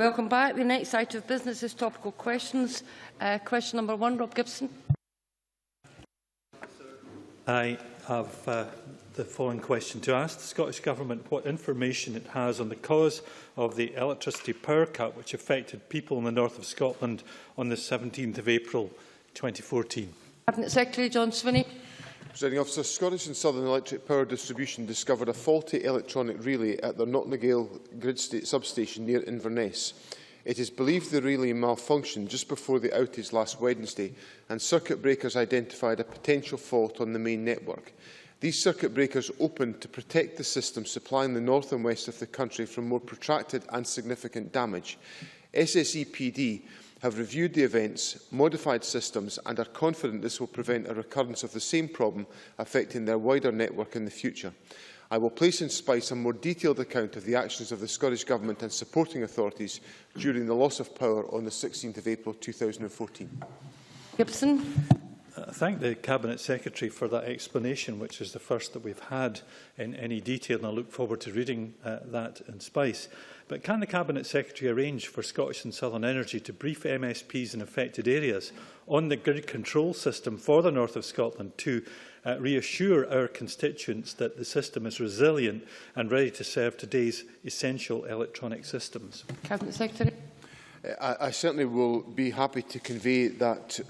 Welcome back. The next item of business is topical questions. Question number 1, Rob Gibson. I have the following question to ask the Scottish Government what information it has on the cause of the electricity power cut which affected people in the north of Scotland on the 17th of April 2014. Cabinet Secretary John Swinney. Presiding Officer, Scottish and Southern Electric Power Distribution discovered a faulty electronic relay at their Knocknagale grid substation near Inverness. It is believed the relay malfunctioned just before the outage last Wednesday, and circuit breakers identified a potential fault on the main network. These circuit breakers opened to protect the system supplying the north and west of the country from more protracted and significant damage. SSEPD have reviewed the events, modified systems and are confident this will prevent a recurrence of the same problem affecting their wider network in the future. I will place in Spice a more detailed account of the actions of the Scottish Government and supporting authorities during the loss of power on the 16th of April 2014. Gibson. I thank the Cabinet Secretary for that explanation, which is the first that we've had in any detail, and I look forward to reading that in Spice. But can the Cabinet Secretary arrange for Scottish and Southern Energy to brief MSPs in affected areas on the grid control system for the north of Scotland to reassure our constituents that the system is resilient and ready to serve today's essential electronic systems? Cabinet Secretary. I certainly will be happy to convey that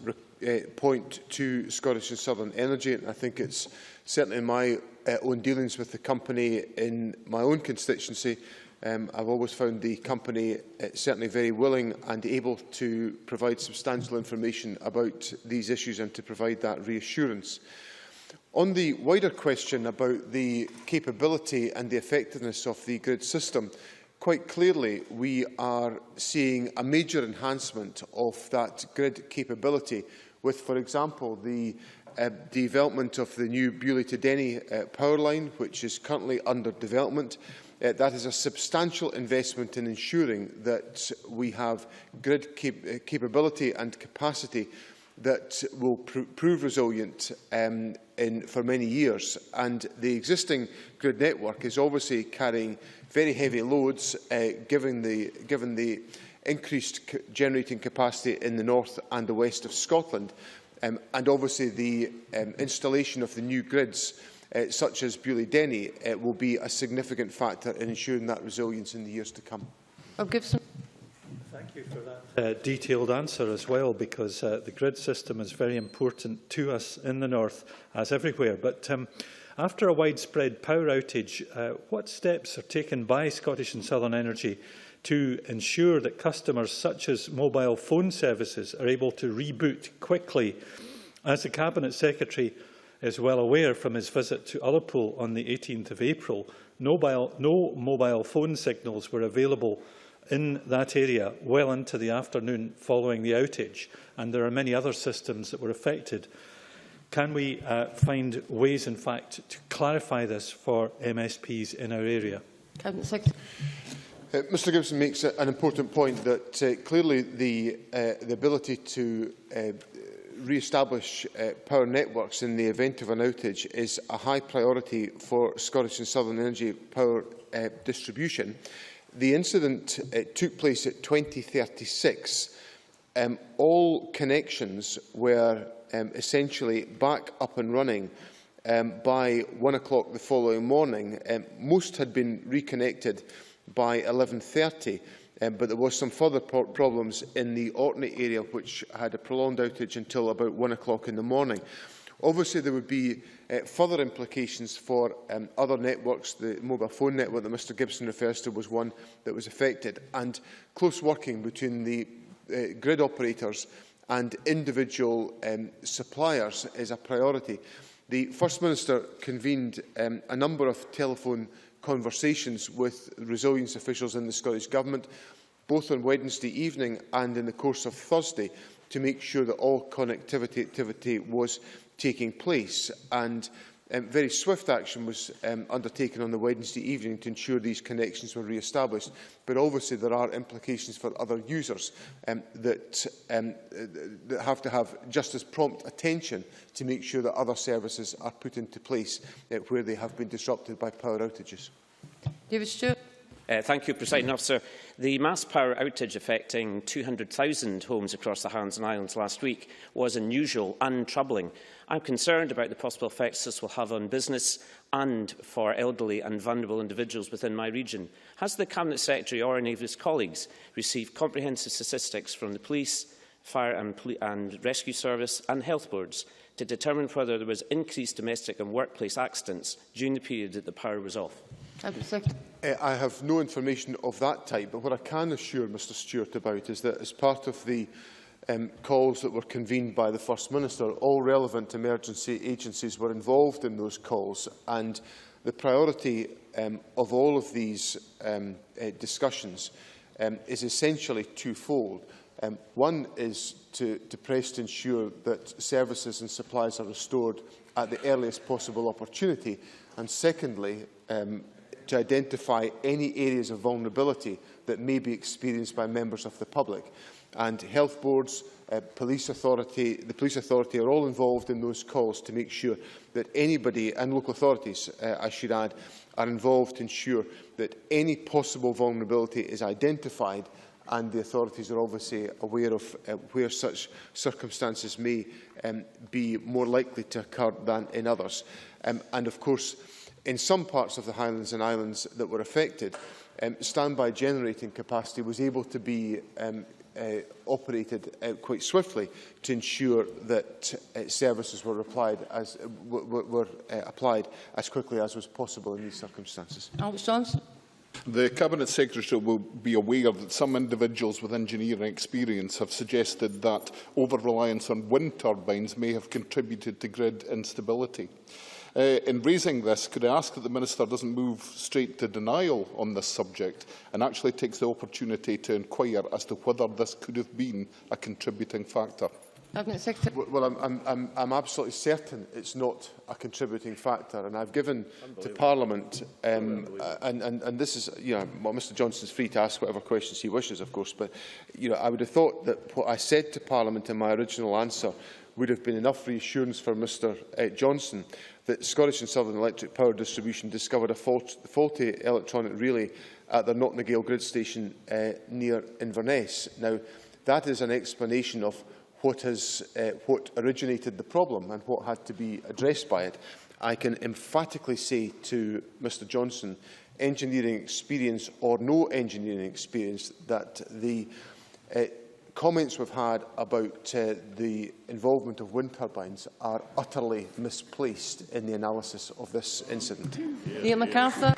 point to Scottish and Southern Energy. I think it's certainly in my own dealings with the company in my own constituency. I've always found the company certainly very willing and able to provide substantial information about these issues and to provide that reassurance. On the wider question about the capability and the effectiveness of the grid system, quite clearly we are seeing a major enhancement of that grid capability with, for example, the development of the new Beauly to Denny power line, which is currently under development. That is a substantial investment in ensuring that we have grid capability and capacity that will prove resilient for many years. And the existing grid network is obviously carrying very heavy loads, given the increased generating capacity in the north and the west of Scotland. And obviously the installation of the new grids, such as Beauly Denny, will be a significant factor in ensuring that resilience in the years to come. Gibson. Thank you for that detailed answer as well, because the grid system is very important to us in the north, as everywhere. But after a widespread power outage, what steps are taken by Scottish and Southern Energy to ensure that customers such as mobile phone services are able to reboot quickly? As the Cabinet Secretary is well aware from his visit to Ullapool on the 18th of April, no mobile phone signals were available in that area well into the afternoon following the outage, and there are many other systems that were affected. Can we find ways, in fact, to clarify this for MSPs in our area? Cabinet Secretary. Mr Gibson makes an important point that clearly the ability to re-establish power networks in the event of an outage is a high priority for Scottish and Southern Energy Power Distribution. The incident took place at 2036. All connections were essentially back up and running by 1 o'clock the following morning. Most had been reconnected by 11:30, but there was some further problems in the Orkney area which had a prolonged outage until about 1 o'clock in the morning. Obviously, there would be further implications for other networks. The mobile phone network that Mr Gibson refers to was one that was affected, and close working between the grid operators and individual suppliers is a priority. The First Minister convened a number of telephone conversations with resilience officials in the Scottish Government, both on Wednesday evening and in the course of Thursday, to make sure that all connectivity activity was taking place. And very swift action was undertaken on the Wednesday evening to ensure these connections were re-established. But obviously there are implications for other users that have to have just as prompt attention to make sure that other services are put into place where they have been disrupted by power outages. David Stewart. Thank you, Presiding Officer. The mass power outage affecting 200,000 homes across the Highlands and Islands last week was unusual and troubling. I'm concerned about the possible effects this will have on business and for elderly and vulnerable individuals within my region. Has the Cabinet Secretary or any of his colleagues received comprehensive statistics from the police, fire and rescue service and health boards to determine whether there was increased domestic and workplace accidents during the period that the power was off? I have no information of that type, but what I can assure Mr Stewart about is that as part of the calls that were convened by the First Minister, all relevant emergency agencies were involved in those calls, and the priority of all of these discussions is essentially twofold. One is to press to ensure that services and supplies are restored at the earliest possible opportunity, and secondly, to identify any areas of vulnerability that may be experienced by members of the public. And health boards, the police authority are all involved in those calls to make sure that anybody, and local authorities, I should add, are involved to ensure that any possible vulnerability is identified, and the authorities are obviously aware of where such circumstances may be more likely to occur than in others. And of course, in some parts of the Highlands and Islands that were affected, standby generating capacity was able to be operated quite swiftly to ensure that services were applied as quickly as was possible in these circumstances. Alex Johnson. The Cabinet Secretary will be aware that some individuals with engineering experience have suggested that over-reliance on wind turbines may have contributed to grid instability. In raising this, could I ask that the Minister doesn't move straight to denial on this subject and actually takes the opportunity to inquire as to whether this could have been a contributing factor? Well, I'm absolutely certain it's not a contributing factor, and I've given to Parliament, and this is, well, Mr Johnson is free to ask whatever questions he wishes, of course, but I would have thought that what I said to Parliament in my original answer would have been enough reassurance for Mr Johnson that Scottish and Southern Electric Power Distribution discovered a faulty electronic relay at their Knocknagale grid station near Inverness. Now, that is an explanation of what originated the problem and what had to be addressed by it. I can emphatically say to Mr Johnson, engineering experience or no engineering experience, that the comments we've had about the involvement of wind turbines are utterly misplaced in the analysis of this incident. Neil MacArthur.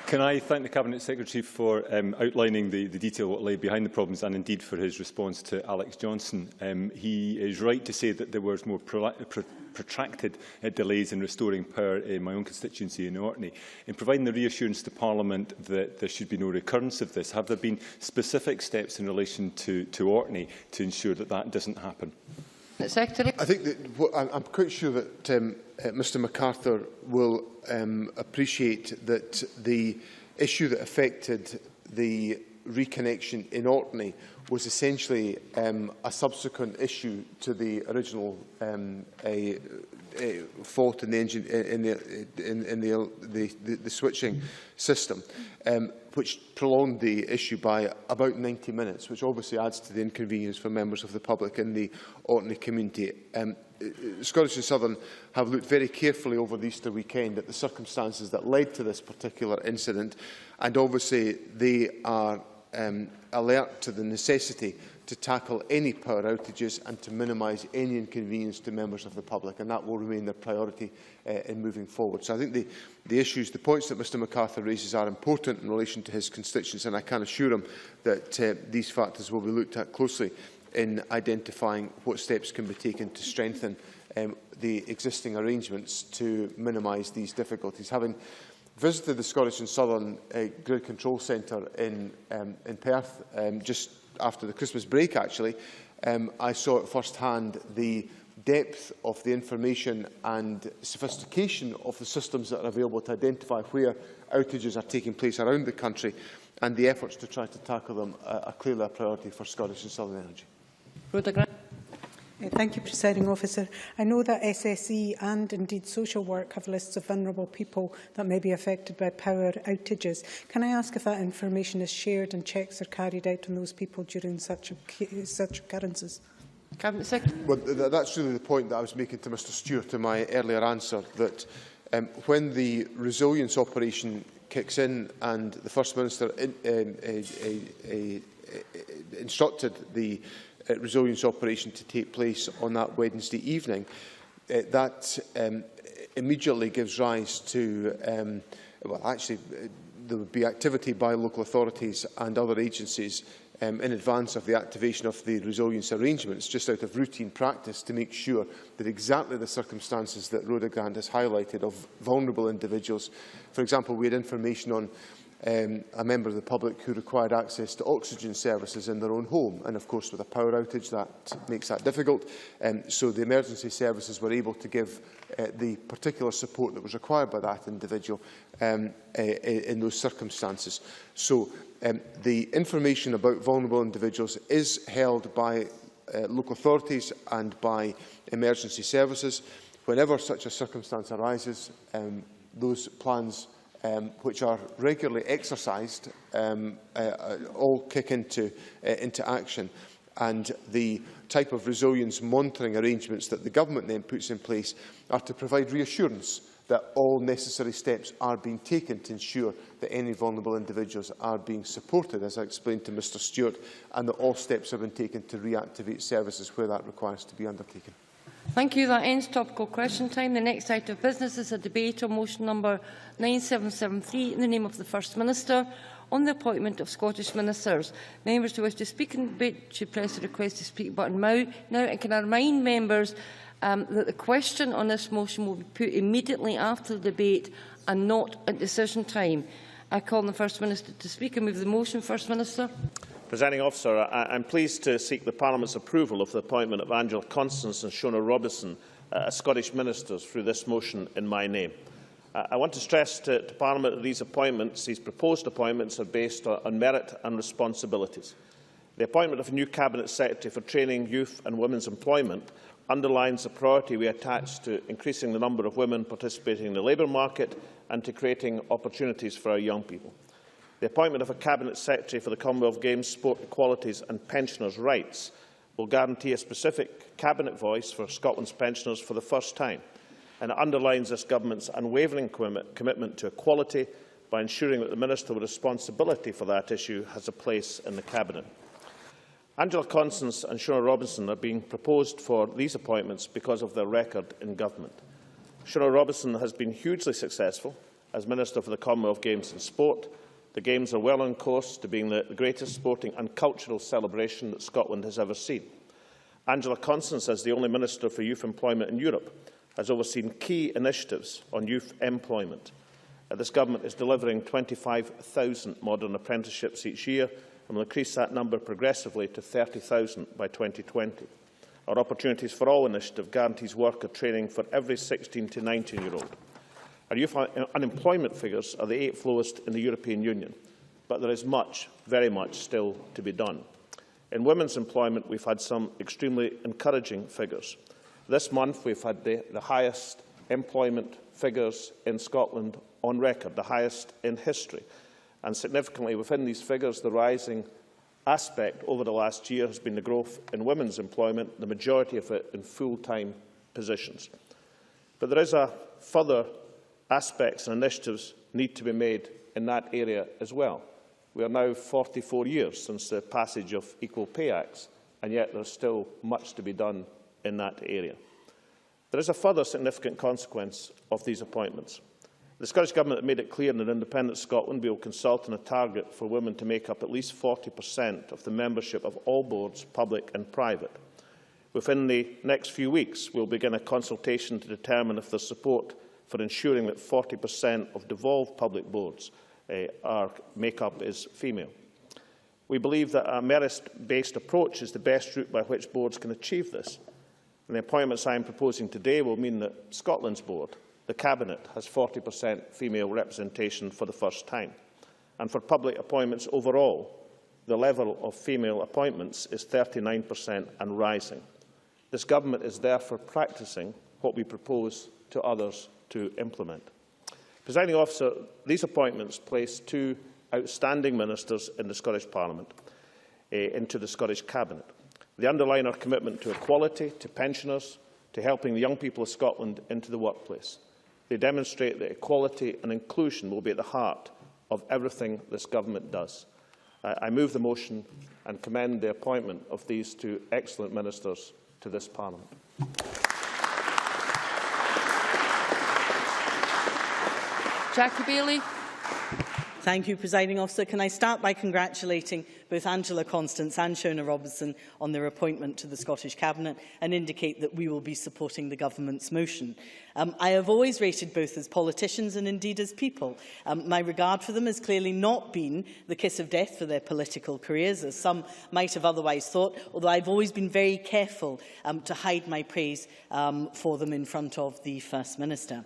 Can I thank the Cabinet Secretary for outlining the detail of what lay behind the problems, and indeed for his response to Alex Johnson. He is right to say that there was more protracted delays in restoring power in my own constituency in Orkney. In providing the reassurance to Parliament that there should be no recurrence of this, have there been specific steps in relation to Orkney to ensure that that doesn't happen? Secretary. I think that I'm quite sure that Mr MacArthur will appreciate that the issue that affected the reconnection in Orkney was essentially a subsequent issue to the original fault in the engine in the switching system, which prolonged the issue by about 90 minutes, which obviously adds to the inconvenience for members of the public in the Orkney community. Scottish and Southern have looked very carefully over the Easter weekend at the circumstances that led to this particular incident, and obviously they are alert to the necessity to tackle any power outages and to minimise any inconvenience to members of the public, and that will remain their priority in moving forward. So I think the points that Mr MacArthur raises are important in relation to his constituents, and I can assure him that these factors will be looked at closely in identifying what steps can be taken to strengthen the existing arrangements to minimise these difficulties. Having visited the Scottish and Southern Grid Control Centre in Perth just after the Christmas break, actually, I saw at first hand the depth of the information and sophistication of the systems that are available to identify where outages are taking place around the country, and the efforts to try to tackle them are clearly a priority for Scottish and Southern Energy. Thank you, Presiding Officer. I know that SSE and indeed social work have lists of vulnerable people that may be affected by power outages. Can I ask if that information is shared and checks are carried out on those people during such occurrences? Cabinet Secretary. Well, that's really the point that I was making to Mr Stewart in my earlier answer, that when the resilience operation kicks in and the First Minister instructed the resilience operation to take place on that Wednesday evening, that immediately gives rise to, well, actually, there would be activity by local authorities and other agencies in advance of the activation of the resilience arrangements, just out of routine practice, to make sure that exactly the circumstances that Rhoda Grant has highlighted of vulnerable individuals. For example, we had information on a member of the public who required access to oxygen services in their own home, and of course with a power outage that makes that difficult, so the emergency services were able to give the particular support that was required by that individual in those circumstances. So the information about vulnerable individuals is held by local authorities and by emergency services. Whenever such a circumstance arises, those plans which are regularly exercised, all kick into action. And the type of resilience monitoring arrangements that the government then puts in place are to provide reassurance that all necessary steps are being taken to ensure that any vulnerable individuals are being supported, as I explained to Mr Stewart, and that all steps have been taken to reactivate services where that requires to be undertaken. Thank you. That ends topical question time. The next item of business is a debate on motion number 9773 in the name of the First Minister on the appointment of Scottish Ministers. Members who wish to speak in the debate should press the request to speak button now. And can I remind members that the question on this motion will be put immediately after the debate and not at decision time. I call on the First Minister to speak and move the motion. First Minister. Presiding Officer, I am pleased to seek the Parliament's approval of the appointment of Angela Constance and Shona Robison as Scottish Ministers through this motion in my name. I want to stress to Parliament that these proposed appointments, are based on merit and responsibilities. The appointment of a new Cabinet Secretary for Training, Youth and Women's Employment underlines the priority we attach to increasing the number of women participating in the labour market and to creating opportunities for our young people. The appointment of a Cabinet Secretary for the Commonwealth Games, Sport Equalities and Pensioners' Rights will guarantee a specific Cabinet voice for Scotland's pensioners for the first time, and it underlines this Government's unwavering commitment to equality by ensuring that the Minister with responsibility for that issue has a place in the Cabinet. Angela Constance and Shona Robinson are being proposed for these appointments because of their record in government. Shona Robinson has been hugely successful as Minister for the Commonwealth Games and Sport. The Games are well on course to being the greatest sporting and cultural celebration that Scotland has ever seen. Angela Constance, as the only Minister for Youth Employment in Europe, has overseen key initiatives on youth employment. This Government is delivering 25,000 modern apprenticeships each year and will increase that number progressively to 30,000 by 2020. Our Opportunities for All initiative guarantees work or training for every 16 to 19-year-old. Our youth unemployment figures are the 8th lowest in the European Union, but there is much, very much, still to be done. In women's employment, we've had some extremely encouraging figures. This month, we've had the highest employment figures in Scotland on record, the highest in history. And significantly, within these figures, the rising aspect over the last year has been the growth in women's employment, the majority of it in full-time positions. But there is a further aspects and initiatives need to be made in that area as well. We are now 44 years since the passage of Equal Pay Acts, and yet there is still much to be done in that area. There is a further significant consequence of these appointments. The Scottish Government have made it clear in an independent Scotland we will consult on a target for women to make up at least 40% of the membership of all boards, public and private. Within the next few weeks, we will begin a consultation to determine if there is support for ensuring that 40% of devolved public boards make-up is female. We believe that a merit-based approach is the best route by which boards can achieve this. And the appointments I am proposing today will mean that Scotland's board, the Cabinet, has 40% female representation for the first time. And for public appointments overall, the level of female appointments is 39% and rising. This government is therefore practising what we propose to others to implement. Presiding Officer, these appointments place two outstanding ministers in the Scottish Parliament into the Scottish Cabinet. They underline our commitment to equality, to pensioners, to helping the young people of Scotland into the workplace. They demonstrate that equality and inclusion will be at the heart of everything this government does. I move the motion and commend the appointment of these two excellent ministers to this Parliament. Jackie Bailey. Thank you, Presiding Officer. Can I start by congratulating both Angela Constance and Shona Robertson on their appointment to the Scottish Cabinet and indicate that we will be supporting the Government's motion. I have always rated both as politicians and indeed as people. My regard for them has clearly not been the kiss of death for their political careers, as some might have otherwise thought, although I've always been very careful to hide my praise for them in front of the First Minister.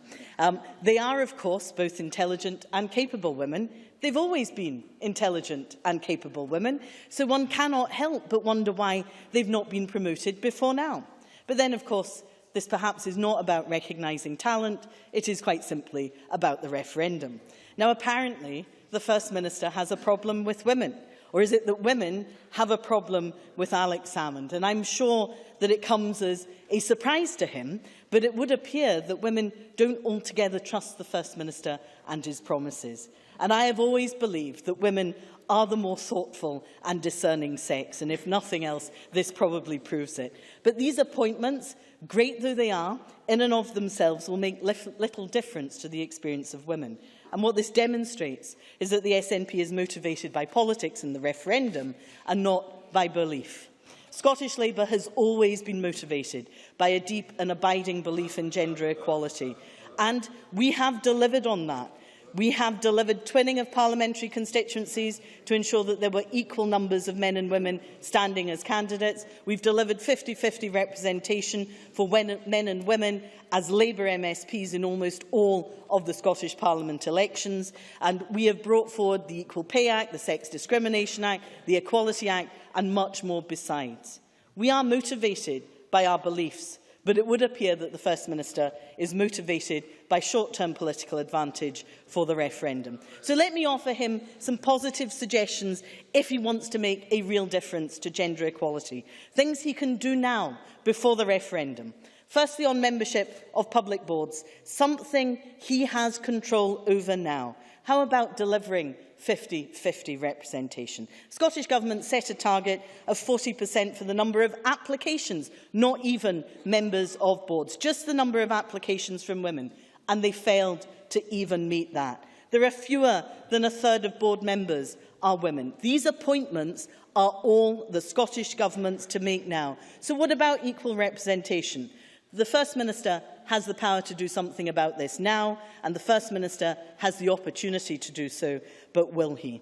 They are, of course, both intelligent and capable women. They've always been intelligent and capable women, so one cannot help but wonder why they've not been promoted before now. But then, of course, this perhaps is not about recognising talent, it is quite simply about the referendum. Now, apparently, the First Minister has a problem with women, or is it that women have a problem with Alex Salmond? And I'm sure that it comes as a surprise to him, but it would appear that women don't altogether trust the First Minister and his promises. And I have always believed that women are the more thoughtful and discerning sex, and if nothing else, this probably proves it. But these appointments, great though they are, in and of themselves will make little difference to the experience of women. And what this demonstrates is that the SNP is motivated by politics and the referendum and not by belief. Scottish Labour has always been motivated by a deep and abiding belief in gender equality, and we have delivered on that. We have delivered twinning of parliamentary constituencies to ensure that there were equal numbers of men and women standing as candidates. We've delivered 50-50 representation for men and women as Labour MSPs in almost all of the Scottish Parliament elections. And we have brought forward the Equal Pay Act, the Sex Discrimination Act, the Equality Act, and much more besides. We are motivated by our beliefs, but it would appear that the First Minister is motivated by short-term political advantage for the referendum. So let me offer him some positive suggestions if he wants to make a real difference to gender equality. Things he can do now before the referendum. Firstly, on membership of public boards, something he has control over now. How about delivering 50-50 representation? The Scottish Government set a target of 40% for the number of applications, not even members of boards, just the number of applications from women, and they failed to even meet that. There are fewer than a third of board members are women. These appointments are all the Scottish Government's to make now. So what about equal representation? The First Minister has the power to do something about this now, and the First Minister has the opportunity to do so, but will he?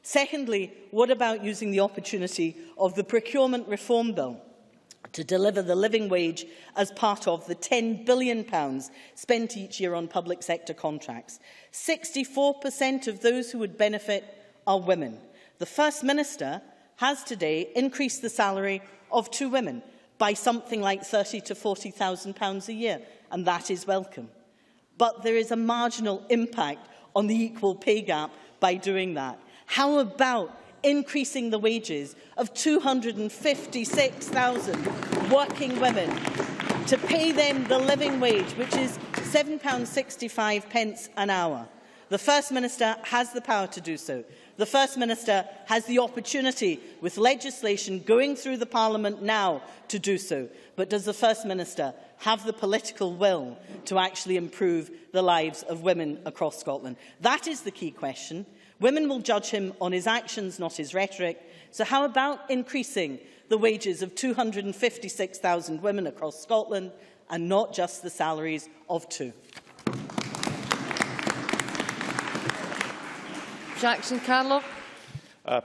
Secondly, what about using the opportunity of the Procurement Reform Bill to deliver the living wage as part of the £10 billion spent each year on public sector contracts? 64% of those who would benefit are women. The First Minister has today increased the salary of 2 women by something like £30,000 to £40,000 a year, and that is welcome. But there is a marginal impact on the equal pay gap by doing that. How about increasing the wages of 256,000 working women to pay them the living wage, which is £7.65 an hour? The First Minister has the power to do so. The First Minister has the opportunity, with legislation going through the Parliament now, to do so. But does the First Minister have the political will to actually improve the lives of women across Scotland? That is the key question. Women will judge him on his actions, not his rhetoric. So how about increasing the wages of 256,000 women across Scotland and not just the salaries of 2? Jackson Carlow.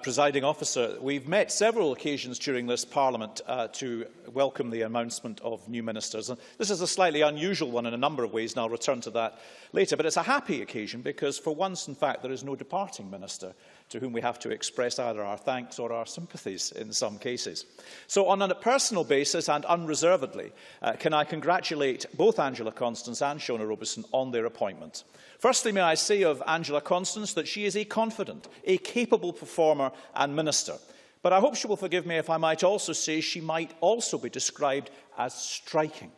Presiding Officer, we've met several occasions during this Parliament to welcome the announcement of new ministers. And this is a slightly unusual one in a number of ways, and I'll return to that later. But it's a happy occasion because, for once, in fact, there is no departing minister to whom we have to express either our thanks or our sympathies in some cases. So, on a personal basis and unreservedly, can I congratulate both Angela Constance and Shona Robertson on their appointment. Firstly, may I say of Angela Constance that she is a confident, a capable performer and minister. But I hope she will forgive me if I might also say she might also be described as striking.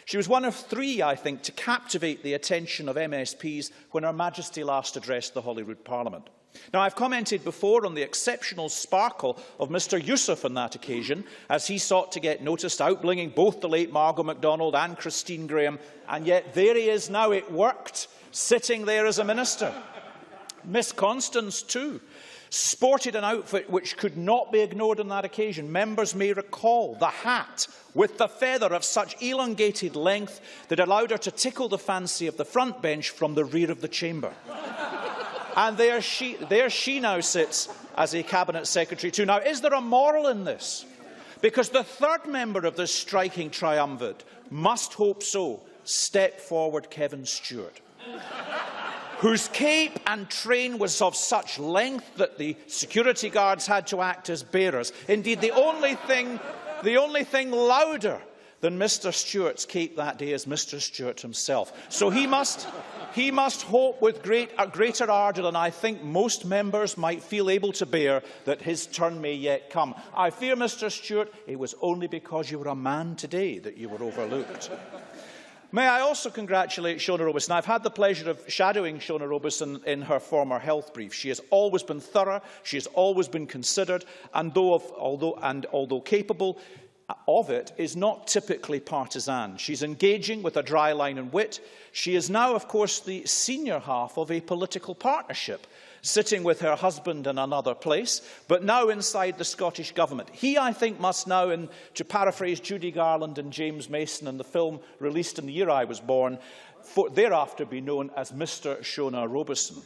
She was one of three, I think, to captivate the attention of MSPs when Her Majesty last addressed the Holyrood Parliament. Now, I've commented before on the exceptional sparkle of Mr Youssef on that occasion, as he sought to get noticed, outblinging both the late Margot MacDonald and Christine Graham, and yet there he is now. It worked, sitting there as a minister. Miss Constance, too, sported an outfit which could not be ignored on that occasion. Members may recall the hat with the feather of such elongated length that allowed her to tickle the fancy of the front bench from the rear of the chamber. And there she now sits as a Cabinet Secretary too. Now, is there a moral in this? Because the third member of this striking triumvirate must hope so. Step forward Kevin Stewart, whose cape and train was of such length that the security guards had to act as bearers. Indeed, the only thing louder than Mr Stewart's cape that day is Mr Stewart himself. So he must hope with greater ardour than I think most members might feel able to bear that his turn may yet come. I fear, Mr Stewart, it was only because you were a man today that you were overlooked. May I also congratulate Shona Robertson. I've had the pleasure of shadowing Shona Robertson in her former health brief. She has always been thorough, she has always been considered, and although capable of it, is not typically partisan. She's engaging with a dry line and wit. She is now, of course, the senior half of a political partnership, sitting with her husband in another place, but now inside the Scottish Government. He, I think, must now, and to paraphrase Judy Garland and James Mason in the film released in the year I was born, thereafter be known as Mr Shona Robertson.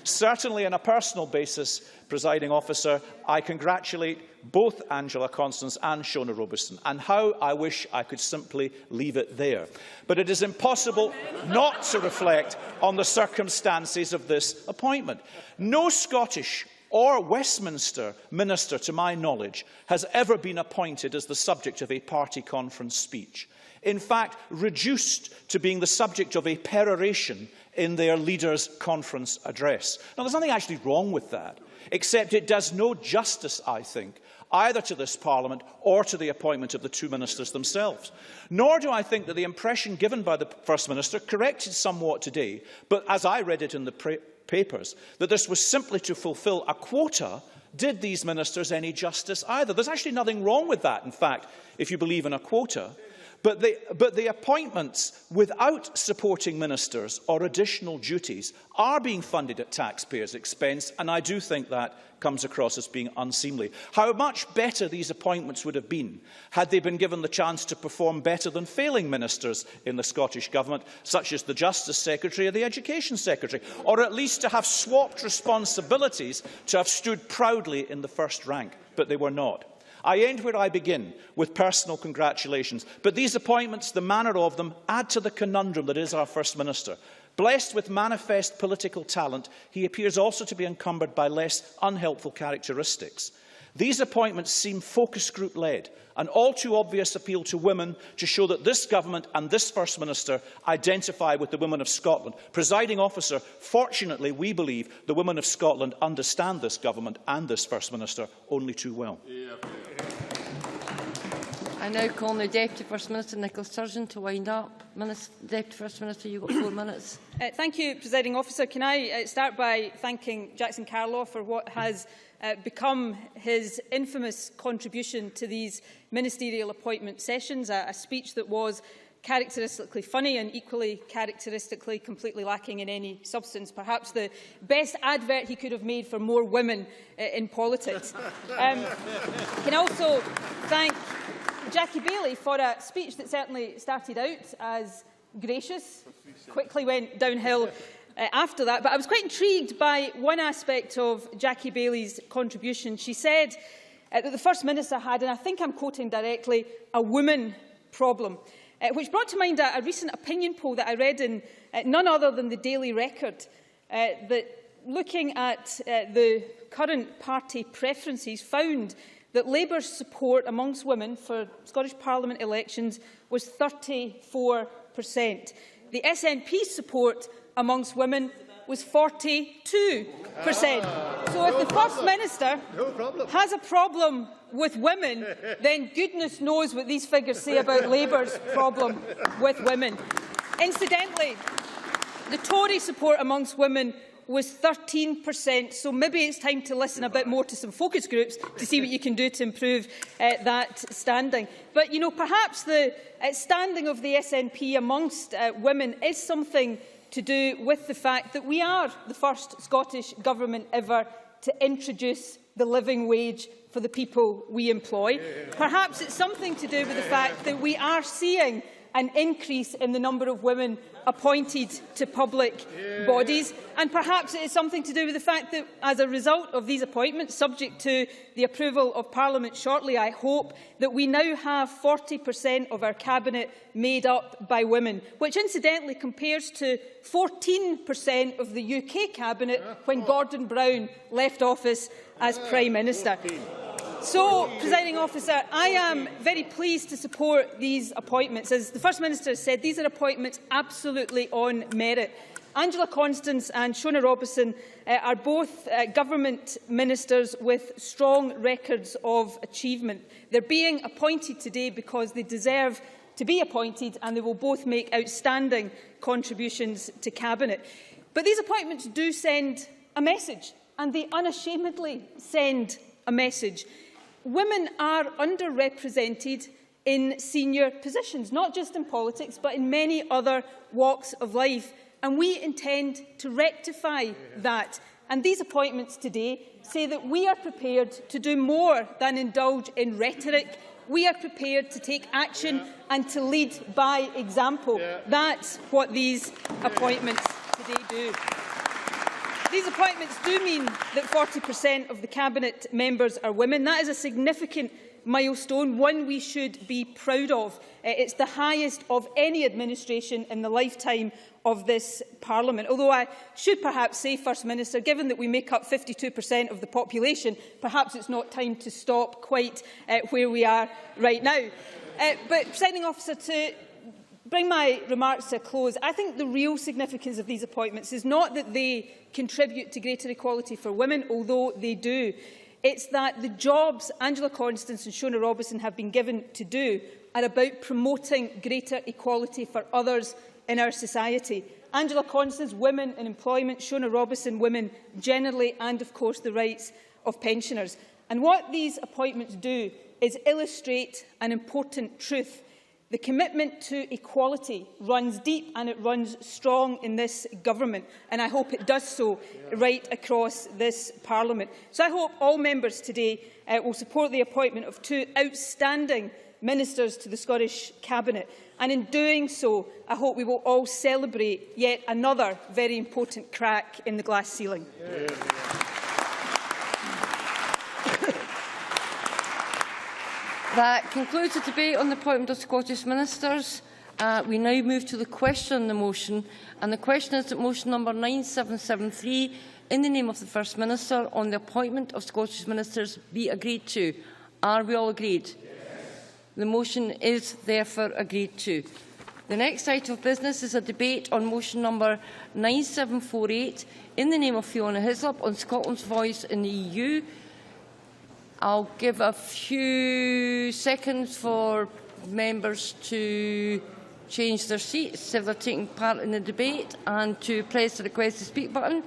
Certainly, on a personal basis, Presiding Officer, I congratulate both Angela Constance and Shona Robertson, and how I wish I could simply leave it there. But it is impossible not to reflect on the circumstances of this appointment. No Scottish or Westminster minister, to my knowledge, has ever been appointed as the subject of a party conference speech. In fact, reduced to being the subject of a peroration in their leaders' conference address. Now, there's nothing actually wrong with that, except it does no justice, I think, either to this Parliament or to the appointment of the two ministers themselves. Nor do I think that the impression given by the First Minister, corrected somewhat today, but as I read it in the papers, that this was simply to fulfil a quota, did these ministers any justice either. There's actually nothing wrong with that, in fact, if you believe in a quota. But the appointments without supporting ministers or additional duties are being funded at taxpayers' expense, and I do think that comes across as being unseemly. How much better these appointments would have been had they been given the chance to perform better than failing ministers in the Scottish Government, such as the Justice Secretary or the Education Secretary, or at least to have swapped responsibilities, to have stood proudly in the first rank. But they were not. I end where I begin, with personal congratulations. But these appointments, the manner of them, add to the conundrum that is our First Minister. Blessed with manifest political talent, he appears also to be encumbered by less unhelpful characteristics. These appointments seem focus group-led, an all-too obvious appeal to women to show that this Government and this First Minister identify with the women of Scotland. Presiding Officer, fortunately, we believe the women of Scotland understand this Government and this First Minister only too well. I now call on the Deputy First Minister, Nicola Sturgeon, to wind up. Deputy First Minister, you've got 4 minutes. Thank you, Presiding Officer. Can I start by thanking Jackson Carlaw for what has become his infamous contribution to these ministerial appointment sessions, a speech that was characteristically funny and equally characteristically completely lacking in any substance. Perhaps the best advert he could have made for more women in politics. Can also thank Jackie Baillie for a speech that certainly started out as gracious, quickly went downhill after that. But I was quite intrigued by one aspect of Jackie Bailey's contribution. She said that the First Minister had, and I think I'm quoting directly, a woman problem, which brought to mind a recent opinion poll that I read in none other than the Daily Record, that looking at the current party preferences found that Labour's support amongst women for Scottish Parliament elections was 34%. The SNP's support amongst women was 42%. So if the First Minister has a problem with women, then goodness knows what these figures say about Labour's problem with women. Incidentally, the Tory support amongst women was 13%, so maybe it's time to listen a bit more to some focus groups to see what you can do to improve that standing. But, you know, perhaps the standing of the SNP amongst women is something to do with the fact that we are the first Scottish Government ever to introduce the living wage for the people we employ. Perhaps it's something to do with the fact that we are seeing an increase in the number of women appointed to public bodies, and perhaps it is something to do with the fact that, as a result of these appointments, subject to the approval of Parliament shortly, I hope, that we now have 40% of our Cabinet made up by women, which incidentally compares to 14% of the UK Cabinet when Gordon Brown left office as Prime Minister. So, Presiding Officer, I am very pleased to support these appointments. As the First Minister has said, these are appointments absolutely on merit. Angela Constance and Shona Robertson are both government ministers with strong records of achievement. They're being appointed today because they deserve to be appointed, and they will both make outstanding contributions to Cabinet. But these appointments do send a message, and they unashamedly send a message. Women are underrepresented in senior positions, not just in politics, but in many other walks of life. And we intend to rectify that. And these appointments today say that we are prepared to do more than indulge in rhetoric. We are prepared to take action and to lead by example. That's what these appointments today do. These appointments do mean that 40% of the Cabinet members are women. That is a significant milestone, one we should be proud of. It's the highest of any administration in the lifetime of this Parliament. Although I should perhaps say, First Minister, given that we make up 52% of the population, perhaps it's not time to stop quite where we are right now. But, Presiding Officer, to bring my remarks to a close, I think the real significance of these appointments is not that they contribute to greater equality for women, although they do. It's that the jobs Angela Constance and Shona Robertson have been given to do are about promoting greater equality for others in our society. Angela Constance, women in employment; Shona Robertson, women generally, and of course the rights of pensioners. And what these appointments do is illustrate an important truth. The commitment to equality runs deep and it runs strong in this government, and I hope it does so right across this Parliament. So I hope all members today will support the appointment of two outstanding ministers to the Scottish Cabinet, and in doing so, I hope we will all celebrate yet another very important crack in the glass ceiling. That concludes the debate on the appointment of Scottish ministers. We now move to the question on the motion, and the question is that motion number 9773, in the name of the First Minister, on the appointment of Scottish ministers, be agreed to. Are we all agreed? Yes. The motion is therefore agreed to. The next item of business is a debate on motion number 9748, in the name of Fiona Hislop, on Scotland's voice in the EU. I'll give a few seconds for members to change their seats if they're taking part in the debate, and to press the request to speak button.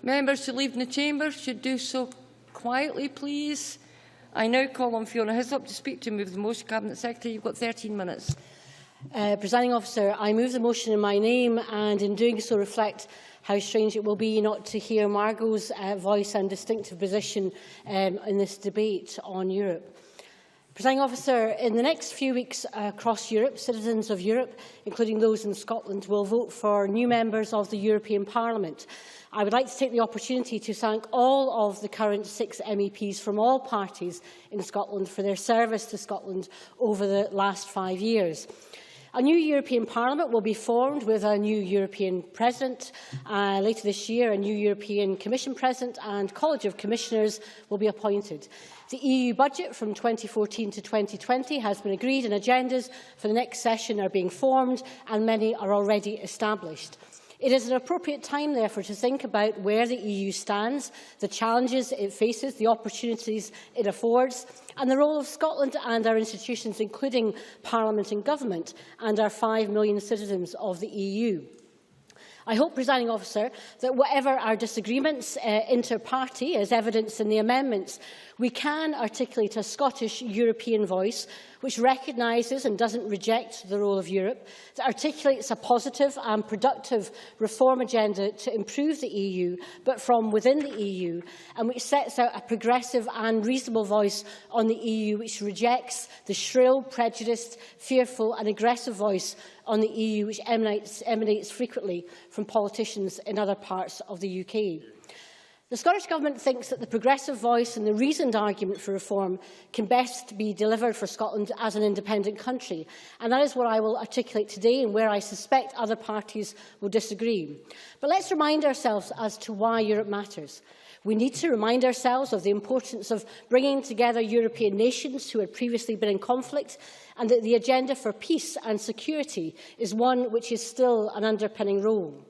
Members who leave the chamber should do so quietly, please. I now call on Fiona Hislop to speak to move the motion. Cabinet Secretary, you've got 13 minutes. Presiding Officer, I move the motion in my name and in doing so reflect how strange it will be not to hear Margot's voice and distinctive position in this debate on Europe. Presiding Officer, in the next few weeks across Europe, citizens of Europe, including those in Scotland, will vote for new members of the European Parliament. I would like to take the opportunity to thank all of the current 6 MEPs from all parties in Scotland for their service to Scotland over the last 5 years. A new European Parliament will be formed with a new European President. Later this year, a new European Commission President and College of Commissioners will be appointed. The EU budget from 2014 to 2020 has been agreed and agendas for the next session are being formed and many are already established. It is an appropriate time, therefore, to think about where the EU stands, the challenges it faces, the opportunities it affords, and the role of Scotland and our institutions, including Parliament and Government, and our 5 million citizens of the EU. I hope, Presiding Officer, that whatever our disagreements inter-party, as evidenced in the amendments, we can articulate a Scottish European voice which recognises and doesn't reject the role of Europe, that articulates a positive and productive reform agenda to improve the EU, but from within the EU, and which sets out a progressive and reasonable voice on the EU which rejects the shrill, prejudiced, fearful and aggressive voice on the EU which emanates frequently from politicians in other parts of the UK. The Scottish Government thinks that the progressive voice and the reasoned argument for reform can best be delivered for Scotland as an independent country, and that is what I will articulate today and where I suspect other parties will disagree. But let's remind ourselves as to why Europe matters. We need to remind ourselves of the importance of bringing together European nations who had previously been in conflict, and that the agenda for peace and security is one which is still an underpinning role.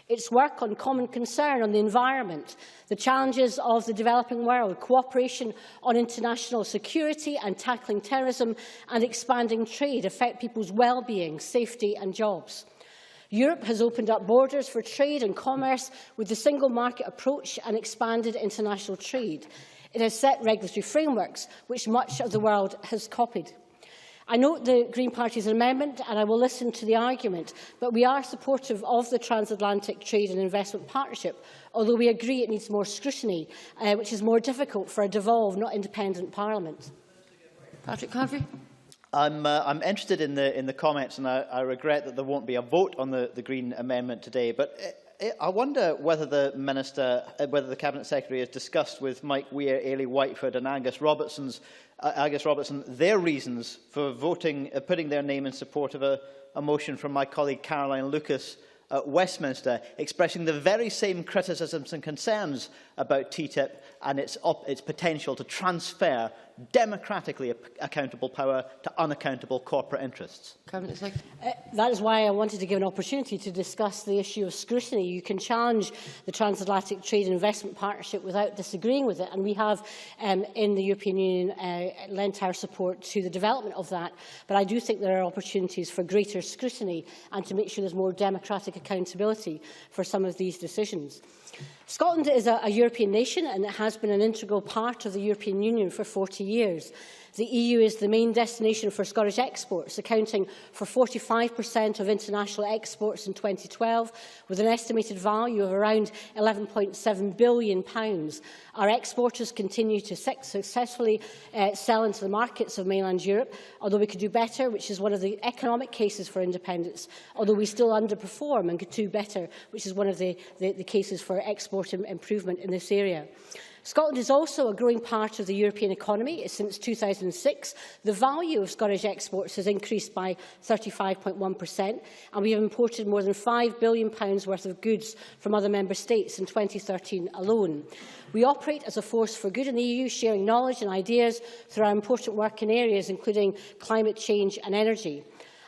Its work on common concern on the environment, the challenges of the developing world, cooperation on international security and tackling terrorism and expanding trade affect people's well-being, safety and jobs. Europe has opened up borders for trade and commerce with the single market approach and expanded international trade. It has set regulatory frameworks which much of the world has copied. I note the Green Party's amendment and I will listen to the argument, but we are supportive of the Transatlantic Trade and Investment Partnership, although we agree it needs more scrutiny, which is more difficult for a devolved, not independent Parliament. Patrick Harvey. I'm interested in the comments, and I regret that there won't be a vote on the Green Amendment today, but I wonder whether the Cabinet Secretary has discussed with Mike Weir, Ailey Whitefoot and Angus Robertson their reasons for putting their name in support of a motion from my colleague Caroline Lucas at Westminster, expressing the very same criticisms and concerns about TTIP and its potential to transfer democratically accountable power to unaccountable corporate interests. Cabinet Secretary. That is why I wanted to give an opportunity to discuss the issue of scrutiny. You can challenge the Transatlantic Trade and Investment Partnership without disagreeing with it, and we have in the European Union lent our support to the development of that. But I do think there are opportunities for greater scrutiny and to make sure there's more democratic accountability for some of these decisions. Scotland is a European nation and it has been an integral part of the European Union for 40 years. The EU is the main destination for Scottish exports, accounting for 45% of international exports in 2012, with an estimated value of around £11.7 billion. Our exporters continue to successfully sell into the markets of mainland Europe, although we could do better, which is one of the economic cases for independence, although we still underperform and could do better, which is one of the cases for export improvement in this area. Scotland is also a growing part of the European economy. Since 2006, the value of Scottish exports has increased by 35.1%, and we have imported more than £5 billion worth of goods from other member states in 2013 alone. We operate as a force for good in the EU, sharing knowledge and ideas through our important work in areas including climate change and energy.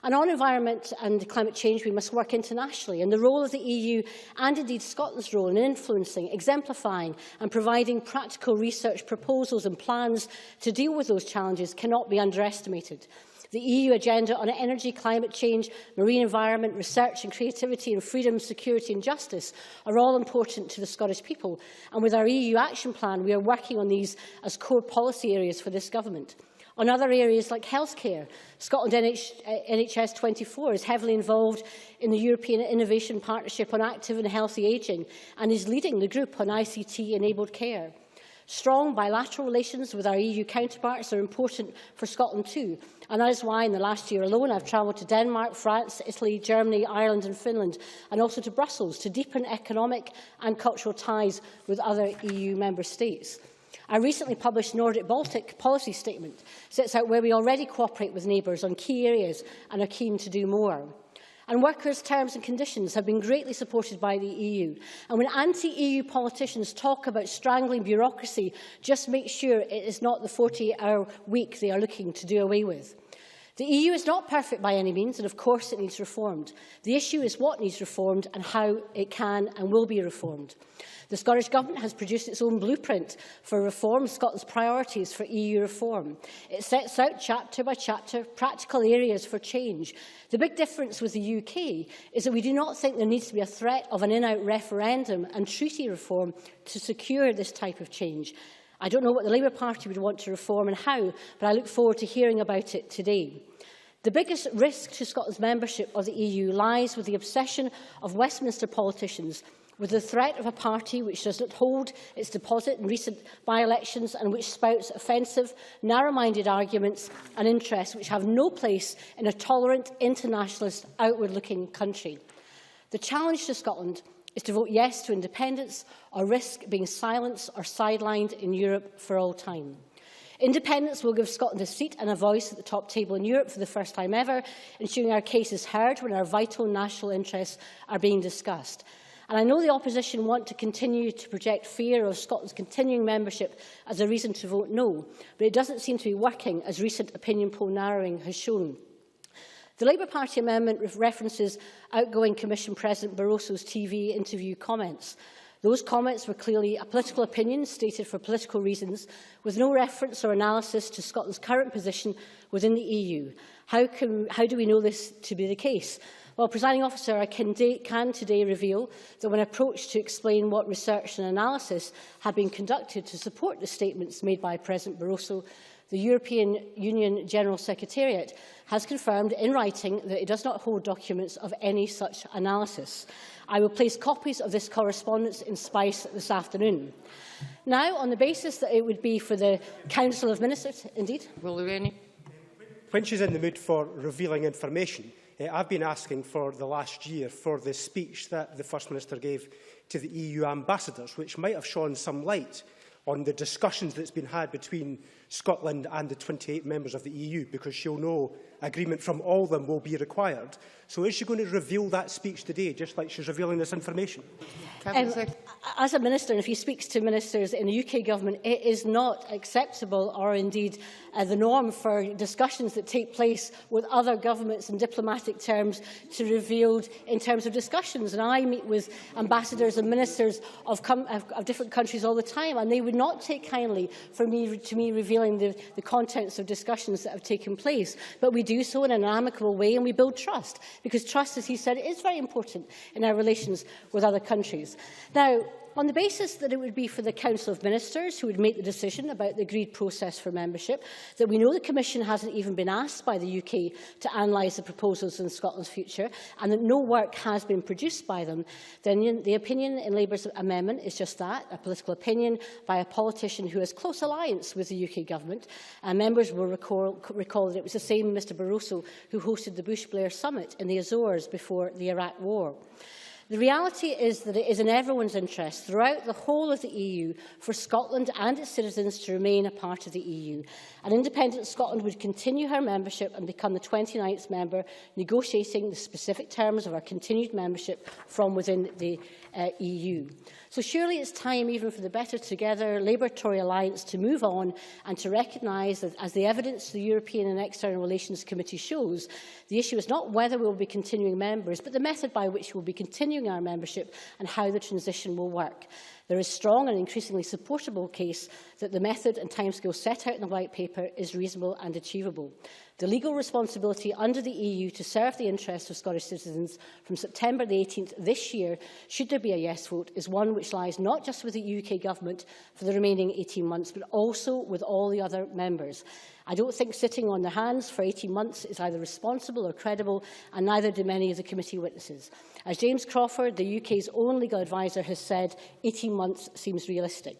And on environment and climate change, we must work internationally, and the role of the EU, and indeed Scotland's role in influencing, exemplifying and providing practical research proposals and plans to deal with those challenges cannot be underestimated. The EU agenda on energy, climate change, marine environment, research and creativity and freedom, security and justice are all important to the Scottish people. And with our EU action plan, we are working on these as core policy areas for this government. On other areas like healthcare, Scotland NHS 24 is heavily involved in the European Innovation Partnership on Active and Healthy Ageing and is leading the group on ICT-enabled care. Strong bilateral relations with our EU counterparts are important for Scotland too, and that is why in the last year alone I've travelled to Denmark, France, Italy, Germany, Ireland and Finland, and also to Brussels to deepen economic and cultural ties with other EU member states. Our recently published Nordic-Baltic policy statement sets out where we already cooperate with neighbours on key areas and are keen to do more. And workers' terms and conditions have been greatly supported by the EU. And when anti-EU politicians talk about strangling bureaucracy, just make sure it is not the 48-hour week they are looking to do away with. The EU is not perfect by any means, and of course it needs reformed. The issue is what needs reformed and how it can and will be reformed. The Scottish Government has produced its own blueprint for reform, Scotland's priorities for EU reform. It sets out chapter by chapter practical areas for change. The big difference with the UK is that we do not think there needs to be a threat of an in-out referendum and treaty reform to secure this type of change. I don't know what the Labour Party would want to reform and how, but I look forward to hearing about it today. The biggest risk to Scotland's membership of the EU lies with the obsession of Westminster politicians with the threat of a party which does not hold its deposit in recent by-elections and which spouts offensive, narrow-minded arguments and interests which have no place in a tolerant, internationalist, outward-looking country. The challenge to Scotland is to vote yes to independence or risk being silenced or sidelined in Europe for all time. Independence will give Scotland a seat and a voice at the top table in Europe for the first time ever, ensuring our case is heard when our vital national interests are being discussed. And I know the opposition want to continue to project fear of Scotland's continuing membership as a reason to vote no, but it doesn't seem to be working, as recent opinion poll narrowing has shown. The Labour Party amendment references outgoing Commission President Barroso's TV interview comments. Those comments were clearly a political opinion stated for political reasons, with no reference or analysis to Scotland's current position within the EU. How do we know this to be the case? Well, Presiding Officer, I can today reveal that when approached to explain what research and analysis had been conducted to support the statements made by President Barroso, the European Union General Secretariat has confirmed in writing that it does not hold documents of any such analysis. I will place copies of this correspondence in Spice this afternoon. Now, on the basis that it would be for the Council of Ministers, indeed. Will there be any? When she's in the mood for revealing information, I've been asking for the last year for the speech that the First Minister gave to the EU ambassadors, which might have shone some light on the discussions that's been had between Scotland and the 28 members of the EU, because she'll know agreement from all of them will be required. So is she going to reveal that speech today, just like she's revealing this information? As a minister, and if he speaks to ministers in the UK government, it is not acceptable or indeed the norm for discussions that take place with other governments in diplomatic terms to be revealed in terms of discussions. And I meet with ambassadors and ministers of different countries all the time, and they would not take kindly for me revealing the contents of discussions that have taken place. But we do so in an amicable way, and we build trust, because trust, as he said, is very important in our relations with other countries. Now, on the basis that it would be for the Council of Ministers who would make the decision about the agreed process for membership, that we know the Commission hasn't even been asked by the UK to analyse the proposals in Scotland's future, and that no work has been produced by them, then the opinion in Labour's amendment is just that, a political opinion by a politician who has close alliance with the UK Government. And members will recall that it was the same Mr Barroso who hosted the Bush-Blair summit in the Azores before the Iraq War. The reality is that it is in everyone's interest throughout the whole of the EU for Scotland and its citizens to remain a part of the EU. An independent Scotland would continue her membership and become the 29th member, negotiating the specific terms of our continued membership from within the EU. So surely it's time, even for the Better Together Labour-Tory alliance, to move on and to recognise that, as the evidence to the European and External Relations Committee shows, the issue is not whether we will be continuing members, but the method by which we will be continuing our membership and how the transition will work. There is a strong and increasingly supportable case that the method and timescale set out in the White Paper is reasonable and achievable. The legal responsibility under the EU to serve the interests of Scottish citizens from September the 18th this year, should there be a yes vote, is one which lies not just with the UK Government for the remaining 18 months, but also with all the other members. I don't think sitting on their hands for 18 months is either responsible or credible, and neither do many of the committee witnesses. As James Crawford, the UK's own legal adviser, has said, 18 months seems realistic.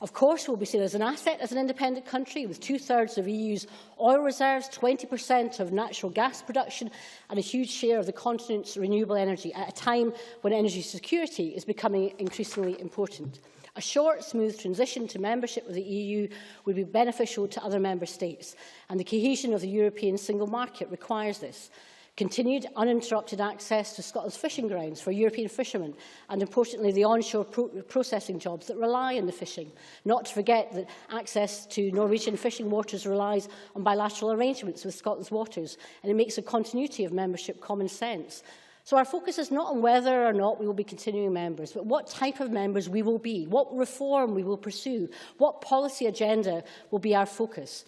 Of course, we'll be seen as an asset as an independent country, with 2/3 of EU's oil reserves, 20% of natural gas production and a huge share of the continent's renewable energy, at a time when energy security is becoming increasingly important. A short, smooth transition to membership of the EU would be beneficial to other member states, and the cohesion of the European single market requires this. Continued uninterrupted access to Scotland's fishing grounds for European fishermen, and importantly the onshore processing jobs that rely on the fishing. Not to forget that access to Norwegian fishing waters relies on bilateral arrangements with Scotland's waters, and it makes a continuity of membership common sense. So our focus is not on whether or not we will be continuing members, but what type of members we will be, what reform we will pursue, what policy agenda will be our focus.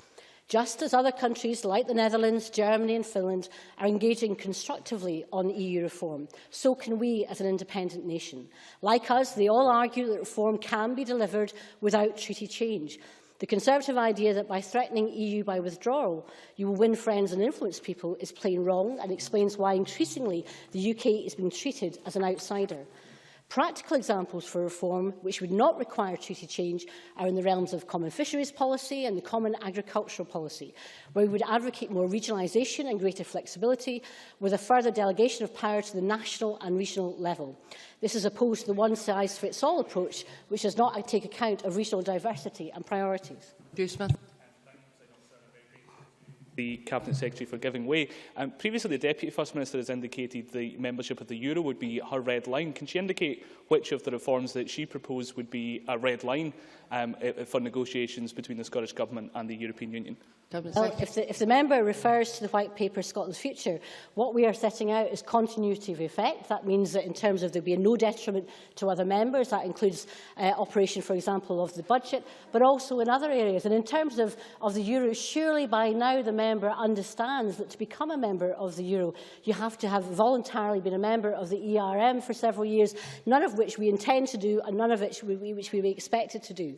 Just as other countries like the Netherlands, Germany and Finland are engaging constructively on EU reform, so can we as an independent nation. Like us, they all argue that reform can be delivered without treaty change. The Conservative idea that by threatening EU by withdrawal, you will win friends and influence people is plain wrong, and explains why increasingly the UK is being treated as an outsider. Practical examples for reform which would not require treaty change are in the realms of common fisheries policy and the common agricultural policy, where we would advocate more regionalisation and greater flexibility, with a further delegation of power to the national and regional level. This is opposed to the one-size-fits-all approach, which does not take account of regional diversity and priorities. The Cabinet Secretary for giving way. Previously, the Deputy First Minister has indicated the membership of the Euro would be her red line. Can she indicate which of the reforms that she proposed would be a red line for negotiations between the Scottish Government and the European Union? Well, if the member refers to the White Paper Scotland's Future, what we are setting out is continuity of effect. That means that in terms of there being no detriment to other members, that includes operation, for example, of the budget, but also in other areas. And in terms of the Euro, surely by now the member understands that to become a member of the Euro, you have to have voluntarily been a member of the ERM for several years, none of which we intend to do and none of which we be expected to do.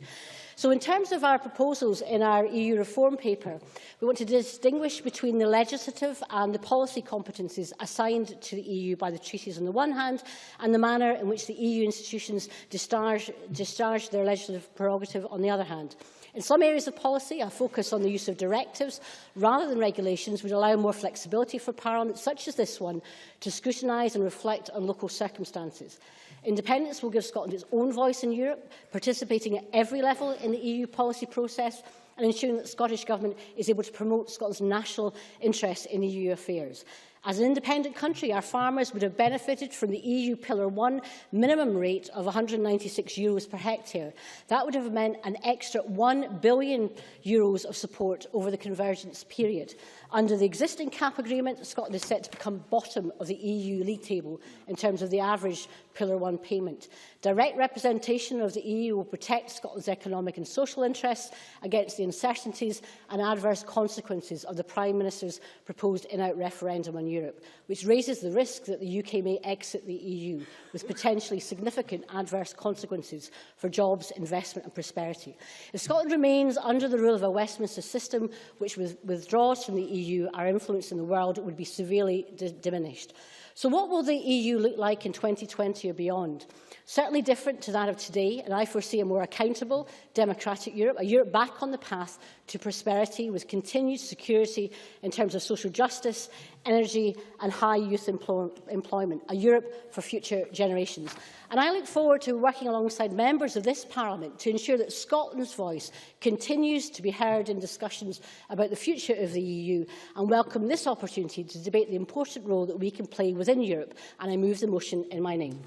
So in terms of our proposals in our EU reform paper, we want to distinguish between the legislative and the policy competences assigned to the EU by the treaties on the one hand, and the manner in which the EU institutions discharge their legislative prerogative on the other hand. In some areas of policy, a focus on the use of directives rather than regulations would allow more flexibility for Parliament, such as this one, to scrutinise and reflect on local circumstances. Independence will give Scotland its own voice in Europe, participating at every level in the EU policy process and ensuring that the Scottish Government is able to promote Scotland's national interests in EU affairs. As an independent country, our farmers would have benefited from the EU Pillar 1 minimum rate of €196 per hectare. That would have meant an extra €1 billion of support over the convergence period. Under the existing CAP agreement, Scotland is set to become bottom of the EU league table in terms of the average Pillar 1 payment. Direct representation of the EU will protect Scotland's economic and social interests against the uncertainties and adverse consequences of the Prime Minister's proposed in-out referendum on Europe, which raises the risk that the UK may exit the EU, with potentially significant adverse consequences for jobs, investment and prosperity. If Scotland remains under the rule of a Westminster system which withdraws from the EU, our influence in the world would be severely diminished. So what will the EU look like in 2020 or beyond? Certainly different to that of today, and I foresee a more accountable, democratic Europe, a Europe back on the path to prosperity with continued security in terms of social justice, energy and high youth employment, a Europe for future generations. And I look forward to working alongside members of this Parliament to ensure that Scotland's voice continues to be heard in discussions about the future of the EU, and welcome this opportunity to debate the important role that we can play within Europe. And I move the motion in my name.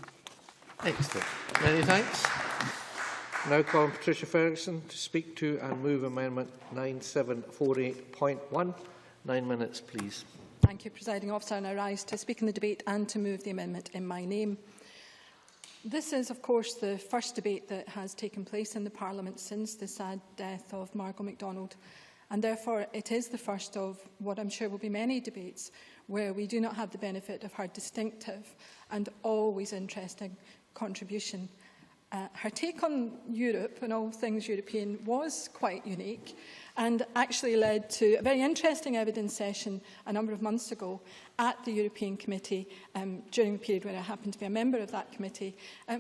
Excellent. Many thanks. Now call on Patricia Ferguson to speak to and move Amendment 9748.1. 9 minutes, please. Thank you, Presiding Officer. And I rise to speak in the debate and to move the amendment in my name. This is, of course, the first debate that has taken place in the Parliament since the sad death of Margot MacDonald. And therefore, it is the first of what I'm sure will be many debates where we do not have the benefit of her distinctive and always interesting contribution. Her take on Europe and all things European was quite unique and actually led to a very interesting evidence session a number of months ago at the European Committee during the period when I happened to be a member of that committee,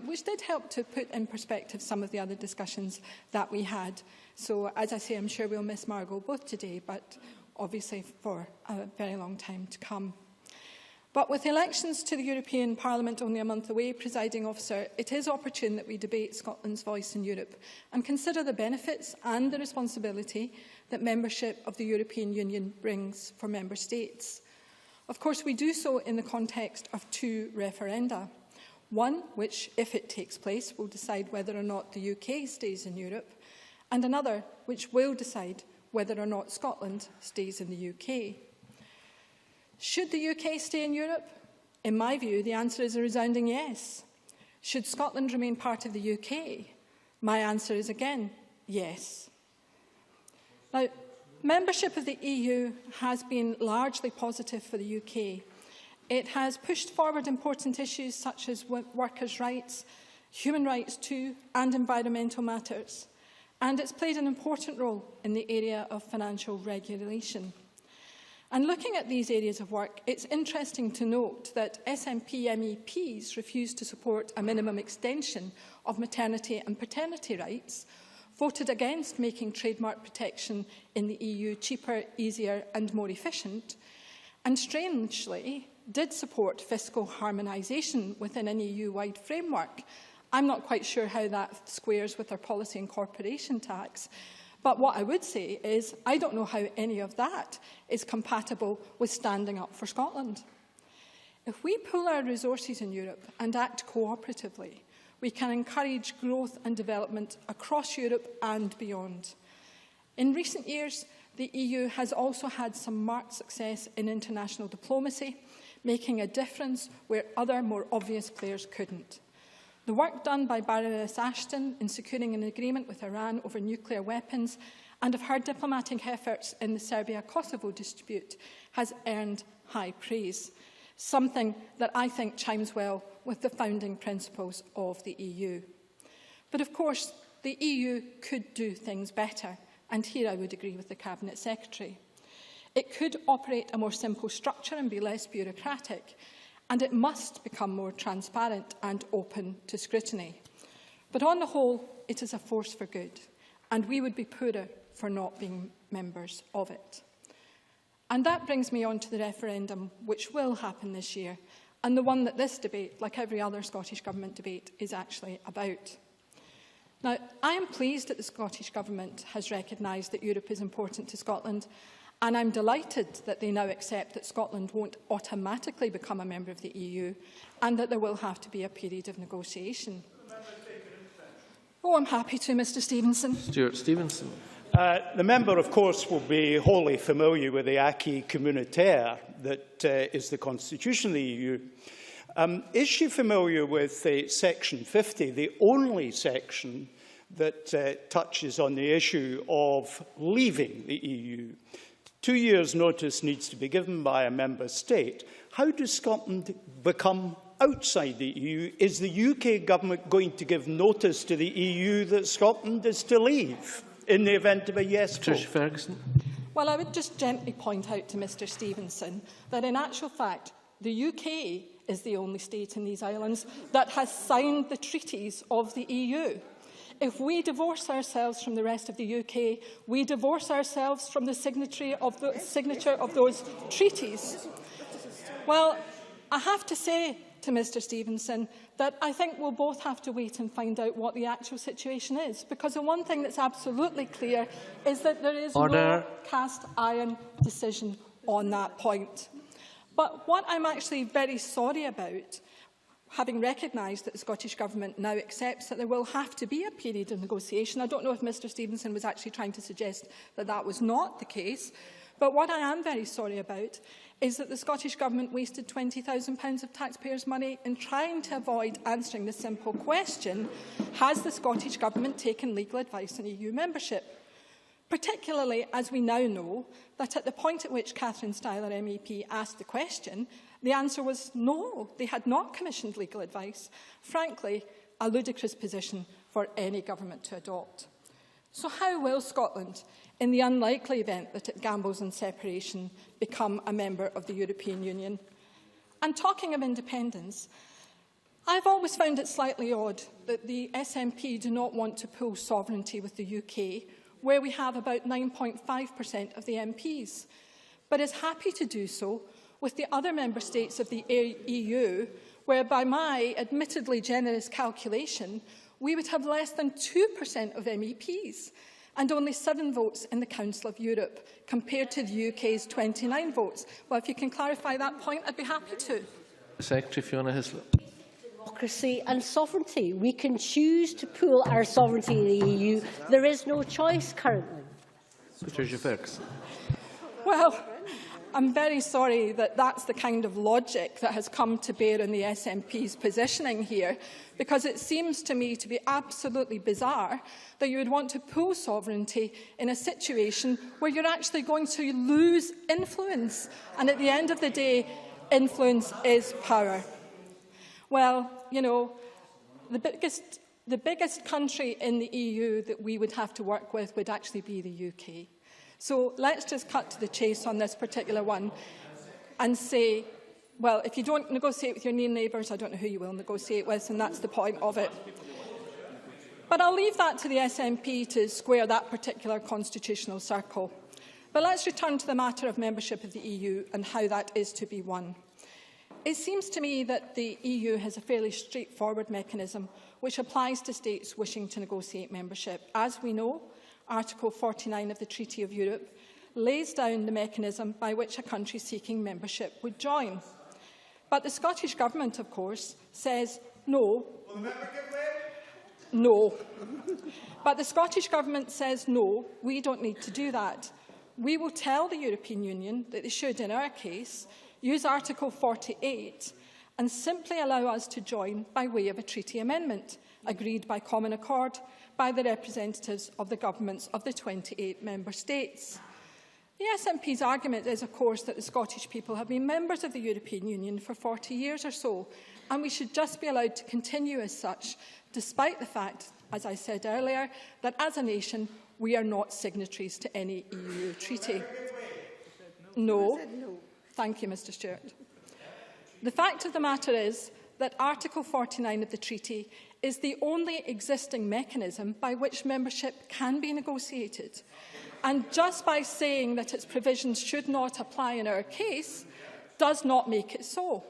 which did help to put in perspective some of the other discussions that we had. So, as I say, I'm sure we'll miss Margot both today, but obviously for a very long time to come. But with elections to the European Parliament only a month away, Presiding Officer, it is opportune that we debate Scotland's voice in Europe and consider the benefits and the responsibility that membership of the European Union brings for Member States. Of course, we do so in the context of two referenda. One, which, if it takes place, will decide whether or not the UK stays in Europe, and another, which will decide whether or not Scotland stays in the UK. Should the UK stay in Europe? In my view, the answer is a resounding yes. Should Scotland remain part of the UK? My answer is again, yes. Now, membership of the EU has been largely positive for the UK. It has pushed forward important issues such as workers' rights, human rights too, and environmental matters. And it's played an important role in the area of financial regulation. And looking at these areas of work, it's interesting to note that SNP MEPs refused to support a minimum extension of maternity and paternity rights, voted against making trademark protection in the EU cheaper, easier and more efficient, and strangely did support fiscal harmonisation within an EU-wide framework. I'm not quite sure how that squares with our policy and corporation tax. But what I would say is I don't know how any of that is compatible with standing up for Scotland. If we pool our resources in Europe and act cooperatively, we can encourage growth and development across Europe and beyond. In recent years, the EU has also had some marked success in international diplomacy, making a difference where other more obvious players couldn't. The work done by Baroness Ashton in securing an agreement with Iran over nuclear weapons and of her diplomatic efforts in the Serbia-Kosovo dispute has earned high praise, something that I think chimes well with the founding principles of the EU. But of course, the EU could do things better, and here I would agree with the Cabinet Secretary. It could operate a more simple structure and be less bureaucratic, and it must become more transparent and open to scrutiny. But on the whole, it is a force for good, and we would be poorer for not being members of it. And that brings me on to the referendum, which will happen this year, and the one that this debate, like every other Scottish Government debate, is actually about. Now, I am pleased that the Scottish Government has recognised that Europe is important to Scotland, and I'm delighted that they now accept that Scotland won't automatically become a member of the EU and that there will have to be a period of negotiation. Oh, I'm happy to, Mr Stevenson. Stuart Stevenson. The member, of course, will be wholly familiar with the acquis communautaire that is the constitution of the EU. Is she familiar with Section 50, the only section that touches on the issue of leaving the EU? 2 years' notice needs to be given by a member state. How does Scotland become outside the EU? Is the UK government going to give notice to the EU that Scotland is to leave in the event of a yes vote? Patricia Ferguson. Well, I would just gently point out to Mr Stevenson that in actual fact, the UK is the only state in these islands that has signed the treaties of the EU. If we divorce ourselves from the rest of the UK, we divorce ourselves from the signature of those treaties. Well, I have to say to Mr Stevenson that I think we'll both have to wait and find out what the actual situation is, because the one thing that's absolutely clear is that there is no cast iron decision on that point. But what I'm actually very sorry about, having recognised that the Scottish Government now accepts that there will have to be a period of negotiation. I don't know if Mr Stevenson was actually trying to suggest that that was not the case, but what I am very sorry about is that the Scottish Government wasted £20,000 of taxpayers' money in trying to avoid answering the simple question, has the Scottish Government taken legal advice on EU membership? particularly as we now know that at the point at which Catherine Styler MEP asked the question, the answer was no, they had not commissioned legal advice. Frankly, a ludicrous position for any government to adopt. So how will Scotland, in the unlikely event that it gambles on separation, become a member of the European Union? And talking of independence, I've always found it slightly odd that the SNP do not want to pool sovereignty with the UK, where we have about 9.5% of the MPs, but is happy to do so with the other member states of the EU, where by my admittedly generous calculation, we would have less than 2% of MEPs and only 7 votes in the Council of Europe, compared to the UK's 29 votes. Well, if you can clarify that point, I'd be happy to. Secretary Fiona Hislop. Democracy and sovereignty. We can choose to pool our sovereignty in the EU. There is no choice currently. Patricia Ferguson. Well, I'm very sorry that that's the kind of logic that has come to bear on the SNP's positioning here, because it seems to me to be absolutely bizarre that you would want to pool sovereignty in a situation where you're actually going to lose influence. And at the end of the day, influence is power. Well, you know, the biggest country in the EU that we would have to work with would actually be the UK. So let's just cut to the chase on this particular one and say, well, if you don't negotiate with your near neighbours, I don't know who you will negotiate with, and that's the point of it. But I'll leave that to the SNP to square that particular constitutional circle. But let's return to the matter of membership of the EU and how that is to be won. It seems to me that the EU has a fairly straightforward mechanism which applies to states wishing to negotiate membership. As we know, Article 49 of the Treaty of Europe lays down the mechanism by which a country seeking membership would join. But the Scottish Government, of course, says no. No. But the Scottish Government says no, we don't need to do that. We will tell the European Union that they should, in our case, use Article 48 and simply allow us to join by way of a treaty amendment, agreed by common accord by the representatives of the governments of the 28 member states. The SNP's argument is, of course, that the Scottish people have been members of the European Union for 40 years or so, and we should just be allowed to continue as such, despite the fact, as I said earlier, that as a nation we are not signatories to any EU treaty. No. Thank you, Mr Stewart. The fact of the matter is that Article 49 of the treaty is the only existing mechanism by which membership can be negotiated. And just by saying that its provisions should not apply in our case does not make it so.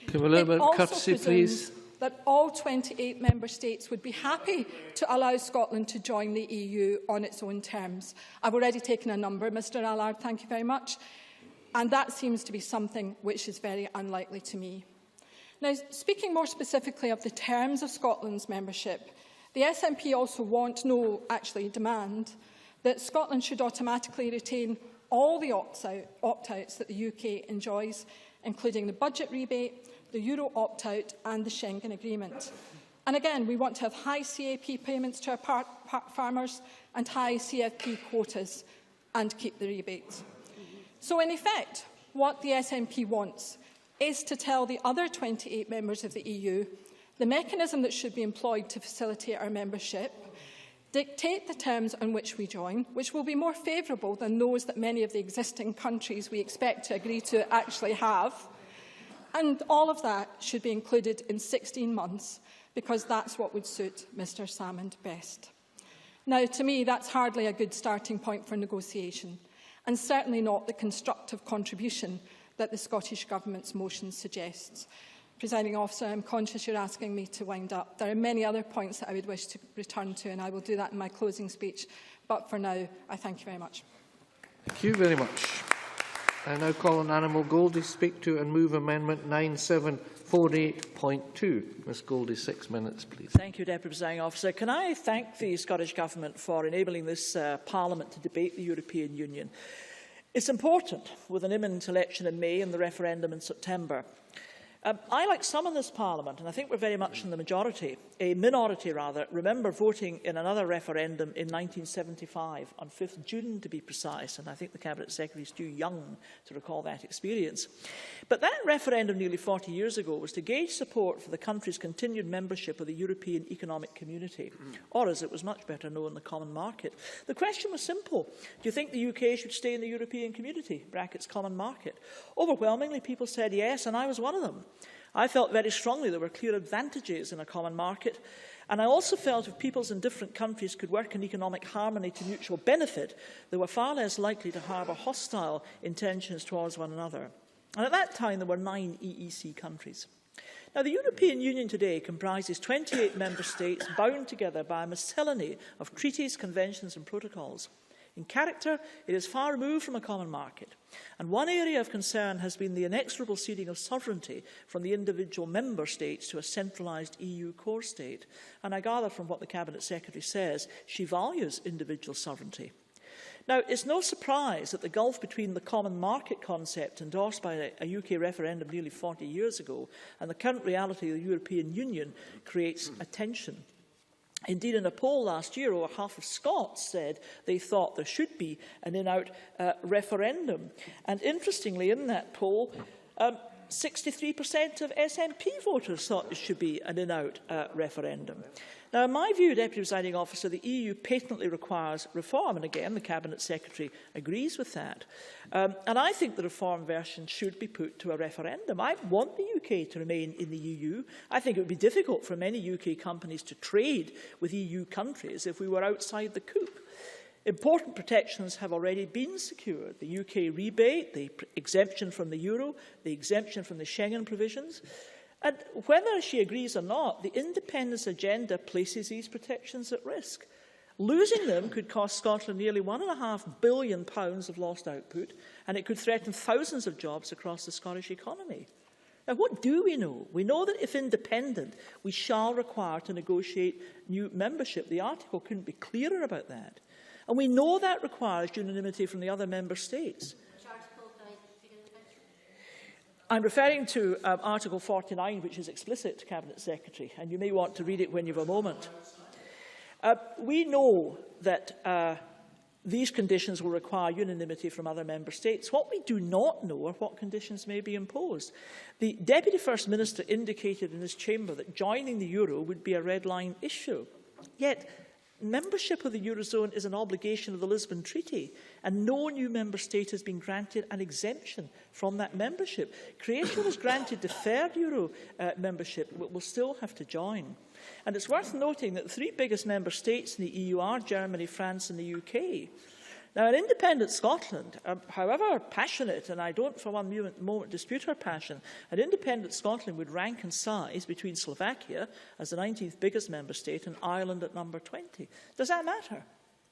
Can we a little bit of courtesy, please? That all 28 member states would be happy to allow Scotland to join the EU on its own terms. I've already taken a number, Mr Allard, thank you very much. And that seems to be something which is very unlikely to me. Now, speaking more specifically of the terms of Scotland's membership, the SNP also demand that Scotland should automatically retain all the opt-outs that the UK enjoys, including the budget rebate, the Euro opt-out and the Schengen Agreement. And again, we want to have high CAP payments to our farmers and high CFP quotas and keep the rebates. So in effect, what the SNP wants is to tell the other 28 members of the EU the mechanism that should be employed to facilitate our membership, dictate the terms on which we join, which will be more favourable than those that many of the existing countries we expect to agree to actually have, and all of that should be included in 16 months, because that's what would suit Mr Salmond best. Now, to me, that's hardly a good starting point for negotiation, and certainly not the constructive contribution that the Scottish Government's motion suggests. Presiding Officer, I'm conscious you're asking me to wind up. There are many other points that I would wish to return to, and I will do that in my closing speech. But for now, I thank you very much. Thank you very much. I now call on Animal Goldie to speak to and move Amendment 9748.2. Ms Goldie, 6 minutes, please. Thank you, Deputy Presiding Officer. Can I thank the Scottish Government for enabling this Parliament to debate the European Union? It's important, with an imminent election in May and the referendum in September. I, like some in this Parliament, and I think we're very much in the majority, a minority rather, remember voting in another referendum in 1975, on 5th June to be precise, and I think the Cabinet Secretary is too young to recall that experience. But that referendum nearly 40 years ago was to gauge support for the country's continued membership of the European Economic Community, or as it was much better known, the Common Market. The question was simple. Do you think the UK should stay in the European Community, brackets Common Market? Overwhelmingly, people said yes, and I was one of them. I felt very strongly there were clear advantages in a common market, and I also felt if peoples in different countries could work in economic harmony to mutual benefit, they were far less likely to harbour hostile intentions towards one another. And at that time, there were 9 EEC countries. Now, the European Union today comprises 28 member states bound together by a miscellany of treaties, conventions and protocols. In character, it is far removed from a common market. And one area of concern has been the inexorable ceding of sovereignty from the individual member states to a centralised EU core state. And I gather from what the Cabinet Secretary says, she values individual sovereignty. Now, it's no surprise that the gulf between the common market concept endorsed by a UK referendum nearly 40 years ago and the current reality of the European Union creates a tension. Indeed, in a poll last year, over half of Scots said they thought there should be an in-out referendum. And interestingly, in that poll, 63% of SNP voters thought it should be an in-out referendum. Now, in my view, Deputy Presiding Officer, the EU patently requires reform, and again, the Cabinet Secretary agrees with that. And I think the reform version should be put to a referendum. I want the UK to remain in the EU. I think it would be difficult for many UK companies to trade with EU countries if we were outside the coop. Important protections have already been secured. The UK rebate, the exemption from the euro, the exemption from the Schengen provisions. And whether she agrees or not, the independence agenda places these protections at risk. Losing them could cost Scotland nearly £1.5 billion of lost output, and it could threaten thousands of jobs across the Scottish economy. Now, what do we know? We know that if independent, we shall require to negotiate new membership. The article couldn't be clearer about that. And we know that requires unanimity from the other member states. I'm referring to Article 49, which is explicit, Cabinet Secretary, and you may want to read it when you have a moment. We know that these conditions will require unanimity from other member states. What we do not know are what conditions may be imposed. The Deputy First Minister indicated in this chamber that joining the euro would be a red line issue. Yet, membership of the Eurozone is an obligation of the Lisbon Treaty, and no new member state has been granted an exemption from that membership. Croatia was granted deferred Euro membership, but will still have to join. And it's worth noting that the 3 biggest member states in the EU are Germany, France and the UK. Now, an independent Scotland, however passionate, and I don't for one moment dispute her passion, an independent Scotland would rank in size between Slovakia as the 19th biggest member state and Ireland at number 20. Does that matter?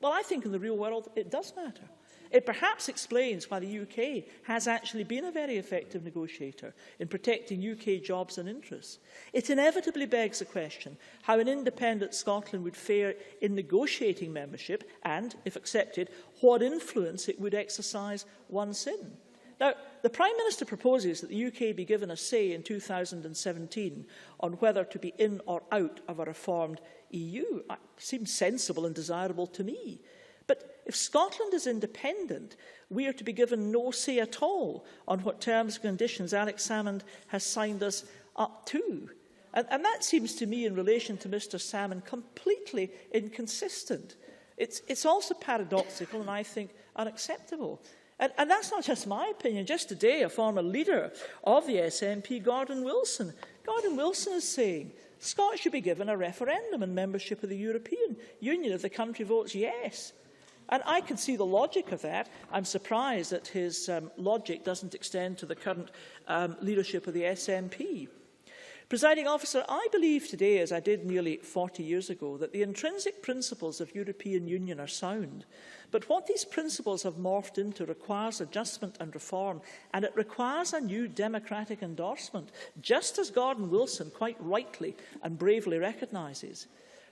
Well, I think in the real world it does matter. It perhaps explains why the UK has actually been a very effective negotiator in protecting UK jobs and interests. It inevitably begs the question how an independent Scotland would fare in negotiating membership and, if accepted, what influence it would exercise once in. Now, the Prime Minister proposes that the UK be given a say in 2017 on whether to be in or out of a reformed EU. It seems sensible and desirable to me. But if Scotland is independent, we are to be given no say at all on what terms and conditions Alex Salmond has signed us up to. And that seems to me, in relation to Mr Salmond, completely inconsistent. It's also paradoxical and, I think, unacceptable. And that's not just my opinion. Just today, a former leader of the SNP, Gordon Wilson is saying Scots should be given a referendum on membership of the European Union if the country votes yes. And I can see the logic of that. I'm surprised that his logic doesn't extend to the current leadership of the SNP. Presiding Officer, I believe today, as I did nearly 40 years ago, that the intrinsic principles of European Union are sound. But what these principles have morphed into requires adjustment and reform, and it requires a new democratic endorsement, just as Gordon Wilson quite rightly and bravely recognises.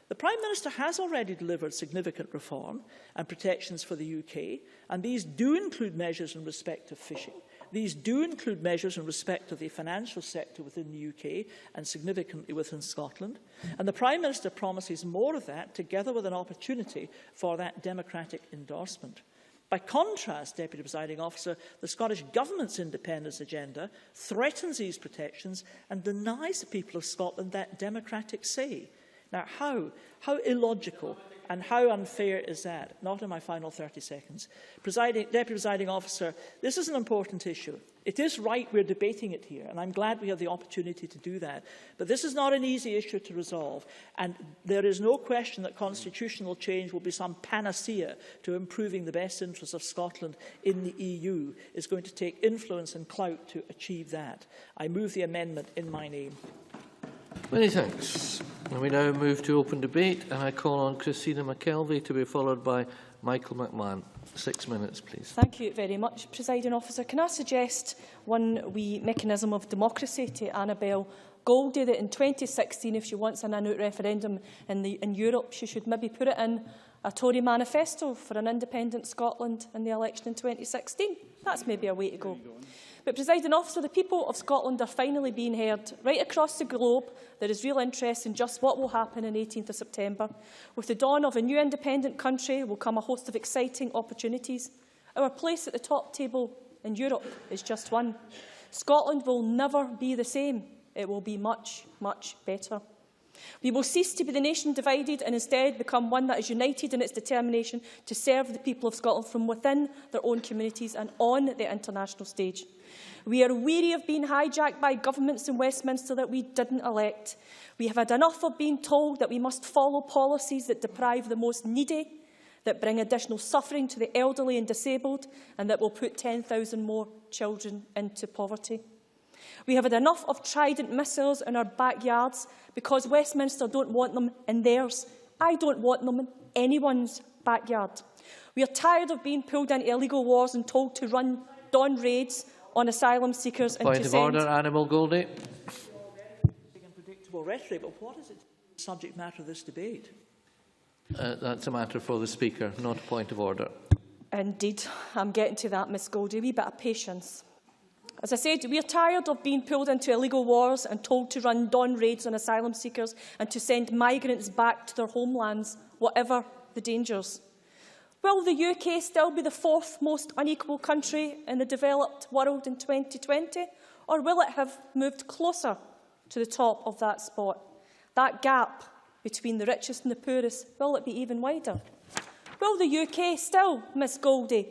The Prime Minister has already delivered significant reform and protections for the UK, and these do include measures in respect of fishing. These do include measures in respect of the financial sector within the UK and significantly within Scotland. And the Prime Minister promises more of that, together with an opportunity for that democratic endorsement. By contrast, Deputy Presiding Officer, the Scottish Government's independence agenda threatens these protections and denies the people of Scotland that democratic say. Now, how illogical and how unfair is that? Not in my final 30 seconds. Deputy Presiding Officer, this is an important issue. It is right we're debating it here, and I'm glad we have the opportunity to do that. But this is not an easy issue to resolve, and there is no question that constitutional change will be some panacea to improving the best interests of Scotland in the EU. It's going to take influence and clout to achieve that. I move the amendment in my name. Many thanks. And we now move to open debate, and I call on Christina McKelvey to be followed by Michael McMahon. 6 minutes, please. Thank you very much, Presiding Officer. Can I suggest one wee mechanism of democracy to Annabel Goldie, that in 2016, if she wants an in-out referendum in Europe, she should maybe put it in a Tory manifesto for an independent Scotland in the election in 2016? That's maybe a way to go. But, Presiding Officer, the people of Scotland are finally being heard. Right across the globe, there is real interest in just what will happen on 18th of September. With the dawn of a new independent country will come a host of exciting opportunities. Our place at the top table in Europe is just one. Scotland will never be the same. It will be much, much better. We will cease to be the nation divided and instead become one that is united in its determination to serve the people of Scotland from within their own communities and on the international stage. We are weary of being hijacked by governments in Westminster that we didn't elect. We have had enough of being told that we must follow policies that deprive the most needy, that bring additional suffering to the elderly and disabled, and that will put 10,000 more children into poverty. We have had enough of Trident missiles in our backyards because Westminster don't want them in theirs. I don't want them in anyone's backyard. We are tired of being pulled into illegal wars and told to run dawn raids on asylum seekers and Point to of order, Animal Goldie. Unpredictable rhetoric, but what is it the subject matter of this debate? That's a matter for the Speaker, not a point of order. Indeed, I'm getting to that, Miss Goldie. A wee bit of patience. As I said, we are tired of being pulled into illegal wars and told to run dawn raids on asylum seekers and to send migrants back to their homelands, whatever the dangers. Will the UK still be the fourth most unequal country in the developed world in 2020? Or will it have moved closer to the top of that spot? That gap between the richest and the poorest, will it be even wider? Will the UK still, Miss Goldie,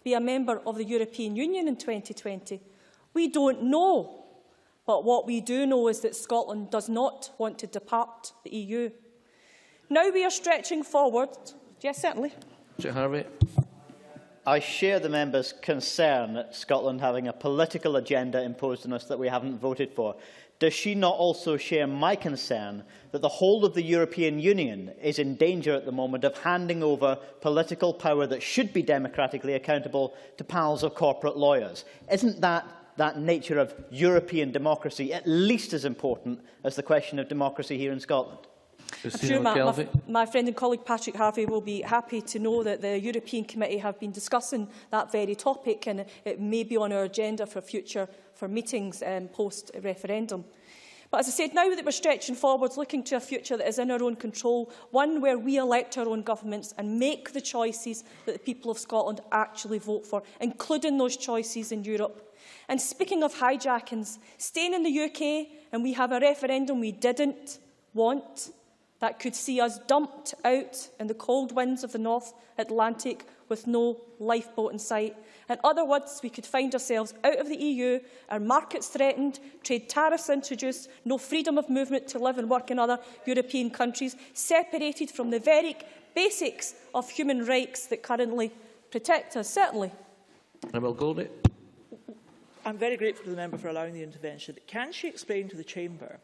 be a member of the European Union in 2020? We don't know. But what we do know is that Scotland does not want to depart the EU. Now we are stretching forward. Yes, certainly. Harvey. I share the member's concern at Scotland having a political agenda imposed on us that we haven't voted for. Does she not also share my concern that the whole of the European Union is in danger at the moment of handing over political power that should be democratically accountable to pals of corporate lawyers? Isn't that nature of European democracy at least as important as the question of democracy here in Scotland? I'm sure my friend and colleague Patrick Harvey will be happy to know that the European Committee have been discussing that very topic, and it may be on our agenda for meetings post-referendum. But as I said, now that we're stretching forwards, looking to a future that is in our own control, one where we elect our own governments and make the choices that the people of Scotland actually vote for, including those choices in Europe. And speaking of hijackings, staying in the UK and we have a referendum we didn't want, that could see us dumped out in the cold winds of the North Atlantic with no lifeboat in sight. In other words, we could find ourselves out of the EU, our markets threatened, trade tariffs introduced, no freedom of movement to live and work in other European countries, separated from the very basics of human rights that currently protect us, certainly. I'm very grateful to the member for allowing the intervention. Can she explain to the Chamber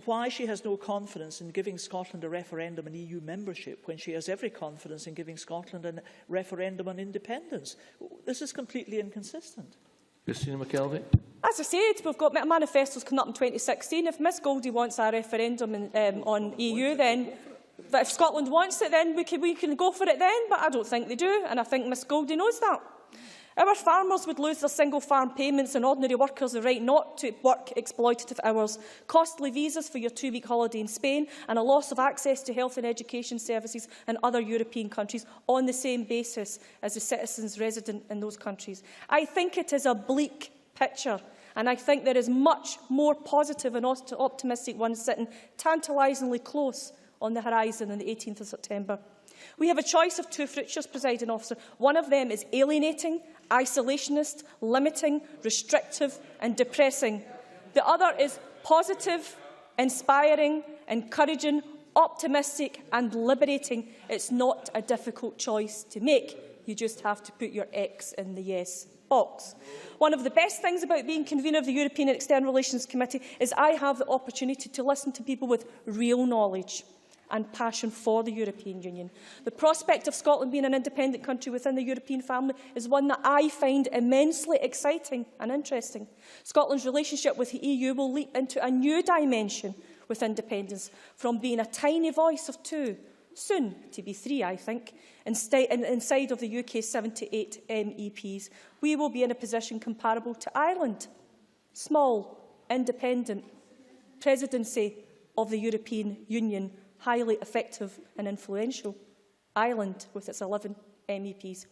why she has no confidence in giving Scotland a referendum on EU membership when she has every confidence in giving Scotland a referendum on independence? This is completely inconsistent. Christina McKelvey. As I said, we've got manifestos coming up in 2016. If Miss Goldie wants a referendum on EU, then if Scotland wants it, then we can go for it then, but I don't think they do, and I think Miss Goldie knows that. Our farmers would lose their single farm payments and ordinary workers the right not to work exploitative hours, costly visas for your 2-week holiday in Spain and a loss of access to health and education services in other European countries on the same basis as the citizens resident in those countries. I think it is a bleak picture, and I think there is much more positive and optimistic ones sitting tantalisingly close on the horizon on the 18th of September. We have a choice of two futures, Presiding Officer. One of them is alienating, isolationist, limiting, restrictive and depressing. The other is positive, inspiring, encouraging, optimistic and liberating. It's not a difficult choice to make. You just have to put your X in the yes box. One of the best things about being convener of the European and External Relations Committee is I have the opportunity to listen to people with real knowledge and passion for the European Union. The prospect of Scotland being an independent country within the European family is one that I find immensely exciting and interesting. Scotland's relationship with the EU will leap into a new dimension with independence, from being a tiny voice of 2, soon to be 3, I think, inside of the UK's 78 MEPs. We will be in a position comparable to Ireland. Small, independent presidency of the European Union, highly effective and influential. Ireland, with its 11 MEPs.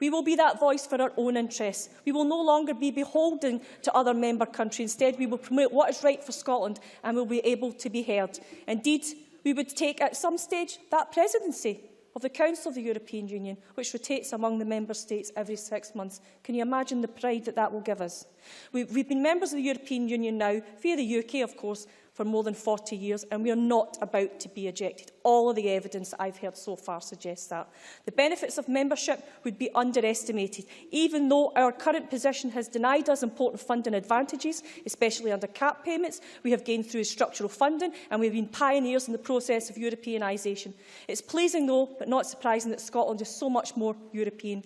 We will be that voice for our own interests. We will no longer be beholden to other member countries. Instead, we will promote what is right for Scotland and will be able to be heard. Indeed, we would take at some stage that presidency of the Council of the European Union, which rotates among the member states every 6 months. Can you imagine the pride that that will give us? We've been members of the European Union now, via the UK of course, for more than 40 years, and we are not about to be ejected. All of the evidence that I've heard so far suggests that. The benefits of membership would be underestimated. Even though our current position has denied us important funding advantages, especially under cap payments, we have gained through structural funding, and we have been pioneers in the process of Europeanisation. It's pleasing, though, but not surprising, that Scotland is so much more European.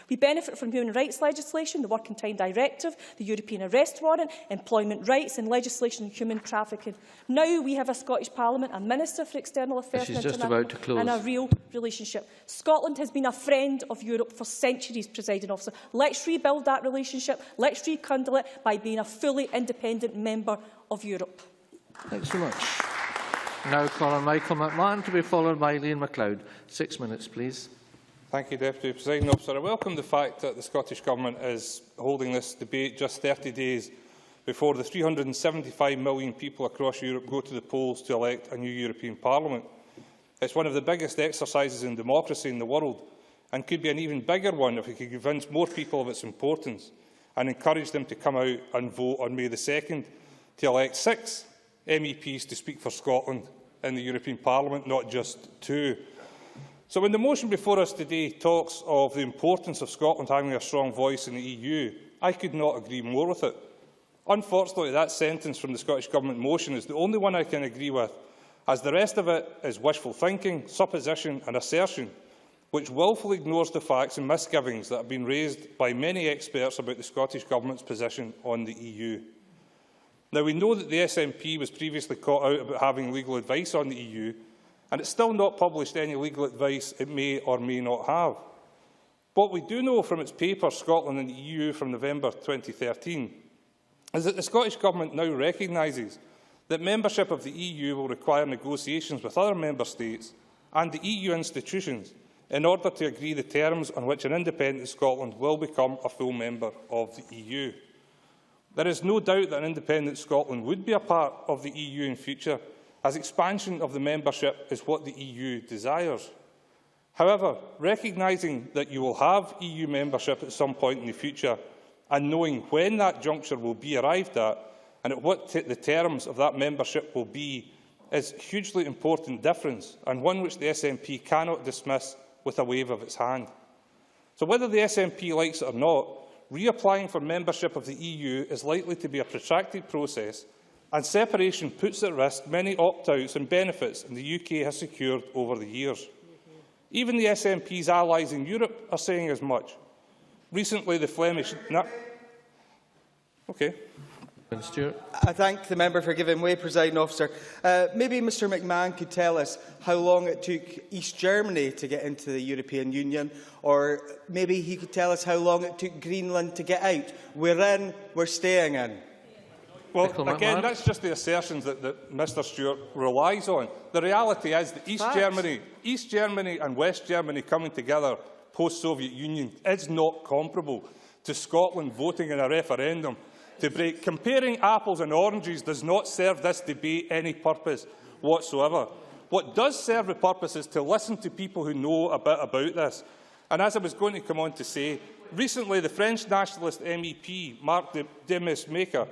We benefit from human rights legislation, the Working Time Directive, the European Arrest Warrant, employment rights and legislation on human trafficking. Now we have a Scottish Parliament, a Minister for External Affairs and a real relationship. Scotland has been a friend of Europe for centuries, Presiding Officer. Let's rebuild that relationship. Let's rekindle it by being a fully independent member of Europe. Thanks so much. Now call on Michael McMahon to be followed by Liam MacLeod. 6 minutes, please. Thank you, Deputy Presiding Officer. I welcome the fact that the Scottish Government is holding this debate just 30 days before the 375 million people across Europe go to the polls to elect a new European Parliament. It's one of the biggest exercises in democracy in the world, and could be an even bigger one if we could convince more people of its importance and encourage them to come out and vote on May the 2nd to elect 6 MEPs to speak for Scotland in the European Parliament, not just 2. So when the motion before us today talks of the importance of Scotland having a strong voice in the EU, I could not agree more with it. Unfortunately, that sentence from the Scottish Government motion is the only one I can agree with, as the rest of it is wishful thinking, supposition and assertion, which wilfully ignores the facts and misgivings that have been raised by many experts about the Scottish Government's position on the EU. Now, we know that the SNP was previously caught out about having legal advice on the EU, and it's still not published any legal advice it may or may not have. What we do know from its paper, Scotland and the EU, from November 2013, is that the Scottish Government now recognises that membership of the EU will require negotiations with other member states and the EU institutions in order to agree the terms on which an independent Scotland will become a full member of the EU. There is no doubt that an independent Scotland would be a part of the EU in future, as expansion of the membership is what the EU desires. However, recognising that you will have EU membership at some point in the future, and knowing when that juncture will be arrived at, and at what the terms of that membership will be, is a hugely important difference, and one which the SNP cannot dismiss with a wave of its hand. So whether the SNP likes it or not, reapplying for membership of the EU is likely to be a protracted process, and separation puts at risk many opt-outs and benefits the UK has secured over the years. Even the SNP's allies in Europe are saying as much. Recently, the Flemish... I thank the member for giving way, Presiding Officer. Maybe Mr McMahon could tell us how long it took East Germany to get into the European Union, or maybe he could tell us how long it took Greenland to get out. We're in, we're staying in. Well, again, that's just the assertions that Mr Stewart relies on. The reality is that East Germany and West Germany coming together post-Soviet Union is not comparable to Scotland voting in a referendum to break. Comparing apples and oranges does not serve this debate any purpose whatsoever. What does serve a purpose is to listen to people who know a bit about this. And as I was going to come on to say, recently the French nationalist MEP, Marc Demesmaeker,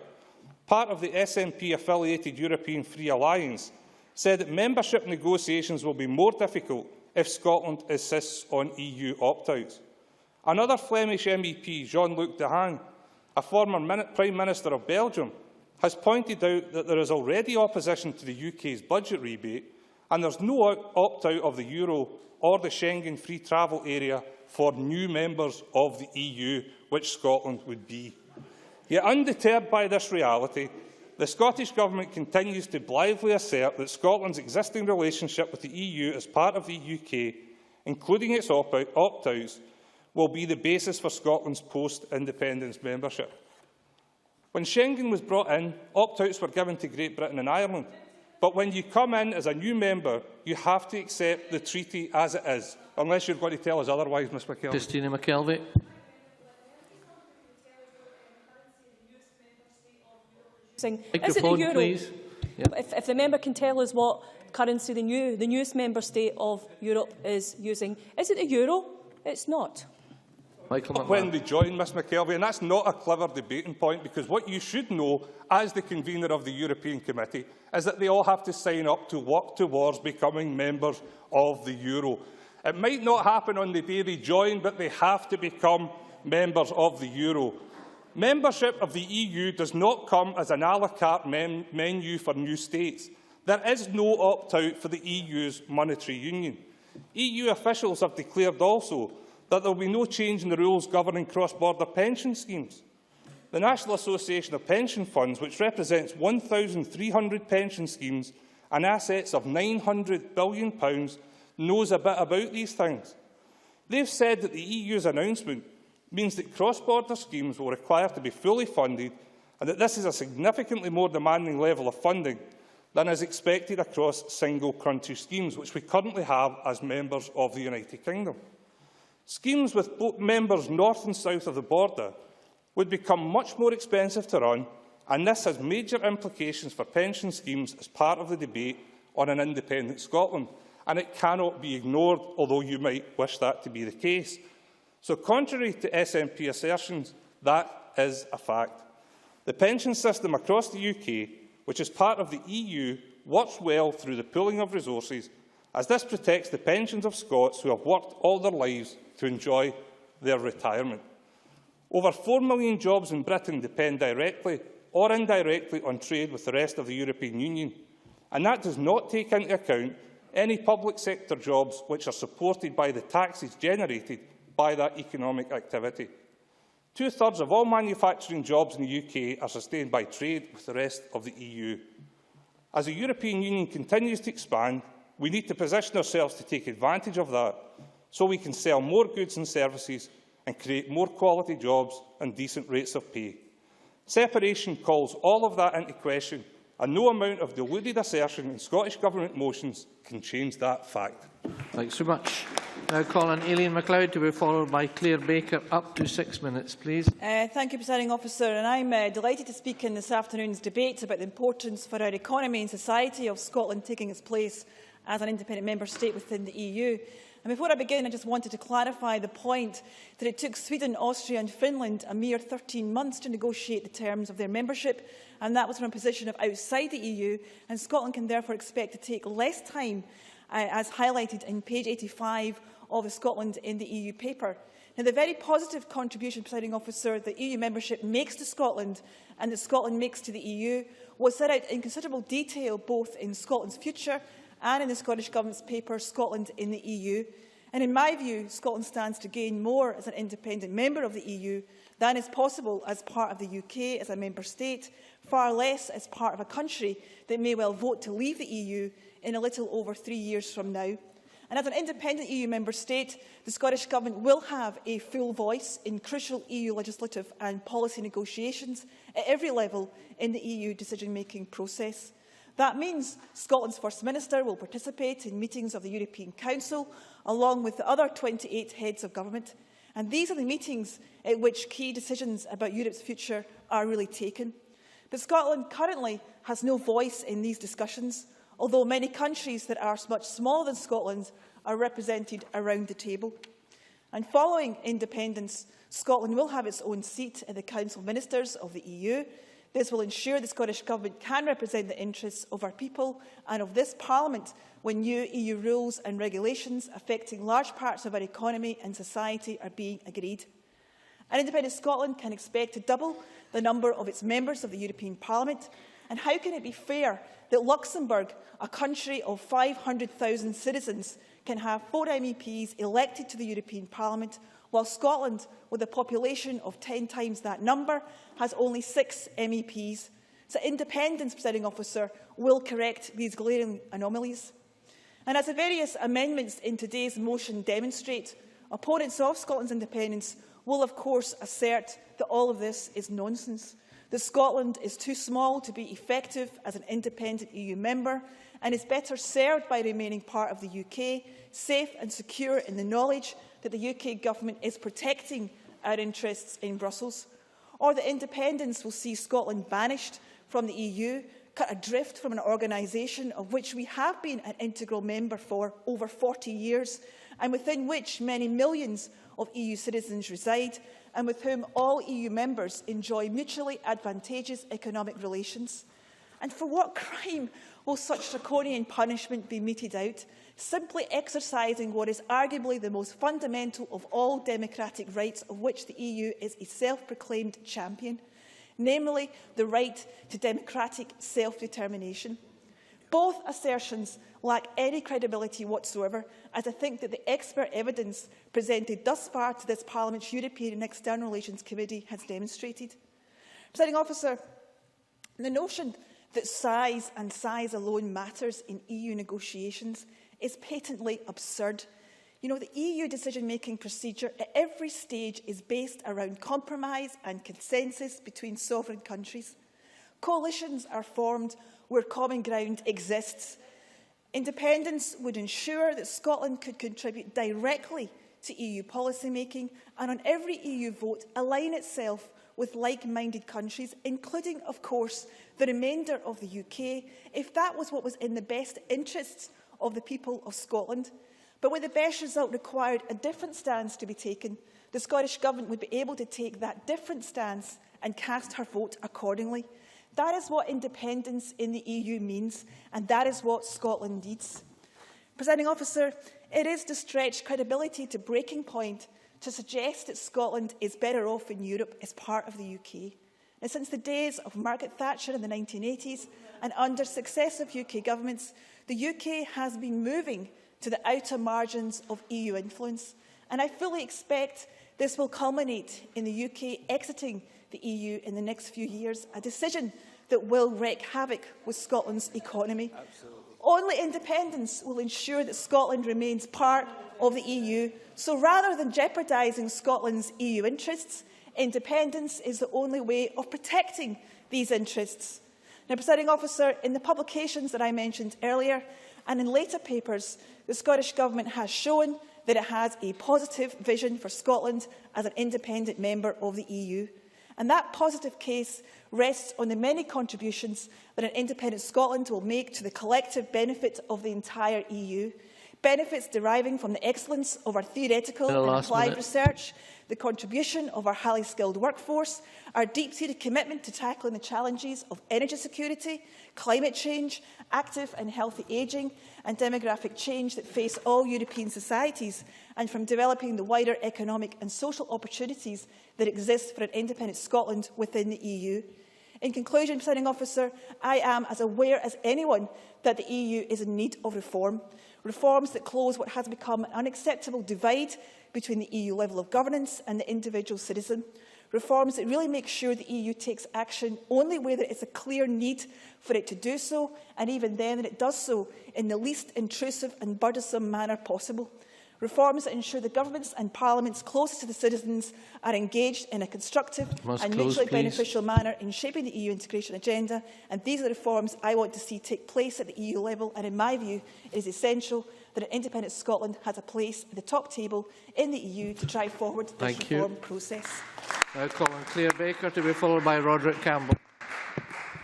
part of the SNP-affiliated European Free Alliance, said that membership negotiations will be more difficult if Scotland insists on EU opt-outs. Another Flemish MEP, Jean-Luc Dehaene, a former Prime Minister of Belgium, has pointed out that there is already opposition to the UK's budget rebate and there is no opt-out of the euro or the Schengen free travel area for new members of the EU, which Scotland would be. Yet, undeterred by this reality, the Scottish Government continues to blithely assert that Scotland's existing relationship with the EU as part of the UK, including its opt-outs, will be the basis for Scotland's post-independence membership. When Schengen was brought in, opt-outs were given to Great Britain and Ireland. But when you come in as a new member, you have to accept the treaty as it is, unless you're going to tell us otherwise, Ms McKelvey. Christina McKelvey. Is it the euro? Please. Yep. If the member can tell us what currency the newest member state of Europe is using, is it the euro? It's not. When we join, Ms McKelvey, and that's not a clever debating point, because what you should know, as the convener of the European Committee, is that they all have to sign up to work towards becoming members of the euro. It might not happen on the day they join, but they have to become members of the euro. Membership of the EU does not come as an à la carte menu for new states. There is no opt-out for the EU's monetary union. EU officials have declared also that there will be no change in the rules governing cross-border pension schemes. The National Association of Pension Funds, which represents 1,300 pension schemes and assets of £900 billion, knows a bit about these things. They've said that the EU's announcement means that cross-border schemes will require to be fully funded and that this is a significantly more demanding level of funding than is expected across single-country schemes, which we currently have as members of the United Kingdom. Schemes with both members north and south of the border would become much more expensive to run, and this has major implications for pension schemes as part of the debate on an independent Scotland, and it cannot be ignored, although you might wish that to be the case. So, contrary to SNP assertions, that is a fact. The pension system across the UK, which is part of the EU, works well through the pooling of resources, as this protects the pensions of Scots who have worked all their lives to enjoy their retirement. Over 4 million jobs in Britain depend directly or indirectly on trade with the rest of the European Union, and that does not take into account any public sector jobs which are supported by the taxes generated by that economic activity. Two-thirds of all manufacturing jobs in the UK are sustained by trade with the rest of the EU. As the European Union continues to expand, we need to position ourselves to take advantage of that, so we can sell more goods and services and create more quality jobs and decent rates of pay. Separation calls all of that into question, and no amount of deluded assertion in Scottish Government motions can change that fact. Thanks so much. Now call on Aileen MacLeod to be followed by Claire Baker. Up to 6 minutes, please. Thank you, Presiding Officer. And I'm delighted to speak in this afternoon's debate about the importance for our economy and society of Scotland taking its place as an independent member state within the EU. And before I begin, I just wanted to clarify the point that it took Sweden, Austria and Finland a mere 13 months to negotiate the terms of their membership, and that was from a position of outside the EU, and Scotland can therefore expect to take less time, as highlighted in page 85 of the Scotland in the EU paper. Now, the very positive contribution, Presiding Officer, that EU membership makes to Scotland and that Scotland makes to the EU was set out in considerable detail both in Scotland's Future and in the Scottish Government's paper, Scotland in the EU. And in my view, Scotland stands to gain more as an independent member of the EU than is possible as part of the UK as a member state far less as part of a country that may well vote to leave the EU in a little over 3 years from now. And as an independent EU member state, the Scottish Government will have a full voice in crucial EU legislative and policy negotiations at every level in the EU decision-making process. That means Scotland's First Minister will participate in meetings of the European Council, along with the other 28 heads of government. And these are the meetings at which key decisions about Europe's future are really taken. But Scotland currently has no voice in these discussions, although many countries that are much smaller than Scotland are represented around the table. And following independence, Scotland will have its own seat in the Council of Ministers of the EU. This will ensure the Scottish Government can represent the interests of our people and of this Parliament when new EU rules and regulations affecting large parts of our economy and society are being agreed. An independent Scotland can expect to double the number of its members of the European Parliament. And how can it be fair that Luxembourg, a country of 500,000 citizens, can have 4 MEPs elected to the European Parliament, while Scotland, with a population of 10 times that number, has only 6 MEPs? So independence, Presiding Officer, will correct these glaring anomalies. And as the various amendments in today's motion demonstrate, opponents of Scotland's independence will of course assert that all of this is nonsense, that Scotland is too small to be effective as an independent EU member and is better served by remaining part of the UK, safe and secure in the knowledge that the UK Government is protecting our interests in Brussels, or that independence will see Scotland banished from the EU, cut adrift from an organisation of which we have been an integral member for over 40 years, and within which many millions of EU citizens reside, and with whom all EU members enjoy mutually advantageous economic relations. And for what crime will such draconian punishment be meted out? Simply exercising what is arguably the most fundamental of all democratic rights, of which the EU is a self-proclaimed champion, namely the right to democratic self-determination. Both assertions lack any credibility whatsoever, as I think that the expert evidence presented thus far to this Parliament's European and External Relations Committee has demonstrated. Presiding Officer, the notion that size and size alone matters in EU negotiations is patently absurd. You know, the EU decision-making procedure at every stage is based around compromise and consensus between sovereign countries. Coalitions are formed where common ground exists. Independence would ensure that Scotland could contribute directly to EU policymaking and on every EU vote align itself with like-minded countries, including, of course, the remainder of the UK, if that was what was in the best interests of the people of Scotland. But when the best result required a different stance to be taken, the Scottish Government would be able to take that different stance and cast her vote accordingly. That is what independence in the EU means, and that is what Scotland needs. Presiding Officer, it is to stretch credibility to breaking point to suggest that Scotland is better off in Europe as part of the UK. And since the days of Margaret Thatcher in the 1980s and under successive UK governments, the UK has been moving to the outer margins of EU influence. And I fully expect this will culminate in the UK exiting the EU in the next few years, a decision that will wreak havoc with Scotland's economy. Absolutely. Only independence will ensure that Scotland remains part of the EU. So rather than jeopardising Scotland's EU interests, independence is the only way of protecting these interests. Now, Presiding Officer, in the publications that I mentioned earlier and in later papers, the Scottish Government has shown that it has a positive vision for Scotland as an independent member of the EU. And that positive case rests on the many contributions that an independent Scotland will make to the collective benefit of the entire EU. Benefits deriving from the excellence of our theoretical and applied research, the contribution of our highly skilled workforce, our deep-seated commitment to tackling the challenges of energy security, climate change, active and healthy ageing and demographic change that face all European societies, and from developing the wider economic and social opportunities that exist for an independent Scotland within the EU. In conclusion, Presiding Officer, I am as aware as anyone that the EU is in need of reform. Reforms that close what has become an unacceptable divide between the EU level of governance and the individual citizen. reforms that really make sure the EU takes action only where there is a clear need for it to do so, and even then that it does so in the least intrusive and burdensome manner possible. Reforms that ensure the governments and parliaments closest to the citizens are engaged in a constructive and mutually beneficial manner in shaping the EU integration agenda. And these are the reforms I want to see take place at the EU level. And in my view, it is essential that an independent Scotland has a place at the top table in the EU to drive forward this reform process. Now call on Claire Baker to be followed by Roderick Campbell.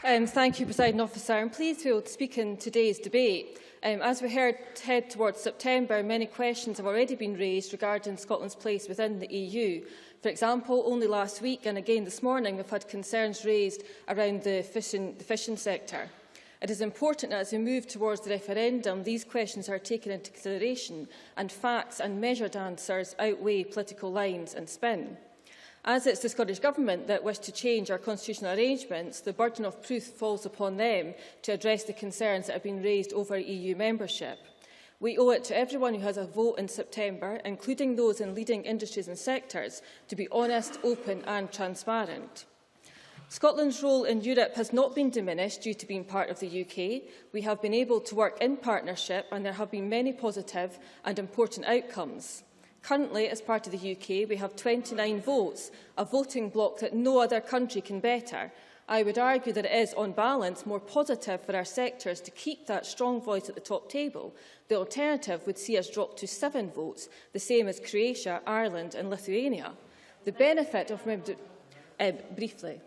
Thank you, Presiding Officer. I'm pleased to be able to speak in today's debate. As we head towards September, many questions have already been raised regarding Scotland's place within the EU. For example, only last week and again this morning we've had concerns raised around the fishing sector. It is important that as we move towards the referendum, these questions are taken into consideration and facts and measured answers outweigh political lines and spin. As it's the Scottish Government that wish to change our constitutional arrangements, the burden of proof falls upon them to address the concerns that have been raised over EU membership. We owe it to everyone who has a vote in September, including those in leading industries and sectors, to be honest, open and transparent. Scotland's role in Europe has not been diminished due to being part of the UK. We have been able to work in partnership and there have been many positive and important outcomes. Currently, as part of the UK, we have 29 votes, a voting bloc that no other country can better. I would argue that it is, on balance, more positive for our sectors to keep that strong voice at the top table. The alternative would see us drop to 7 votes, the same as Croatia, Ireland and Lithuania. The benefit of... briefly.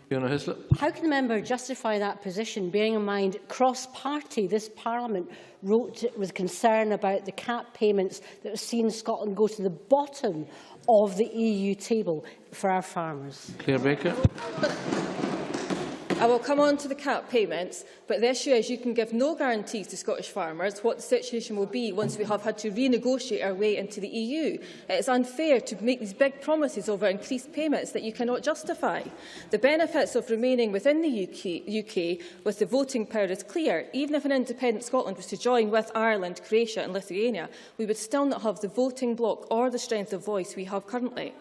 How can the member justify that position, bearing in mind cross-party this Parliament wrote with concern about the cap payments that have seen Scotland go to the bottom of the EU table for our farmers? Claire Baker. I will come on to the cap payments, but the issue is you can give no guarantees to Scottish farmers what the situation will be once we have had to renegotiate our way into the EU. It is unfair to make these big promises over increased payments that you cannot justify. The benefits of remaining within the UK with the voting power is clear. Even if an independent Scotland was to join with Ireland, Croatia and Lithuania, we would still not have the voting bloc or the strength of voice we have currently.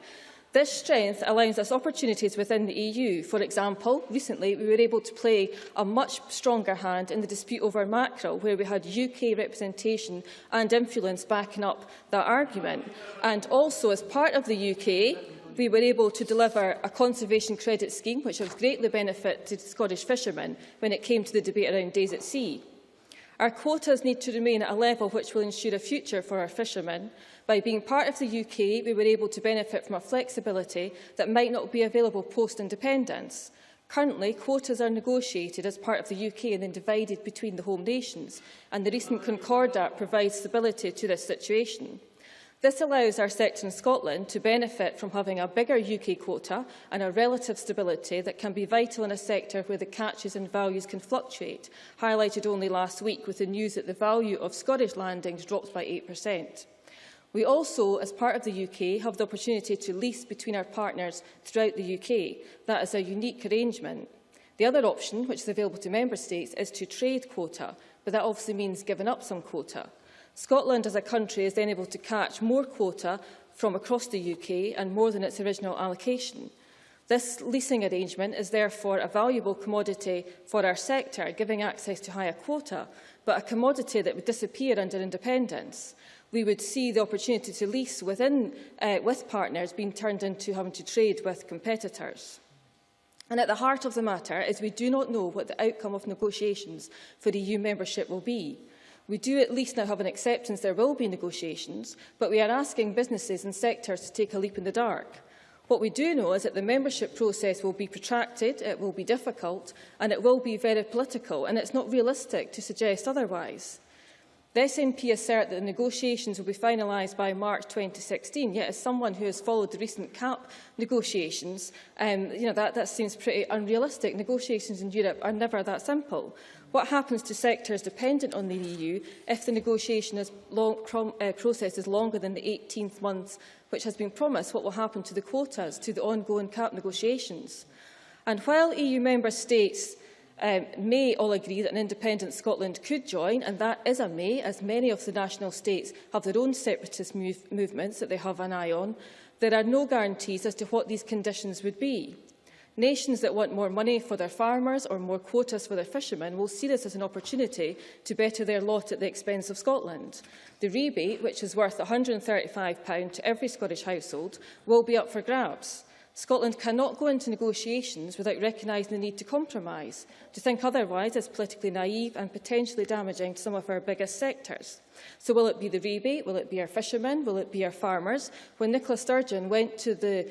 This strength allows us opportunities within the EU. For example, recently we were able to play a much stronger hand in the dispute over mackerel, where we had UK representation and influence backing up that argument. And also, as part of the UK, we were able to deliver a conservation credit scheme, which has greatly benefited Scottish fishermen when it came to the debate around days at sea. Our quotas need to remain at a level which will ensure a future for our fishermen. By being part of the UK, we were able to benefit from a flexibility that might not be available post-independence. Currently, quotas are negotiated as part of the UK and then divided between the home nations, and the recent Concordat provides stability to this situation. This allows our sector in Scotland to benefit from having a bigger UK quota and a relative stability that can be vital in a sector where the catches and values can fluctuate, highlighted only last week with the news that the value of Scottish landings dropped by 8%. We also, as part of the UK, have the opportunity to lease between our partners throughout the UK. That is a unique arrangement. The other option, which is available to Member States, is to trade quota, but that obviously means giving up some quota. Scotland as a country is then able to catch more quota from across the UK and more than its original allocation. This leasing arrangement is therefore a valuable commodity for our sector, giving access to higher quota, but a commodity that would disappear under independence. We would see the opportunity to lease with partners being turned into having to trade with competitors. And at the heart of the matter is we do not know what the outcome of negotiations for EU membership will be. We do at least now have an acceptance there will be negotiations, but we are asking businesses and sectors to take a leap in the dark. What we do know is that the membership process will be protracted, it will be difficult, and it will be very political, and it's not realistic to suggest otherwise. The SNP assert that the negotiations will be finalised by March 2016, yet as someone who has followed the recent CAP negotiations, that seems pretty unrealistic. Negotiations in Europe are never that simple. What happens to sectors dependent on the EU if the negotiation process is longer than the 18 months which has been promised? What will happen to the quotas, to the ongoing CAP negotiations? And while EU member states may all agree that an independent Scotland could join, and that is a may, as many of the national states have their own separatist movements that they have an eye on, There are no guarantees as to what these conditions would be. Nations that want more money for their farmers or more quotas for their fishermen will see this as an opportunity to better their lot at the expense of Scotland. The rebate, which is worth £135 to every Scottish household, will be up for grabs. Scotland cannot go into negotiations without recognising the need to compromise. To think otherwise is politically naive and potentially damaging to some of our biggest sectors. So will it be the rebate? Will it be our fishermen? Will it be our farmers? When Nicola Sturgeon went to the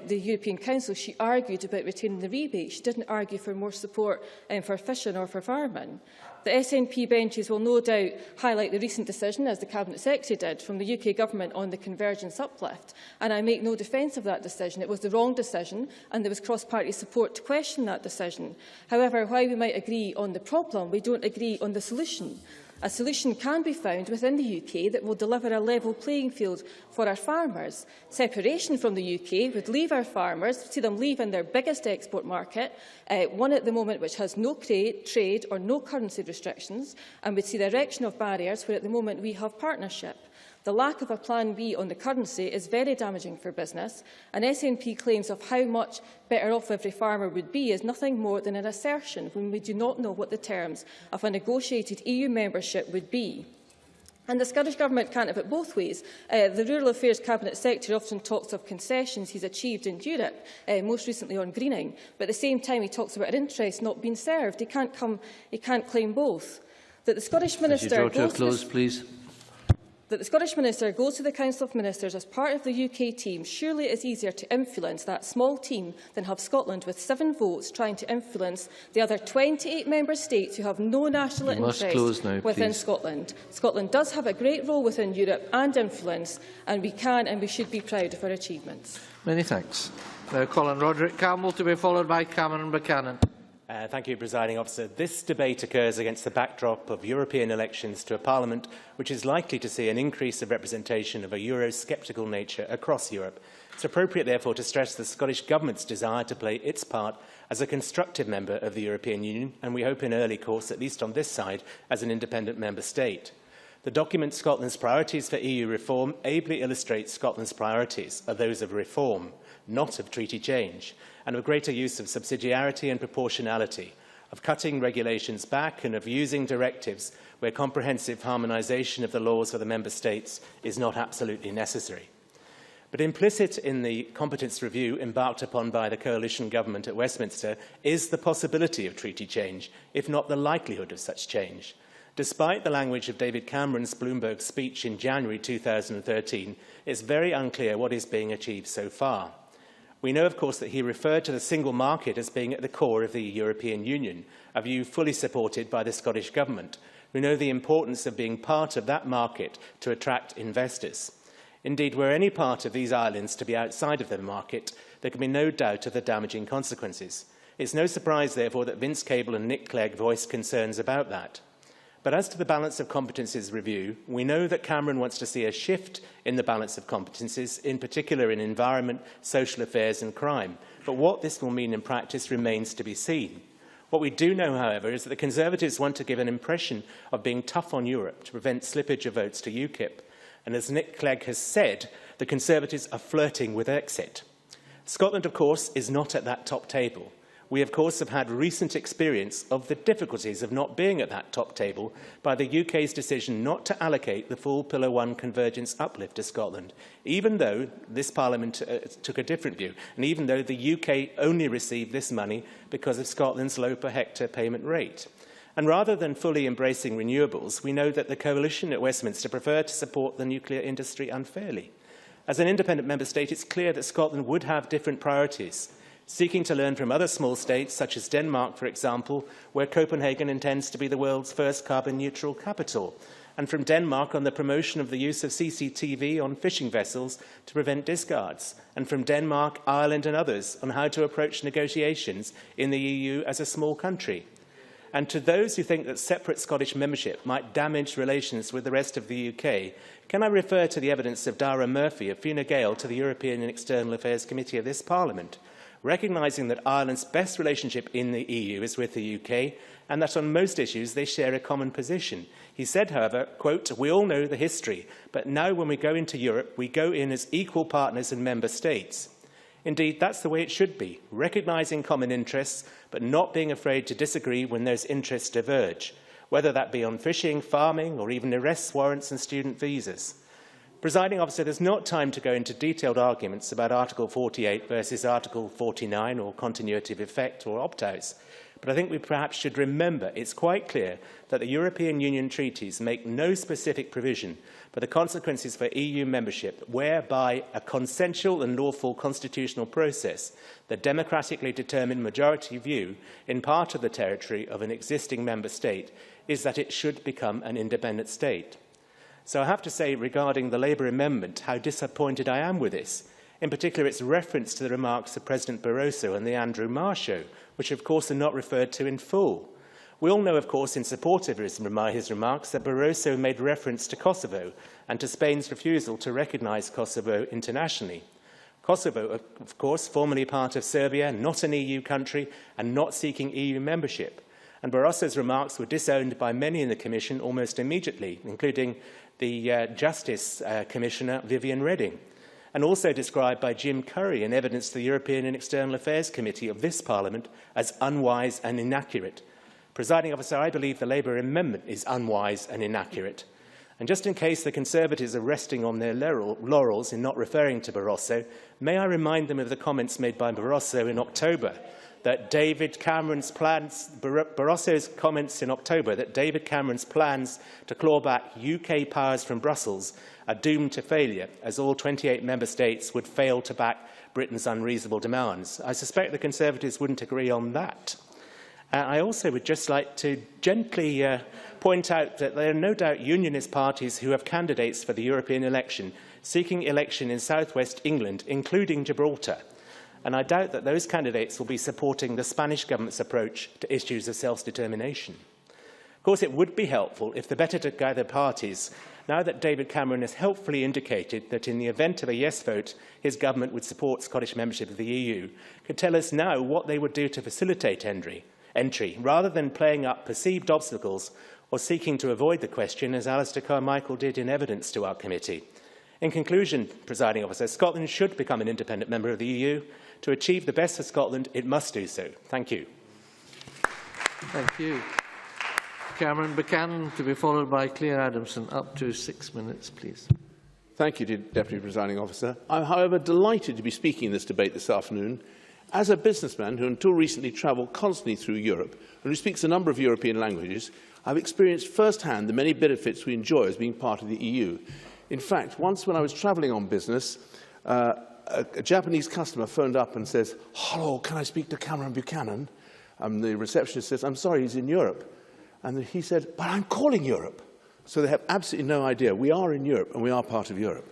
European Council, she argued about retaining the rebate. She didn't argue for more support for fishing or for farming. The SNP benches will no doubt highlight the recent decision, as the Cabinet Secretary did, from the UK Government on the convergence uplift. And I make no defence of that decision. It was the wrong decision, and there was cross-party support to question that decision. However, while we might agree on the problem, we don't agree on the solution. A solution can be found within the UK that will deliver a level playing field for our farmers. Separation from the UK would leave our farmers, see them leave in their biggest export market, one at the moment which has no trade or no currency restrictions, and would see the erection of barriers where at the moment we have partnership. The lack of a plan B on the currency is very damaging for business, and SNP claims of how much better off every farmer would be is nothing more than an assertion when we do not know what the terms of a negotiated EU membership would be. And the Scottish Government can't have it both ways. The Rural Affairs Cabinet Secretary often talks of concessions he's achieved in Europe, most recently on greening, but at the same time he talks about our interests not being served. He can't claim both. That the Scottish Minister That the Scottish Minister goes to the Council of Ministers as part of the UK team surely is easier to influence that small team than have Scotland with 7 votes trying to influence the other 28 member states who have no national interest within Scotland. Scotland does have a great role within Europe and influence, and we can and we should be proud of our achievements. Many thanks. Now, Colin Roderick-Campbell to be followed by Cameron Buchanan. Thank you, Presiding Officer. This debate occurs against the backdrop of European elections to a Parliament which is likely to see an increase of representation of a Euro-sceptical nature across Europe. It's appropriate, therefore, to stress the Scottish Government's desire to play its part as a constructive member of the European Union, and we hope in early course, at least on this side, as an independent member state. The document Scotland's Priorities for EU Reform ably illustrates Scotland's priorities are those of reform, not of treaty change, and of greater use of subsidiarity and proportionality, of cutting regulations back and of using directives where comprehensive harmonisation of the laws of the member states is not absolutely necessary. But implicit in the competence review embarked upon by the coalition government at Westminster is the possibility of treaty change, if not the likelihood of such change. Despite the language of David Cameron's Bloomberg speech in January 2013, it's very unclear what is being achieved so far. We know, of course, that he referred to the single market as being at the core of the European Union, a view fully supported by the Scottish Government. We know the importance of being part of that market to attract investors. Indeed, were any part of these islands to be outside of the market, there can be no doubt of the damaging consequences. It's no surprise, therefore, that Vince Cable and Nick Clegg voiced concerns about that. But as to the balance of competences review, we know that Cameron wants to see a shift in the balance of competences, in particular in environment, social affairs and crime. But what this will mean in practice remains to be seen. What we do know, however, is that the Conservatives want to give an impression of being tough on Europe to prevent slippage of votes to UKIP. And as Nick Clegg has said, the Conservatives are flirting with exit. Scotland, of course, is not at that top table. We, of course, have had recent experience of the difficulties of not being at that top table by the UK's decision not to allocate the full Pillar 1 convergence uplift to Scotland, even though this Parliament took a different view, and even though the UK only received this money because of Scotland's low per hectare payment rate. And rather than fully embracing renewables, we know that the coalition at Westminster prefer to support the nuclear industry unfairly. As an independent member state, it's clear that Scotland would have different priorities, seeking to learn from other small states, such as Denmark, for example, where Copenhagen intends to be the world's first carbon-neutral capital, and from Denmark on the promotion of the use of CCTV on fishing vessels to prevent discards, and from Denmark, Ireland and others on how to approach negotiations in the EU as a small country. And to those who think that separate Scottish membership might damage relations with the rest of the UK, can I refer to the evidence of Dara Murphy of Fine Gael to the European and External Affairs Committee of this Parliament? recognising that Ireland's best relationship in the EU is with the UK and that on most issues they share a common position. He said, however, quote, "We all know the history, but now when we go into Europe, we go in as equal partners and member states." Indeed, that's the way it should be, recognising common interests, but not being afraid to disagree when those interests diverge, whether that be on fishing, farming, or even arrest warrants and student visas. Presiding Officer, there's not time to go into detailed arguments about Article 48 versus Article 49 or continuity of effect or opt-outs, but I think we perhaps should remember it's quite clear that the European Union treaties make no specific provision for the consequences for EU membership whereby a consensual and lawful constitutional process, the democratically determined majority view in part of the territory of an existing member state, is that it should become an independent state. So I have to say, regarding the Labour amendment, how disappointed I am with this, in particular its reference to the remarks of President Barroso and the Andrew Marr show, which of course are not referred to in full. We all know, of course, in support of his remarks, that Barroso made reference to Kosovo and to Spain's refusal to recognise Kosovo internationally. Kosovo, of course, formerly part of Serbia, not an EU country and not seeking EU membership. And Barroso's remarks were disowned by many in the Commission almost immediately, including the Justice Commissioner, Viviane Reding, and also described by Jim Curry in evidence to the European and External Affairs Committee of this Parliament as unwise and inaccurate. Presiding Officer, I believe the Labour amendment is unwise and inaccurate. And just in case the Conservatives are resting on their laurels in not referring to Barroso, may I remind them of the comments made by Barroso in October that Barroso's comments in October that David Cameron's plans to claw back UK powers from Brussels are doomed to failure, as all 28 member states would fail to back Britain's unreasonable demands. I suspect the Conservatives wouldn't agree on that. I also would just like to gently point out that there are no doubt unionist parties who have candidates for the European election seeking election in south-west England, including Gibraltar. And I doubt that those candidates will be supporting the Spanish government's approach to issues of self-determination. Of course, it would be helpful if the better-together parties, now that David Cameron has helpfully indicated that in the event of a yes vote, his government would support Scottish membership of the EU, could tell us now what they would do to facilitate entry, rather than playing up perceived obstacles or seeking to avoid the question, as Alistair Carmichael did in evidence to our committee. In conclusion, Presiding Officer, Scotland should become an independent member of the EU. To achieve the best for Scotland, it must do so. Thank you. Thank you. Cameron Buchanan, to be followed by Claire Adamson. Up to 6 minutes, please. Thank you, Deputy Presiding Officer. I'm, however, delighted to be speaking in this debate this afternoon as a businessman who until recently travelled constantly through Europe and who speaks a number of European languages. I've experienced firsthand the many benefits we enjoy as being part of the EU. In fact, once when I was travelling on business, a Japanese customer phoned up and says, "Hello, can I speak to Cameron Buchanan?" The receptionist says, "I'm sorry, he's in Europe." And he said, "But I'm calling Europe." So they have absolutely no idea. We are in Europe and we are part of Europe.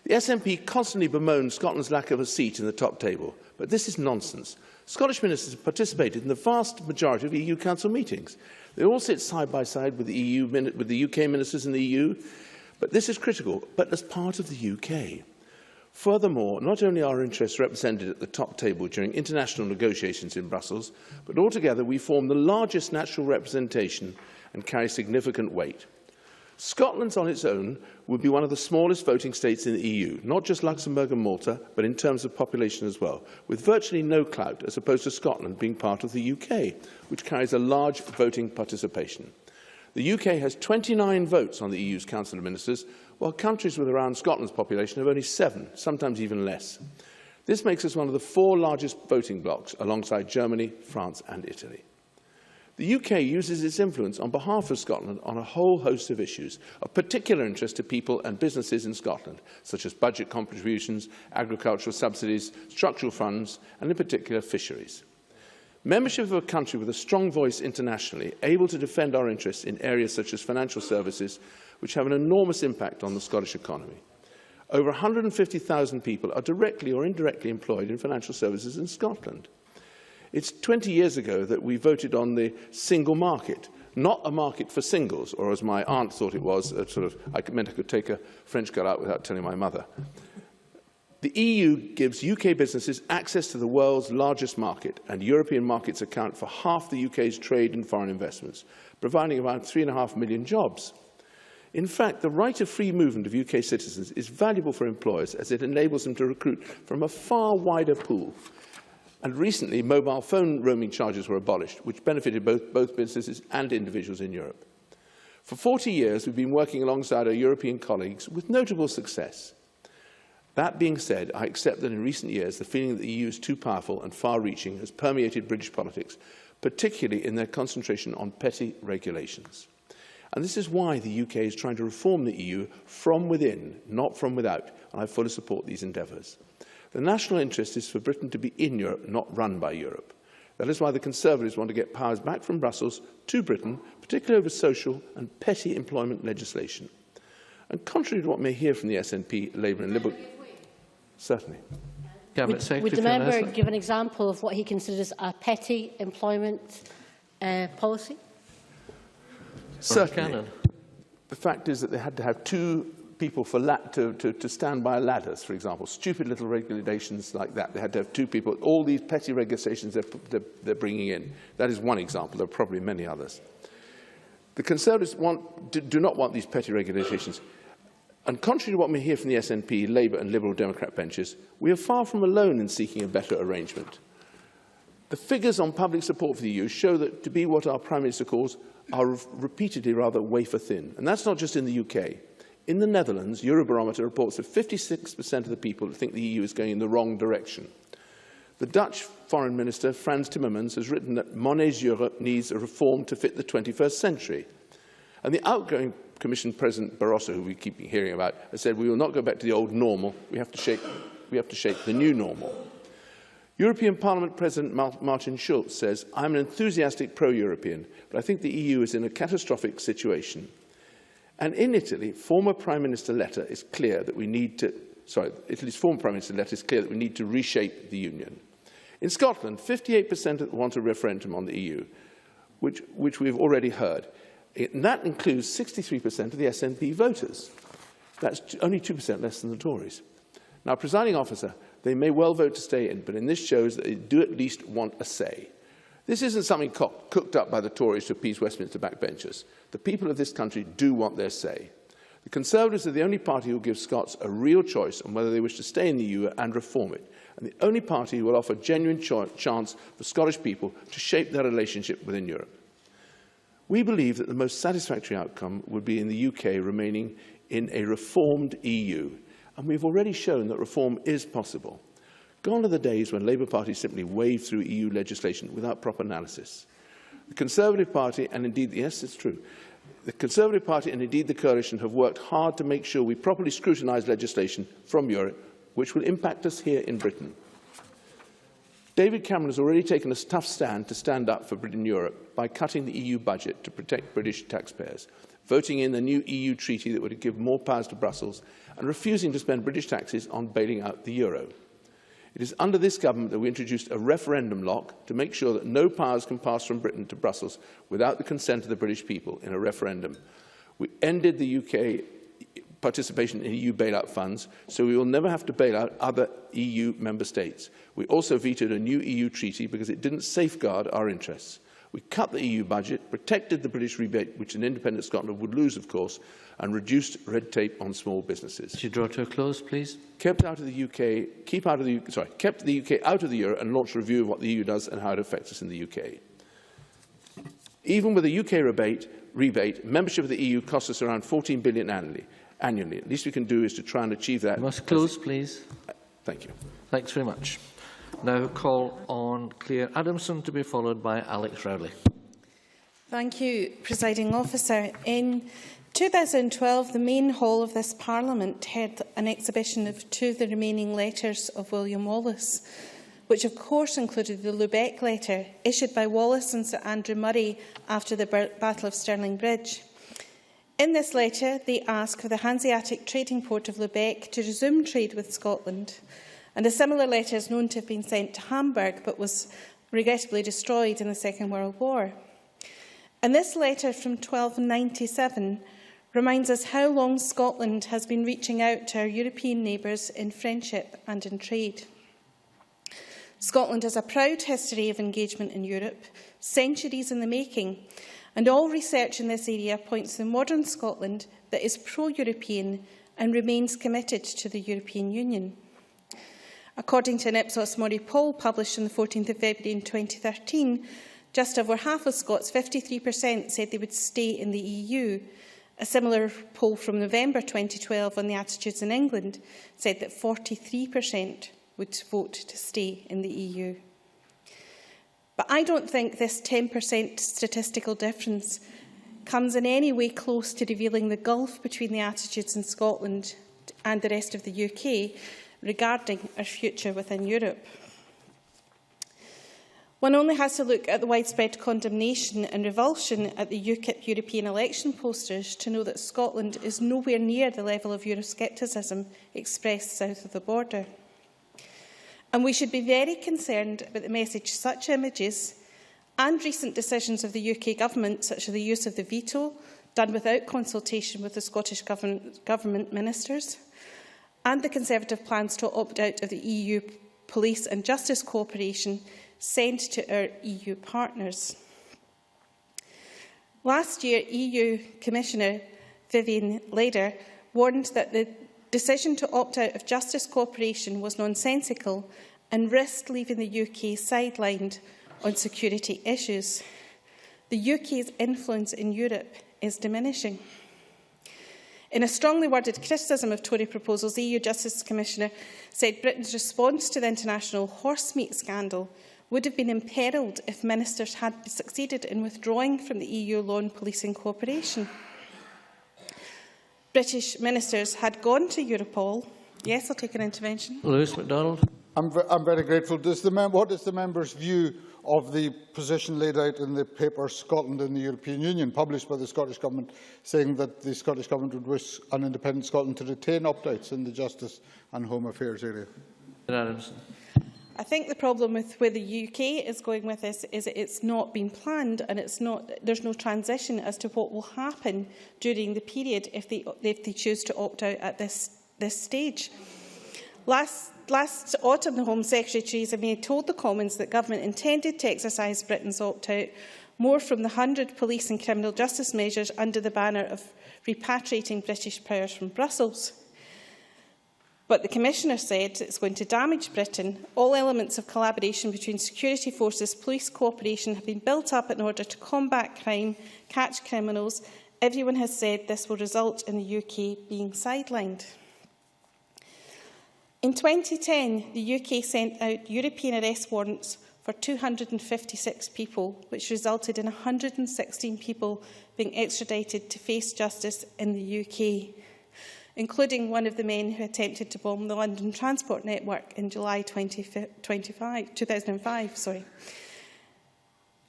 The SNP constantly bemoans Scotland's lack of a seat in the top table, but this is nonsense. Scottish ministers have participated in the vast majority of EU Council meetings. They all sit side by side with the UK ministers in the EU, but this is critical, but as part of the UK. Furthermore, not only are our interests represented at the top table during international negotiations in Brussels, but altogether we form the largest natural representation and carry significant weight. Scotland on its own would be one of the smallest voting states in the EU, not just Luxembourg and Malta, but in terms of population as well, with virtually no clout as opposed to Scotland being part of the UK, which carries a large voting participation. The UK has 29 votes on the EU's Council of Ministers, while countries with around Scotland's population have only 7, sometimes even less. This makes us one of the 4 largest voting blocs, alongside Germany, France and Italy. The UK uses its influence on behalf of Scotland on a whole host of issues of particular interest to people and businesses in Scotland, such as budget contributions, agricultural subsidies, structural funds, and in particular fisheries. Membership of a country with a strong voice internationally, able to defend our interests in areas such as financial services, which have an enormous impact on the Scottish economy. Over 150,000 people are directly or indirectly employed in financial services in Scotland. It's 20 years ago that we voted on the single market, not a market for singles, or as my aunt thought it was, I meant I could take a French girl out without telling my mother. The EU gives UK businesses access to the world's largest market, and European markets account for half the UK's trade and foreign investments, providing about 3.5 million jobs. In fact, the right of free movement of UK citizens is valuable for employers as it enables them to recruit from a far wider pool. And recently, mobile phone roaming charges were abolished, which benefited both businesses and individuals in Europe. For 40 years, we've been working alongside our European colleagues with notable success. That being said, I accept that in recent years, the feeling that the EU is too powerful and far-reaching has permeated British politics, particularly in their concentration on petty regulations. And this is why the UK is trying to reform the EU from within, not from without, and I fully support these endeavours. The national interest is for Britain to be in Europe, not run by Europe. That is why the Conservatives want to get powers back from Brussels to Britain, particularly over social and petty employment legislation. And contrary to what may hear from the SNP, Labour and Liberal... Certainly. Would the member give an example of what he considers a petty employment policy? Certainly. The fact is that they had to have two people for to stand by ladders, for example. Stupid little regulations like that. They had to have two people. All these petty regulations they're bringing in. That is one example. There are probably many others. The Conservatives do not want these petty regulations. And contrary to what we hear from the SNP, Labour and Liberal Democrat benches, we are far from alone in seeking a better arrangement. The figures on public support for the EU show that to be what our Prime Minister calls are repeatedly rather wafer thin. And that's not just in the UK. In the Netherlands, Eurobarometer reports that 56% of the people think the EU is going in the wrong direction. The Dutch Foreign Minister, Frans Timmermans, has written that Monnet's Europe needs a reform to fit the 21st century. And the outgoing Commission President Barroso, who we keep hearing about, has said we will not go back to the old normal, we have to shape the new normal. European Parliament President Martin Schulz says, I'm an enthusiastic pro-European, but I think the EU is in a catastrophic situation. And in Italy, former Prime Minister Letta is clear that we need to, Italy's former Prime Minister Letta is clear that we need to reshape the Union. In Scotland, 58% want a referendum on the EU, which we have already heard. And that includes 63% of the SNP voters. That's only 2% less than the Tories. Now, presiding officer, they may well vote to stay in, but in this shows that they do at least want a say. This isn't something cooked up by the Tories to appease Westminster backbenchers. The people of this country do want their say. The Conservatives are the only party who will give Scots a real choice on whether they wish to stay in the EU and reform it, and the only party who will offer a genuine chance for Scottish people to shape their relationship within Europe. We believe that the most satisfactory outcome would be in the UK remaining in a reformed EU, and we've already shown that reform is possible. Gone are the days when Labour Party simply waved through EU legislation without proper analysis. The Conservative Party, and indeed, yes, it's true, the Conservative Party and indeed the Coalition have worked hard to make sure we properly scrutinise legislation from Europe, which will impact us here in Britain. David Cameron has already taken a tough stand to stand up for Britain and Europe by cutting the EU budget to protect British taxpayers, voting in the new EU treaty that would give more powers to Brussels, and refusing to spend British taxes on bailing out the euro. It is under this government that we introduced a referendum lock to make sure that no powers can pass from Britain to Brussels without the consent of the British people in a referendum. We ended the UK participation in EU bailout funds, so we will never have to bail out other EU member states. We also vetoed a new EU treaty because it didn't safeguard our interests. We cut the EU budget, protected the British rebate, which an independent Scotland would lose, of course, and reduced red tape on small businesses. Could you draw to a close, please? Kept the UK out of the euro and launched a review of what the EU does and how it affects us in the UK. Even with a UK rebate, membership of the EU costs us around £14 billion annually. At least we can do is to try and achieve that. You must close, please. Thank you. Thanks very much. Now call on Claire Adamson to be followed by Alex Rowley. Thank you, Presiding Officer. In 2012, the main hall of this Parliament held an exhibition of two of the remaining letters of William Wallace, which of course included the Lubeck letter issued by Wallace and Sir Andrew Murray after the Battle of Stirling Bridge. In this letter, they ask for the Hanseatic trading port of Lubeck to resume trade with Scotland, and a similar letter is known to have been sent to Hamburg but was regrettably destroyed in the Second World War. And this letter from 1297 reminds us how long Scotland has been reaching out to our European neighbours in friendship and in trade. Scotland has a proud history of engagement in Europe, centuries in the making, and all research in this area points to a modern Scotland that is pro-European and remains committed to the European Union. According to an Ipsos Mori poll published on the 14th of February in 2013, just over half of Scots, 53%, said they would stay in the EU. A similar poll from November 2012 on the attitudes in England said that 43% would vote to stay in the EU. But I don't think this 10% statistical difference comes in any way close to revealing the gulf between the attitudes in Scotland and the rest of the UK regarding our future within Europe. One only has to look at the widespread condemnation and revulsion at the UKIP European election posters to know that Scotland is nowhere near the level of Euroscepticism expressed south of the border. And we should be very concerned about the message such images and recent decisions of the UK Government, such as the use of the veto, done without consultation with the Scottish Government ministers, and the Conservative plans to opt out of the EU police and justice cooperation sent to our EU partners. Last year, EU Commissioner Viviane Reding warned that the decision to opt out of justice cooperation was nonsensical and risked leaving the UK sidelined on security issues. The UK's influence in Europe is diminishing. In a strongly worded criticism of Tory proposals, the EU Justice Commissioner said Britain's response to the international horsemeat scandal would have been imperilled if ministers had succeeded in withdrawing from the EU law on policing cooperation. British ministers had gone to Europol. Yes, I'll take an intervention. Lewis MacDonald. I'm very grateful. What is the member's view of the position laid out in the paper Scotland in the European Union, published by the Scottish Government, saying that the Scottish Government would wish an independent Scotland to retain opt-outs in the justice and home affairs area? Adamson. I think the problem with where the UK is going with this is that it's not been planned and there's no transition as to what will happen during the period if they choose to opt out at this stage. Last autumn, the Home Secretary Theresa May told the Commons that government intended to exercise Britain's opt-out more from the 100 police and criminal justice measures under the banner of repatriating British powers from Brussels. But the Commissioner said it's going to damage Britain. All elements of collaboration between security forces, police cooperation have been built up in order to combat crime, catch criminals. Everyone has said this will result in the UK being sidelined. In 2010, the UK sent out European arrest warrants for 256 people, which resulted in 116 people being extradited to face justice in the UK, including one of the men who attempted to bomb the London transport network in July 2005.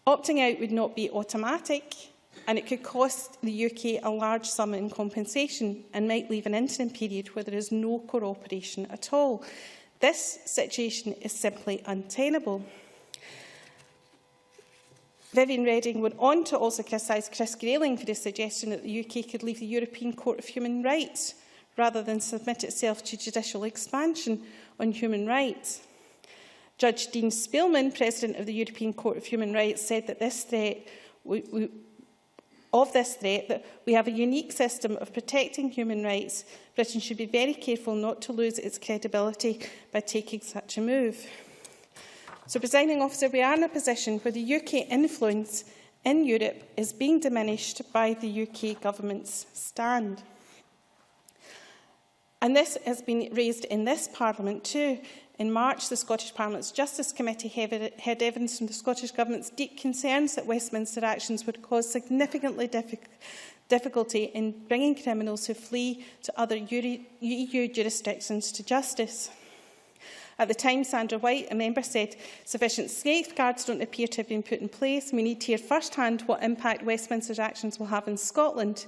Opting out would not be automatic, and it could cost the UK a large sum in compensation and might leave an interim period where there is no cooperation at all. This situation is simply untenable. Viviane Reding went on to also criticise Chris Grayling for his suggestion that the UK could leave the European Court of Human Rights rather than submit itself to judicial expansion on human rights. Judge Dean Spielman, President of the European Court of Human Rights, said that that we have a unique system of protecting human rights. Britain should be very careful not to lose its credibility by taking such a move. So, Presiding Officer, we are in a position where the UK influence in Europe is being diminished by the UK Government's stand. And this has been raised in this Parliament too. In March, the Scottish Parliament's Justice Committee heard evidence from the Scottish Government's deep concerns that Westminster actions would cause significantly difficulty in bringing criminals who flee to other EU jurisdictions to justice. At the time, Sandra White, a member, said sufficient safeguards don't appear to have been put in place. We need to hear first-hand what impact Westminster's actions will have in Scotland.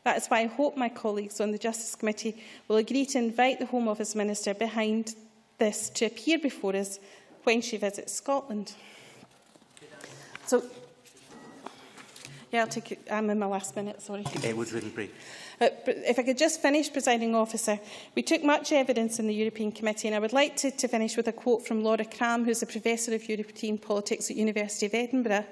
That is why I hope my colleagues on the Justice Committee will agree to invite the Home Office Minister behind this to appear before us when she visits Scotland. So, Yeah, I'm in my last minute, sorry. Edward Riddlebury. But if I could just finish, Presiding Officer. We took much evidence in the European Committee, and I would like to finish with a quote from Laura Cram, who is a Professor of European Politics at University of Edinburgh,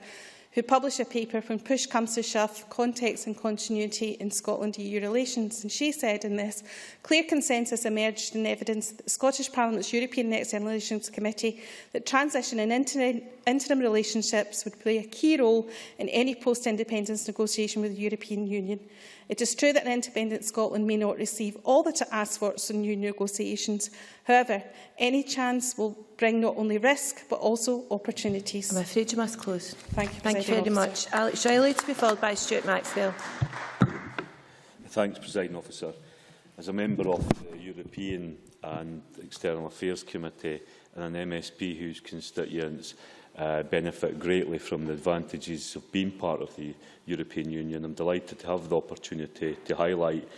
who published a paper, When Push Comes to Shove, Context and Continuity in Scotland-EU Relations. And she said in this, clear consensus emerged in evidence that the Scottish Parliament's European and External Relations Committee that transition and interim relationships would play a key role in any post-independence negotiation with the European Union. It is true that an independent Scotland may not receive all that it asks for in new negotiations. However, any chance will bring not only risk but also opportunities. I'm afraid you must close. Thank you. Thank you very much. Alex Riley to be followed by Stuart Maxwell. Thanks, Presiding Officer. As a member of the European and External Affairs Committee and an MSP whose constituents benefit greatly from the advantages of being part of the European Union, I'm delighted to have the opportunity to highlight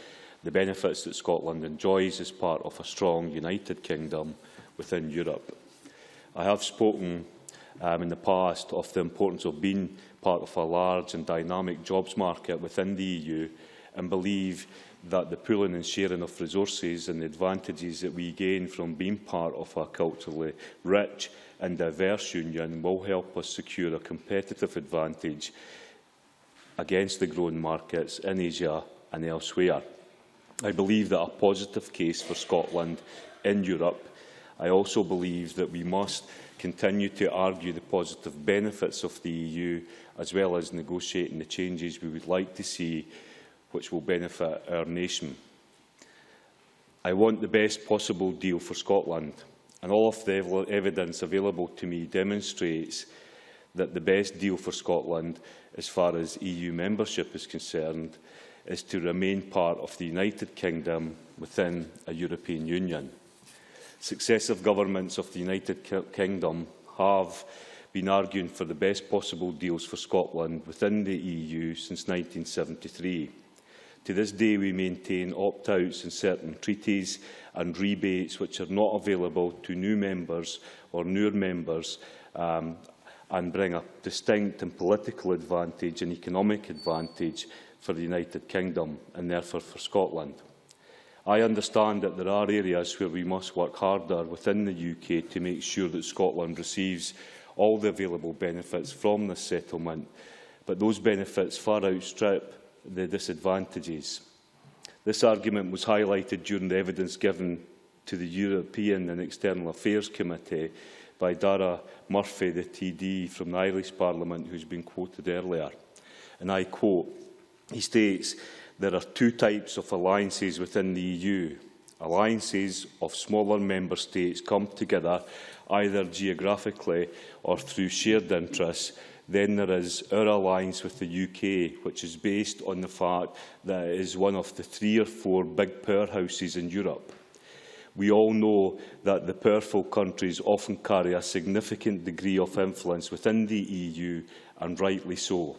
the benefits that Scotland enjoys as part of a strong United Kingdom within Europe. I have spoken in the past of the importance of being part of a large and dynamic jobs market within the EU, and believe that the pooling and sharing of resources and the advantages that we gain from being part of a culturally rich and diverse union will help us secure a competitive advantage against the growing markets in Asia and elsewhere. I believe that a positive case for Scotland in Europe. I also believe that we must continue to argue the positive benefits of the EU, as well as negotiating the changes we would like to see which will benefit our nation. I want the best possible deal for Scotland, and all of the evidence available to me demonstrates that the best deal for Scotland, as far as EU membership is concerned, is to remain part of the United Kingdom within a European Union. Successive governments of the United Kingdom have been arguing for the best possible deals for Scotland within the EU since 1973. To this day, we maintain opt-outs in certain treaties and rebates which are not available to new members or newer members, and bring a distinct and political advantage and economic advantage for the United Kingdom and therefore for Scotland. I understand that there are areas where we must work harder within the UK to make sure that Scotland receives all the available benefits from this settlement, but those benefits far outstrip the disadvantages. This argument was highlighted during the evidence given to the European and External Affairs Committee by Dara Murphy, the TD from the Irish Parliament, who has been quoted earlier. And I quote, he states, there are two types of alliances within the EU. Alliances of smaller member states come together either geographically or through shared interests. Then there is our alliance with the UK, which is based on the fact that it is one of the 3 or 4 big powerhouses in Europe. We all know that the powerful countries often carry a significant degree of influence within the EU, and rightly so.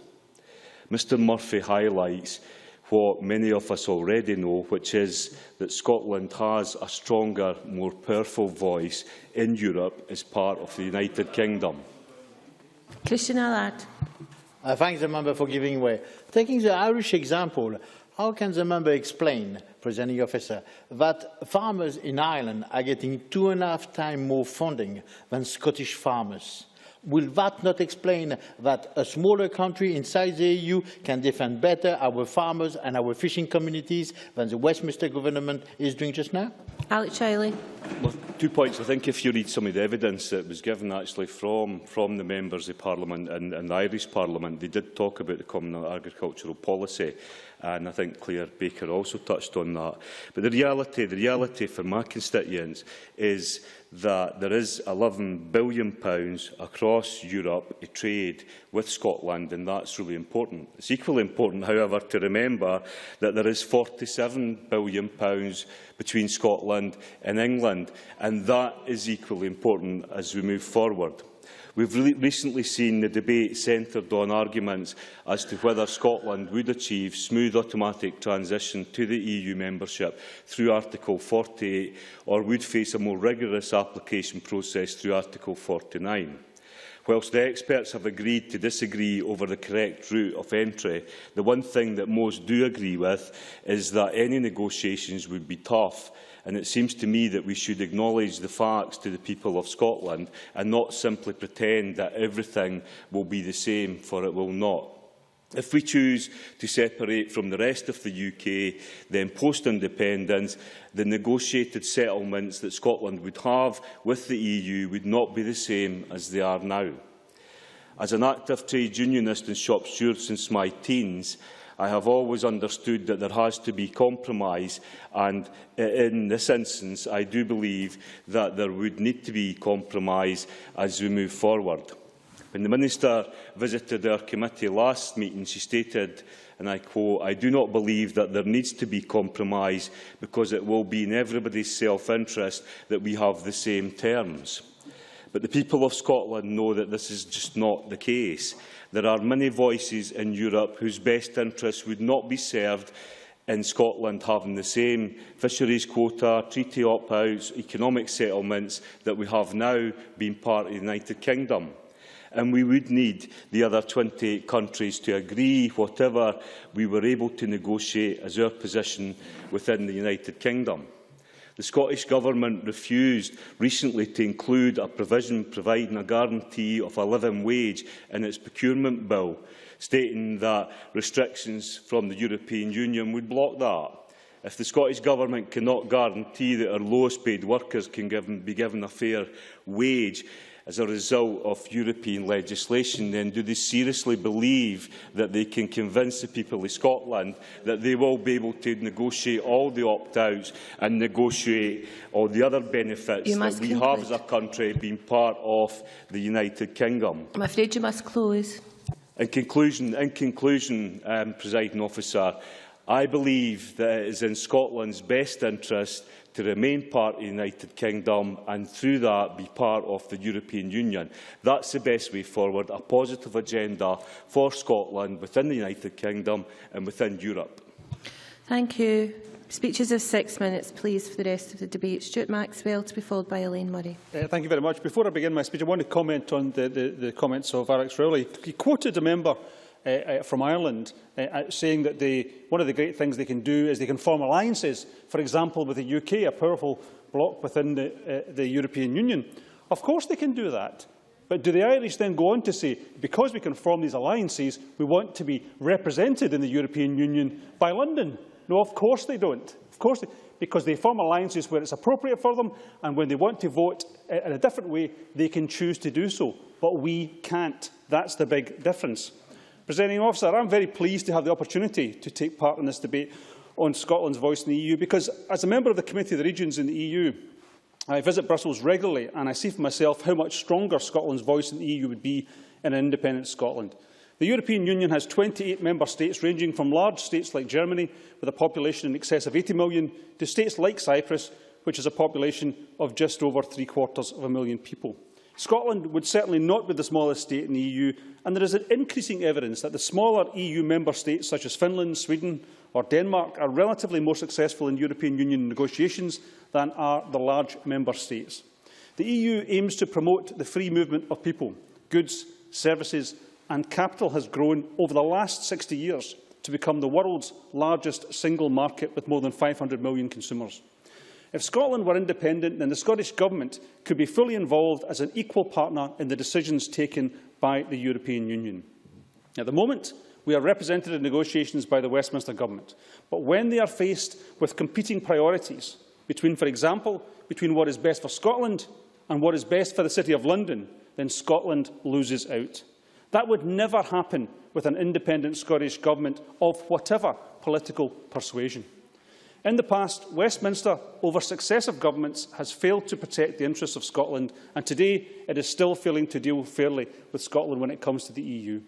Mr Murphy highlights what many of us already know, which is that Scotland has a stronger, more powerful voice in Europe as part of the United Kingdom. Christian Allard. I thank the member for giving way. Taking the Irish example, how can the member explain, Presiding Officer, that farmers in Ireland are getting 2.5 times more funding than Scottish farmers? Will that not explain that a smaller country inside the EU can defend better our farmers and our fishing communities than the Westminster government is doing just now? Alex Riley. Well, 2 points. I think if you read some of the evidence that was given actually from the members of Parliament and the Irish Parliament, they did talk about the Common Agricultural Policy. And I think Claire Baker also touched on that. But the reality for my constituents is that there is £11 billion across Europe to trade with Scotland, and that's really important. It's equally important, however, to remember that there is £47 billion between Scotland and England, and that is equally important as we move forward. We've recently seen the debate centred on arguments as to whether Scotland would achieve smooth automatic transition to the EU membership through Article 48 or would face a more rigorous application process through Article 49. Whilst the experts have agreed to disagree over the correct route of entry, the one thing that most do agree with is that any negotiations would be tough. And it seems to me that we should acknowledge the facts to the people of Scotland and not simply pretend that everything will be the same, for it will not. If we choose to separate from the rest of the UK, then post-independence, the negotiated settlements that Scotland would have with the EU would not be the same as they are now. As an active trade unionist and shop steward since my teens, I have always understood that there has to be compromise, and in this instance, I do believe that there would need to be compromise as we move forward. When the Minister visited our committee last meeting, she stated, and I quote, "I do not believe that there needs to be compromise because it will be in everybody's self-interest that we have the same terms." But the people of Scotland know that this is just not the case. There are many voices in Europe whose best interests would not be served in Scotland having the same fisheries quota, treaty opt-outs, economic settlements that we have now being part of the United Kingdom. And we would need the other 28 countries to agree whatever we were able to negotiate as our position within the United Kingdom. The Scottish Government refused recently to include a provision providing a guarantee of a living wage in its procurement bill, stating that restrictions from the European Union would block that. If the Scottish Government cannot guarantee that our lowest paid workers can be given a fair wage as a result of European legislation, then do they seriously believe that they can convince the people of Scotland that they will be able to negotiate all the opt-outs and negotiate all the other benefits that we have as a country being part of the United Kingdom? I'm afraid you must close. In conclusion, Presiding Officer, I believe that it is in Scotland's best interest to remain part of the United Kingdom and through that be part of the European Union. That's the best way forward, a positive agenda for Scotland within the United Kingdom and within Europe. Thank you. Speeches of 6 minutes, please, for the rest of the debate. Stuart Maxwell, to be followed by Elaine Murray. Thank you very much. Before I begin my speech, I want to comment on the comments of Alex Rowley. He quoted a member from Ireland saying that one of the great things they can do is they can form alliances, for example, with the UK, a powerful bloc within the European Union. Of course they can do that. But do the Irish then go on to say, because we can form these alliances, we want to be represented in the European Union by London? No, of course they don't. Of course because they form alliances where it's appropriate for them, and when they want to vote in a different way, they can choose to do so. But we can't. That's the big difference. Presiding Officer, I am very pleased to have the opportunity to take part in this debate on Scotland's voice in the EU, because as a member of the Committee of the Regions in the EU, I visit Brussels regularly and I see for myself how much stronger Scotland's voice in the EU would be in an independent Scotland. The European Union has 28 member states, ranging from large states like Germany, with a population in excess of 80 million, to states like Cyprus, which has a population of just over 750,000 people. Scotland would certainly not be the smallest state in the EU, and there is increasing evidence that the smaller EU member states, such as Finland, Sweden or Denmark, are relatively more successful in European Union negotiations than are the large member states. The EU aims to promote the free movement of people, goods, services and capital has grown over the last 60 years to become the world's largest single market with more than 500 million consumers. If Scotland were independent, then the Scottish Government could be fully involved as an equal partner in the decisions taken by the European Union. At the moment, we are represented in negotiations by the Westminster Government, but when they are faced with competing priorities, for example, between what is best for Scotland and what is best for the City of London, then Scotland loses out. That would never happen with an independent Scottish Government of whatever political persuasion. In the past, Westminster, over successive governments, has failed to protect the interests of Scotland, and today it is still failing to deal fairly with Scotland when it comes to the EU.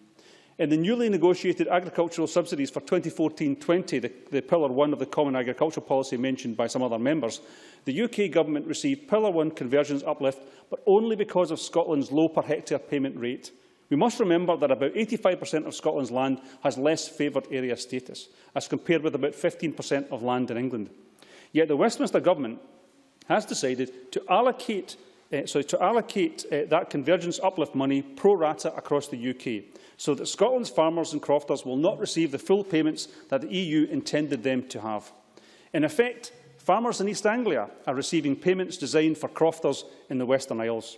In the newly negotiated agricultural subsidies for 2014-20, the Pillar 1 of the Common Agricultural Policy mentioned by some other members, the UK Government received Pillar 1 convergence uplift, but only because of Scotland's low per hectare payment rate. We must remember that about 85% of Scotland's land has less favoured area status, as compared with about 15% of land in England. Yet the Westminster Government has decided to allocate to allocate that convergence uplift money pro rata across the UK, so that Scotland's farmers and crofters will not receive the full payments that the EU intended them to have. In effect, farmers in East Anglia are receiving payments designed for crofters in the Western Isles.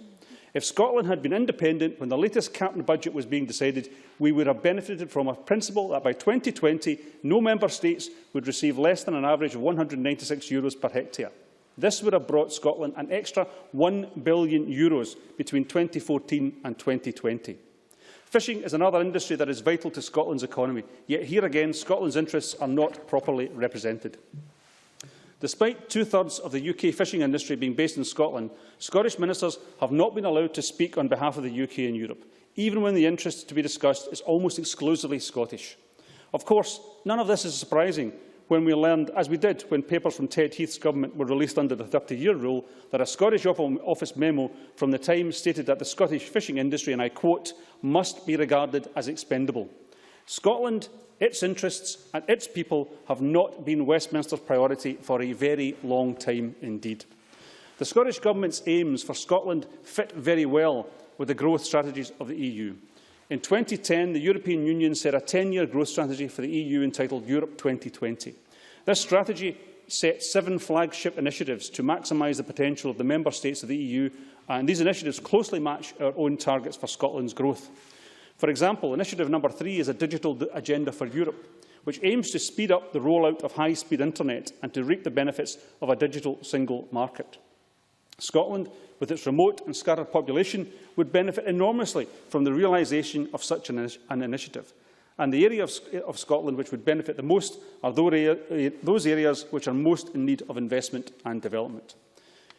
If Scotland had been independent when the latest cabinet budget was being decided, we would have benefited from a principle that by 2020, no member states would receive less than an average of €196 per hectare. This would have brought Scotland an extra €1 billion between 2014 and 2020. Fishing is another industry that is vital to Scotland's economy, yet here again Scotland's interests are not properly represented. Despite two-thirds of the UK fishing industry being based in Scotland, Scottish ministers have not been allowed to speak on behalf of the UK and Europe, even when the interest to be discussed is almost exclusively Scottish. Of course, none of this is surprising when we learned, as we did when papers from Ted Heath's government were released under the 30-year rule, that a Scottish Office memo from the time stated that the Scottish fishing industry, and I quote, must be regarded as expendable. Scotland, its interests and its people have not been Westminster's priority for a very long time indeed. The Scottish Government's aims for Scotland fit very well with the growth strategies of the EU. In 2010, the European Union set a 10-year growth strategy for the EU entitled Europe 2020. This strategy set 7 flagship initiatives to maximise the potential of the member states of the EU, and these initiatives closely match our own targets for Scotland's growth. For example, Initiative number 3 is a digital agenda for Europe, which aims to speed up the rollout of high-speed internet and to reap the benefits of a digital single market. Scotland, with its remote and scattered population, would benefit enormously from the realisation of such an initiative. And the area of Scotland which would benefit the most are those areas which are most in need of investment and development.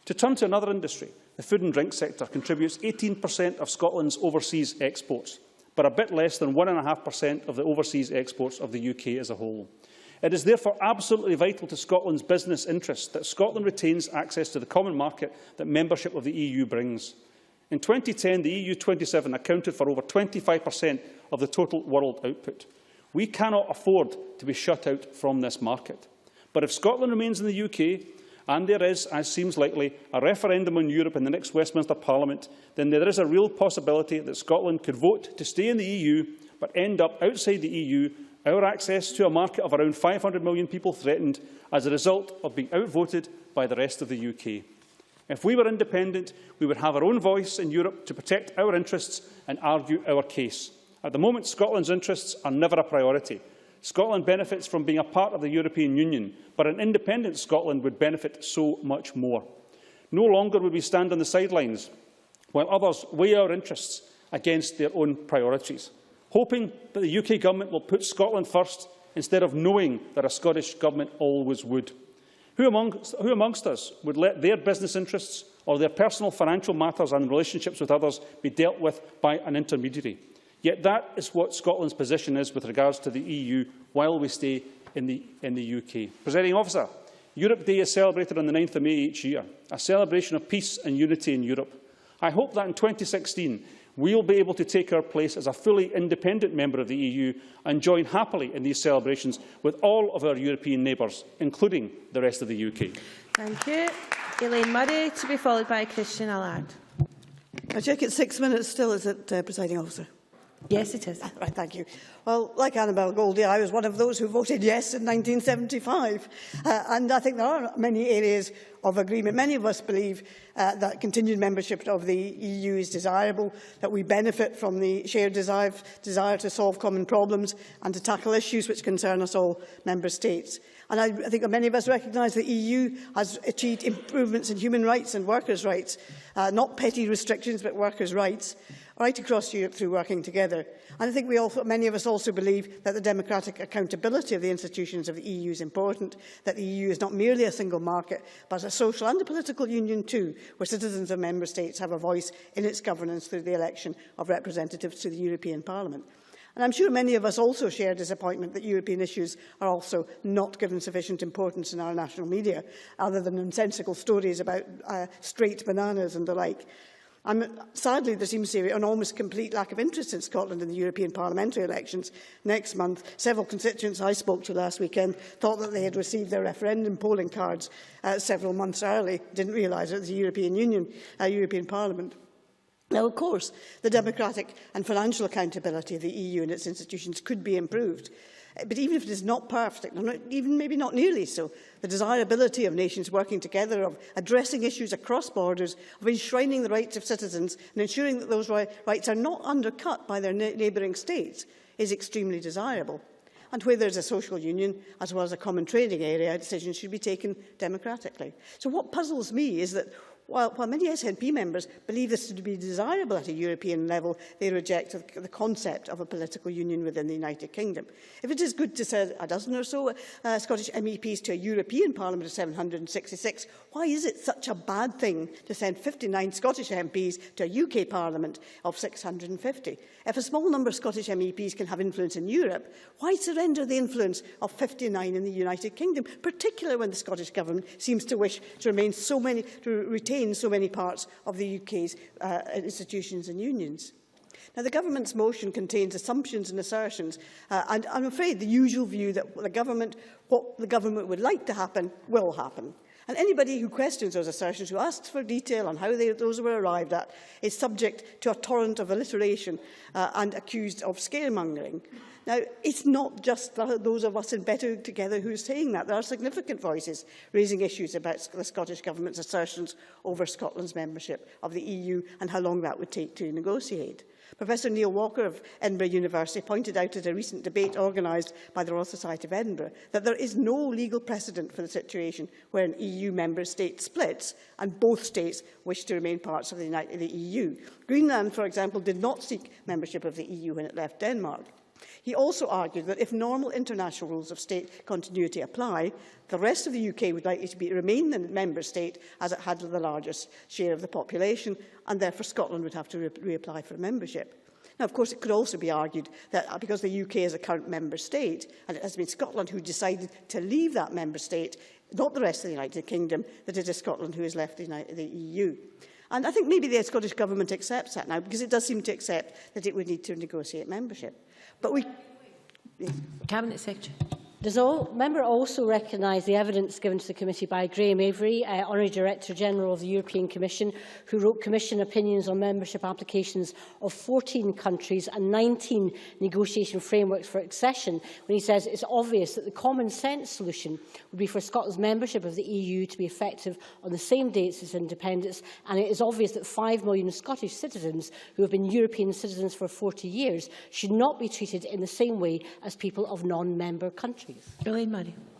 To turn to another industry, the food and drink sector contributes 18% of Scotland's overseas exports, but a bit less than 1.5% of the overseas exports of the UK as a whole. It is therefore absolutely vital to Scotland's business interests that Scotland retains access to the common market that membership of the EU brings. In 2010, the EU 27 accounted for over 25% of the total world output. We cannot afford to be shut out from this market. But if Scotland remains in the UK, and there is, as seems likely, a referendum on Europe in the next Westminster Parliament, then there is a real possibility that Scotland could vote to stay in the EU, but end up outside the EU, our access to a market of around 500 million people threatened as a result of being outvoted by the rest of the UK. If we were independent, we would have our own voice in Europe to protect our interests and argue our case. At the moment, Scotland's interests are never a priority. Scotland benefits from being a part of the European Union, but an independent Scotland would benefit so much more. No longer would we stand on the sidelines while others weigh our interests against their own priorities, hoping that the UK Government will put Scotland first instead of knowing that a Scottish Government always would. Who amongst us would let their business interests or their personal financial matters and relationships with others be dealt with by an intermediary? Yet that is what Scotland's position is with regards to the EU while we stay in the UK. Presiding Officer, Europe Day is celebrated on the 9th of May each year, a celebration of peace and unity in Europe. I hope that in 2016 we will be able to take our place as a fully independent member of the EU and join happily in these celebrations with all of our European neighbours, including the rest of the UK. Thank you. Elaine Murray, to be followed by Christian Allard. I check it's 6 minutes still, is it, Presiding Officer? Yes, it is. Right, thank you. Well, like Annabel Goldie, I was one of those who voted yes in 1975. And I think there are many areas of agreement. Many of us believe that continued membership of the EU is desirable, that we benefit from the shared desire to solve common problems and to tackle issues which concern us all member states. And I think that many of us recognise that the EU has achieved improvements in human rights and workers' rights, not petty restrictions, but workers' rights, right across Europe through working together. And I think many of us also believe that the democratic accountability of the institutions of the EU is important, that the EU is not merely a single market, but a social and a political union too, where citizens of member states have a voice in its governance through the election of representatives to the European Parliament. And I'm sure many of us also share disappointment that European issues are also not given sufficient importance in our national media, other than nonsensical stories about straight bananas and the like. And sadly, there seems to be an almost complete lack of interest in Scotland in the European parliamentary elections next month. Several constituents I spoke to last weekend thought that they had received their referendum polling cards several months early, didn't realise it was the European Union, European Parliament. Now, of course, the democratic and financial accountability of the EU and its institutions could be improved. But even if it is not perfect, or even maybe not nearly so, the desirability of nations working together, of addressing issues across borders, of enshrining the rights of citizens and ensuring that those rights are not undercut by their neighbouring states is extremely desirable. And where there is a social union, as well as a common trading area, decisions should be taken democratically. So what puzzles me is that while many SNP members believe this to be desirable at a European level, they reject the concept of a political union within the United Kingdom. If it is good to send a dozen or so Scottish MEPs to a European Parliament of 766, why is it such a bad thing to send 59 Scottish MPs to a UK Parliament of 650? If a small number of Scottish MEPs can have influence in Europe, why surrender the influence of 59 in the United Kingdom, particularly when the Scottish Government seems to wish to retain so many parts of the UK's institutions and unions? Now, the Government's motion contains assumptions and assertions, and I'm afraid the usual view that what the Government would like to happen will happen. And anybody who questions those assertions, who asks for detail on how those were arrived at, is subject to a torrent of alliteration and accused of scaremongering. Now, it's not just those of us in Better Together who are saying that. There are significant voices raising issues about the Scottish Government's assertions over Scotland's membership of the EU and how long that would take to negotiate. Professor Neil Walker of Edinburgh University pointed out at a recent debate organised by the Royal Society of Edinburgh that there is no legal precedent for the situation where an EU member state splits and both states wish to remain parts of the EU. Greenland, for example, did not seek membership of the EU when it left Denmark. He also argued that if normal international rules of state continuity apply, the rest of the UK would likely to remain the member state as it had the largest share of the population, and therefore Scotland would have to reapply for membership. Now, of course, it could also be argued that because the UK is a current member state, and it has been Scotland who decided to leave that member state, not the rest of the United Kingdom, that it is Scotland who has left the EU. And I think maybe the Scottish Government accepts that now, because it does seem to accept that it would need to negotiate membership. But we... Yes. Cabinet Secretary. Does the member also recognise the evidence given to the committee by Graham Avery, Honorary Director General of the European Commission, who wrote Commission opinions on membership applications of 14 countries and 19 negotiation frameworks for accession, when he says it's obvious that the common sense solution would be for Scotland's membership of the EU to be effective on the same dates as independence, and it is obvious that 5 million Scottish citizens who have been European citizens for 40 years should not be treated in the same way as people of non-member countries.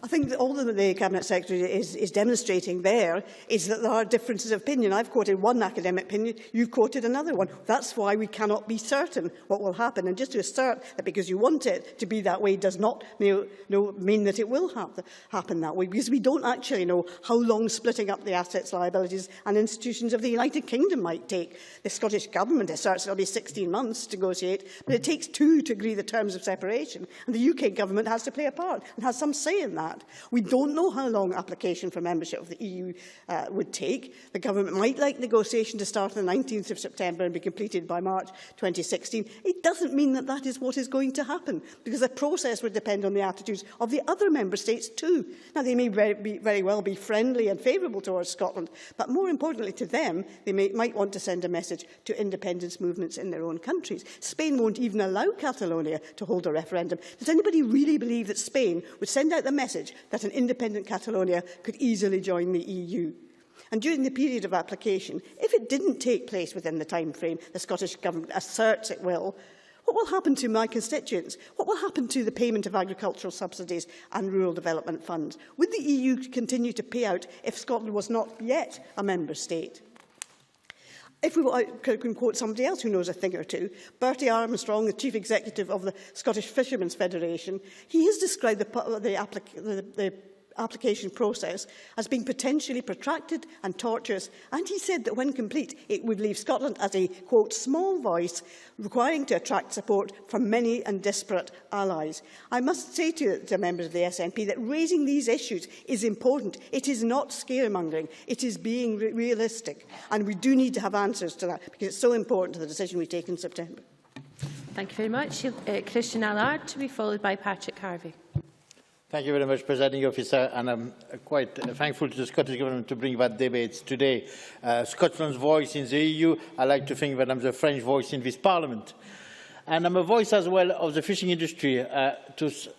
I think that all that the Cabinet Secretary is demonstrating there is that there are differences of opinion. I've quoted one academic opinion, you've quoted another one. That's why we cannot be certain what will happen. And just to assert that because you want it to be that way does not mean that it will happen that way, because we don't actually know how long splitting up the assets, liabilities and institutions of the United Kingdom might take. The Scottish Government asserts it will be 16 months to negotiate, but it takes 2 to agree the terms of separation, and the UK Government has to play a part and has some say in that. We don't know how long application for membership of the EU would take. The Government might like negotiation to start on the 19th of September and be completed by March 2016. It doesn't mean that that is what is going to happen, because the process would depend on the attitudes of the other member states too. Now, they may very well be friendly and favourable towards Scotland, but more importantly to them, they might want to send a message to independence movements in their own countries. Spain won't even allow Catalonia to hold a referendum. Does anybody really believe that Spain would send out the message that an independent Catalonia could easily join the EU? And during the period of application, if it didn't take place within the time frame the Scottish Government asserts it will, what will happen to my constituents? What will happen to the payment of agricultural subsidies and rural development funds? Would the EU continue to pay out if Scotland was not yet a member state? If we can quote somebody else who knows a thing or two, Bertie Armstrong, the Chief Executive of the Scottish Fishermen's Federation, he has described the application process as being potentially protracted and tortuous, and he said that when complete it would leave Scotland as a, quote, small voice requiring to attract support from many and disparate allies. I must say to the members of the SNP that raising these issues is important. It is not scaremongering. It is being realistic, and we do need to have answers to that because it's so important to the decision we take in September. Thank you very much. Christian Allard, to be followed by Patrick Harvey. Thank you very much, Presiding Officer, and I'm quite thankful to the Scottish Government to bring that debate today. Scotland's voice in the EU, I like to think that I'm the French voice in this Parliament. And I'm a voice as well of the fishing industry.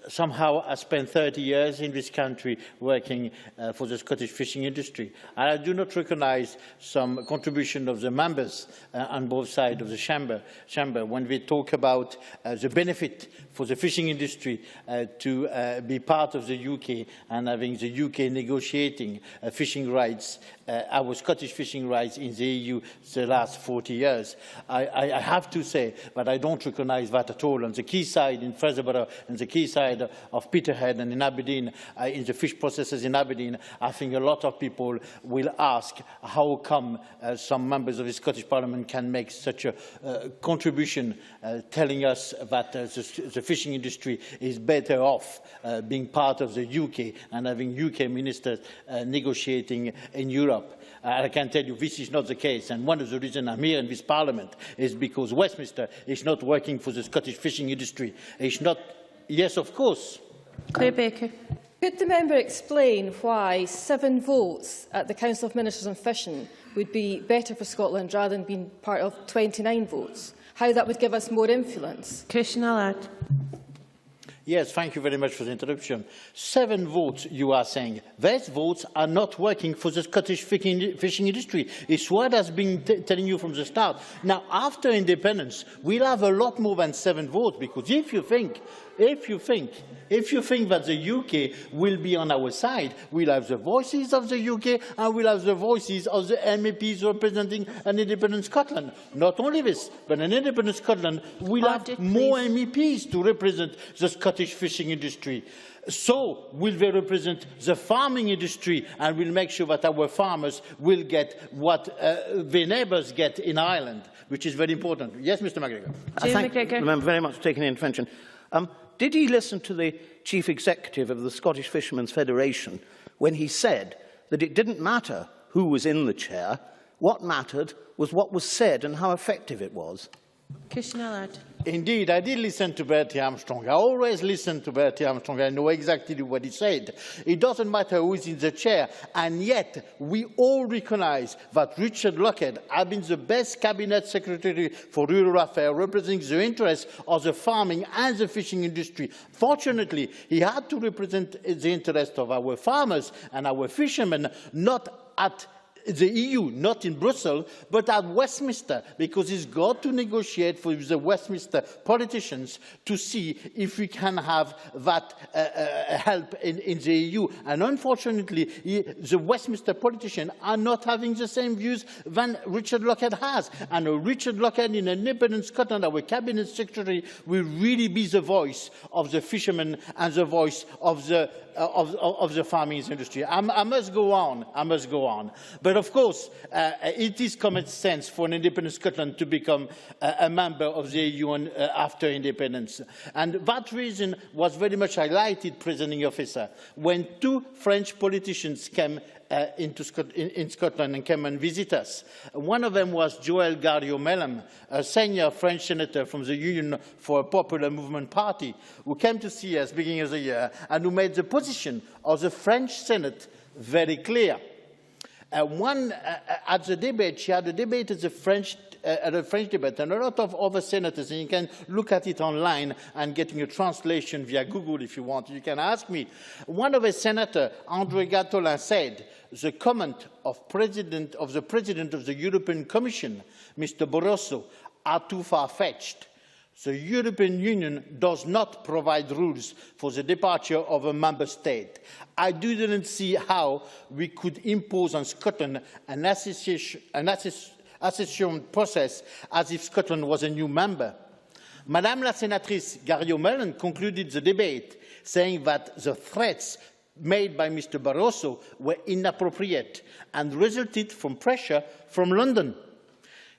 Somehow I spent 30 years in this country working for the Scottish fishing industry. And I do not recognise some contribution of the members on both sides of the chamber when we talk about the benefit for the fishing industry to be part of the UK and having the UK negotiating fishing rights, our Scottish fishing rights in the EU the last 40 years. I have to say that I don't recognise that at all. On the quayside in Fraserburgh and the quayside of Peterhead and in Aberdeen, in the fish processors in Aberdeen, I think a lot of people will ask how come some members of the Scottish Parliament can make such a contribution, telling us that the fishing industry is better off being part of the UK and having UK ministers negotiating in Europe. I can tell you this is not the case, and one of the reasons I'm here in this Parliament is because Westminster is not working for the Scottish fishing industry. It's not. Yes, of course. Claire Baker. Could the member explain why 7 votes at the Council of Ministers on Fishing would be better for Scotland rather than being part of 29 votes? How that would give us more influence? Christian Allard. Yes, thank you very much for the interruption. 7 votes, you are saying. Those votes are not working for the Scottish fishing industry. It's what I've been telling you from the start. Now, after independence, we'll have a lot more than 7 votes, because if you think that the UK will be on our side, we'll have the voices of the UK and we'll have the voices of the MEPs representing an independent Scotland. Not only this, but an independent Scotland will have more MEPs to represent the Scottish fishing industry. So will they represent the farming industry, and will make sure that our farmers will get what their neighbours get in Ireland, which is very important. Yes, Mr McGregor. I thank the member very much for taking the intervention. Did he listen to the Chief Executive of the Scottish Fishermen's Federation when he said that it didn't matter who was in the chair, what mattered was what was said and how effective it was? Christian Allard. Indeed, I did listen to Bertie Armstrong. I always listen to Bertie Armstrong. I know exactly what he said. It doesn't matter who is in the chair, and yet we all recognise that Richard Lockhead has been the best Cabinet Secretary for Rural Affairs, representing the interests of the farming and the fishing industry. Fortunately, he had to represent the interests of our farmers and our fishermen, not at the EU, not in Brussels, but at Westminster, because he's got to negotiate with the Westminster politicians to see if we can have that help in the EU. And unfortunately, the Westminster politicians are not having the same views than Richard Lockhead has. And Richard Lockhead in independent Scotland, our Cabinet Secretary, will really be the voice of the fishermen and the voice of the farming industry. I must go on. But of course, it is common sense for an independent Scotland to become a member of the EU after independence. And that reason was very much highlighted, Presiding Officer, when 2 French politicians came in Scotland and came and visit us. One of them was Joël Garriott-Mellem, a senior French senator from the Union for a Popular Movement Party, who came to see us beginning of the year and who made the position of the French Senate very clear. At the debate, she had a debate at the French debate, and a lot of other senators, and you can look at it online and getting a translation via Google if you want. You can ask me. One of the senators, André Gatolin, said the comment of the President of the European Commission, Mr. Barroso, are too far-fetched. The European Union does not provide rules for the departure of a member state. I didn't see how we could impose on Scotland an accession process as if Scotland was a new member. Madame la sénatrice Garriott-Mellem concluded the debate saying that the threats made by Mr. Barroso were inappropriate and resulted from pressure from London.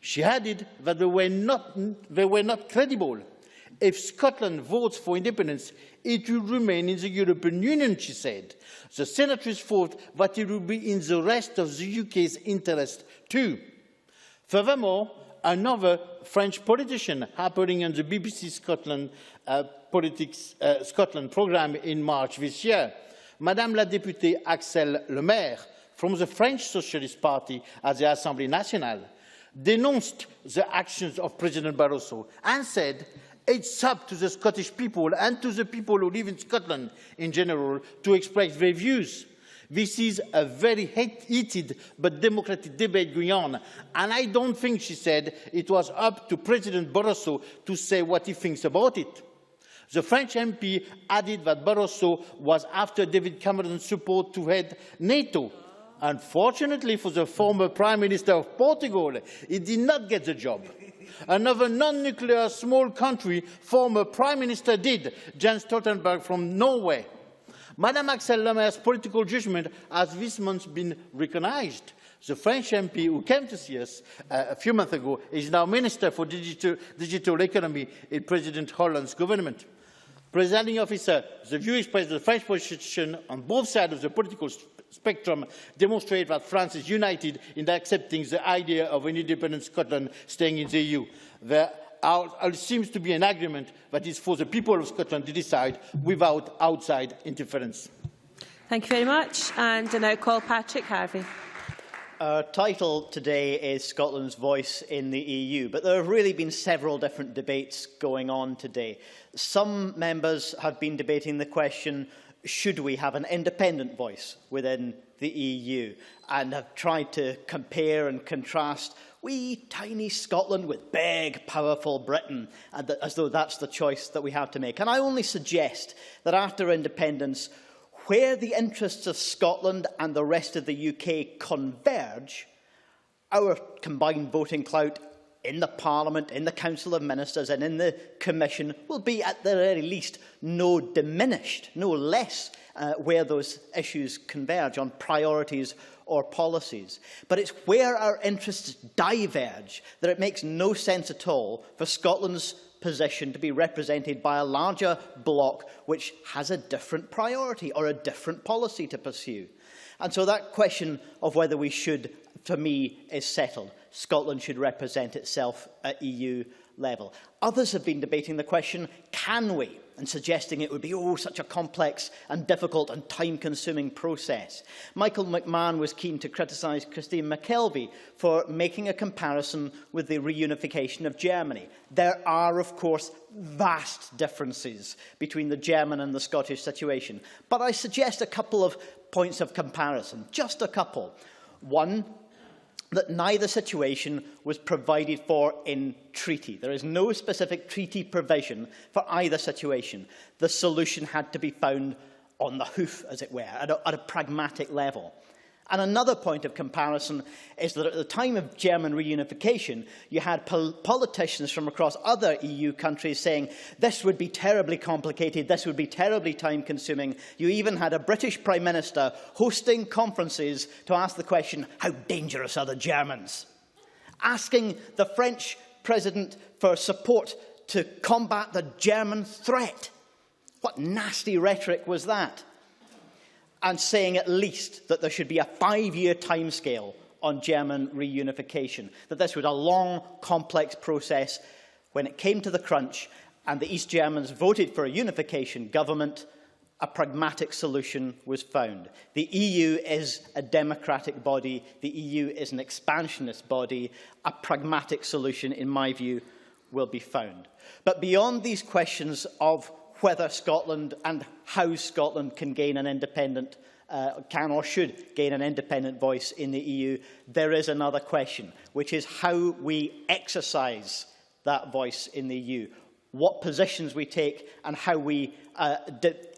She added that they were not credible. If Scotland votes for independence, it will remain in the European Union, she said. The senatress thought that it would be in the rest of the UK's interest too. Furthermore, another French politician happening on the BBC Scotland programme in March this year, Madame la députée Axelle Lemaire from the French Socialist Party at the Assemblée nationale, denounced the actions of President Barroso and said it's up to the Scottish people and to the people who live in Scotland in general to express their views. This is a very heated but democratic debate going on, and I don't think, she said, it was up to President Barroso to say what he thinks about it. The French MP added that Barroso was after David Cameron's support to head NATO. Unfortunately for the former Prime Minister of Portugal, he did not get the job. Another non-nuclear small country, former Prime Minister did, Jens Stoltenberg from Norway. Madame Axelle Lemaire's political judgment has this month been recognised. The French MP who came to see us a few months ago is now Minister for Digital Economy in President Hollande's government. Presiding officer, the view expressed by the French politician on both sides of the political spectrum demonstrate that France is united in accepting the idea of an independent Scotland staying in the EU. There seems to be an agreement that is for the people of Scotland to decide without outside interference. Thank you very much. And I now call Patrick Harvey. Our title today is Scotland's Voice in the EU, but there have really been several different debates going on today. Some members have been debating the question, should we have an independent voice within the EU, and have tried to compare and contrast wee tiny Scotland with big, powerful Britain, as though that's the choice that we have to make. And I only suggest that after independence, where the interests of Scotland and the rest of the UK converge, our combined voting clout in the Parliament, in the Council of Ministers and in the Commission will be at the very least no diminished, no less where those issues converge on priorities or policies. But it's where our interests diverge that it makes no sense at all for Scotland's position to be represented by a larger bloc which has a different priority or a different policy to pursue. And so that question of whether we should, for me, is settled. Scotland should represent itself at EU level. Others have been debating the question, can we? And suggesting it would be, such a complex and difficult and time-consuming process. Michael McMahon was keen to criticise Christine McKelvey for making a comparison with the reunification of Germany. There are, of course, vast differences between the German and the Scottish situation. But I suggest a couple of points of comparison, just a couple. One, that neither situation was provided for in treaty. There is no specific treaty provision for either situation. The solution had to be found on the hoof, as it were, at a pragmatic level. And another point of comparison is that at the time of German reunification, you had politicians from across other EU countries saying this would be terribly complicated, this would be terribly time-consuming. You even had a British Prime Minister hosting conferences to ask the question, how dangerous are the Germans? Asking the French President for support to combat the German threat. What nasty rhetoric was that? And saying at least that there should be a 5-year timescale on German reunification, that this was a long, complex process. When it came to the crunch and the East Germans voted for a unification government, a pragmatic solution was found. The EU is a democratic body. The EU is an expansionist body. A pragmatic solution, in my view, will be found. But beyond these questions of whether Scotland and how Scotland can gain an independent, can or should gain an independent voice in the EU, there is another question, which is how we exercise that voice in the EU, what positions we take and how we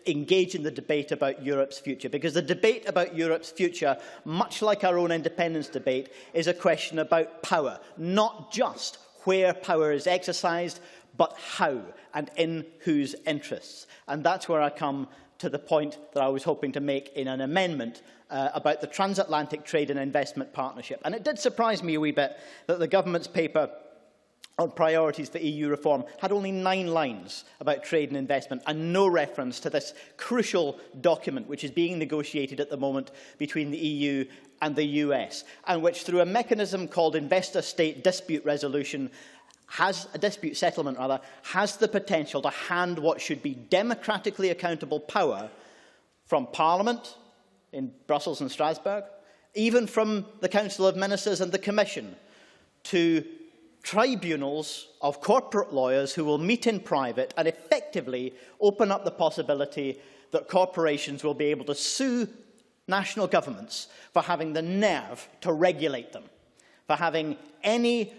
engage in the debate about Europe's future. Because the debate about Europe's future, much like our own independence debate, is a question about power, not just where power is exercised, but how and in whose interests. And that's where I come to the point that I was hoping to make in an amendment about the Transatlantic Trade and Investment Partnership. And it did surprise me a wee bit that the government's paper on priorities for EU reform had only 9 lines about trade and investment and no reference to this crucial document which is being negotiated at the moment between the EU and the US, and which, through a mechanism called investor-state dispute resolution, has the potential to hand what should be democratically accountable power from Parliament in Brussels and Strasbourg, even from the Council of Ministers and the Commission, to tribunals of corporate lawyers who will meet in private and effectively open up the possibility that corporations will be able to sue national governments for having the nerve to regulate them, for having any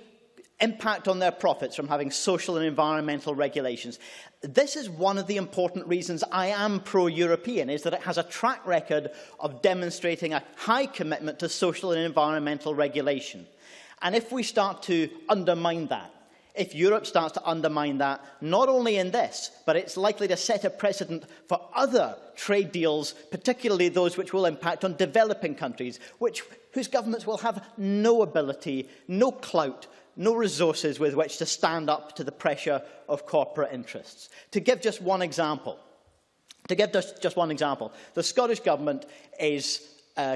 impact on their profits from having social and environmental regulations. This is one of the important reasons I am pro-European, is that it has a track record of demonstrating a high commitment to social and environmental regulation. And if we start to undermine that, if Europe starts to undermine that, not only in this, but it's likely to set a precedent for other trade deals, particularly those which will impact on developing countries, whose governments will have no ability, no clout, no resources with which to stand up to the pressure of corporate interests. To give just one example, the Scottish Government is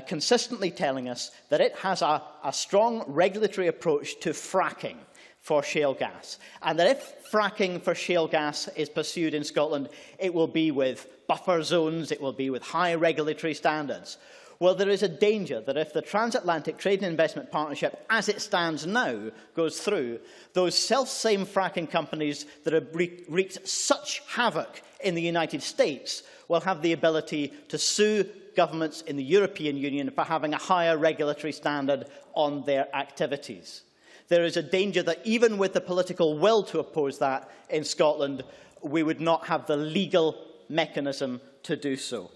consistently telling us that it has a strong regulatory approach to fracking for shale gas, and that if fracking for shale gas is pursued in Scotland, it will be with buffer zones, it will be with high regulatory standards. Well, there is a danger that if the Transatlantic Trade and Investment Partnership, as it stands now, goes through, those self-same fracking companies that have wreaked such havoc in the United States will have the ability to sue governments in the European Union for having a higher regulatory standard on their activities. There is a danger that even with the political will to oppose that in Scotland, we would not have the legal mechanism to do so.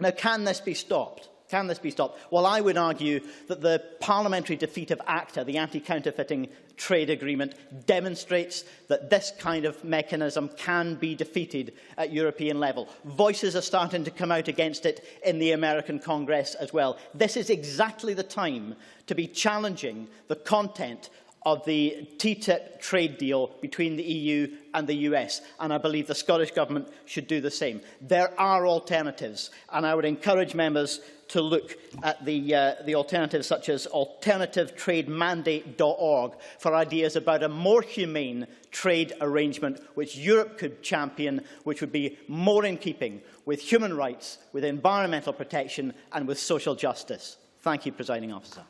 Now, can this be stopped? Can this be stopped? Well, I would argue that the parliamentary defeat of ACTA, the Anti-Counterfeiting Trade Agreement, demonstrates that this kind of mechanism can be defeated at European level. Voices are starting to come out against it in the American Congress as well. This is exactly the time to be challenging the content of the TTIP trade deal between the EU and the US, and I believe the Scottish Government should do the same. There are alternatives, and I would encourage members to look at the alternatives such as alternativetrademandate.org for ideas about a more humane trade arrangement which Europe could champion, which would be more in keeping with human rights, with environmental protection and with social justice. Thank you, Presiding Officer.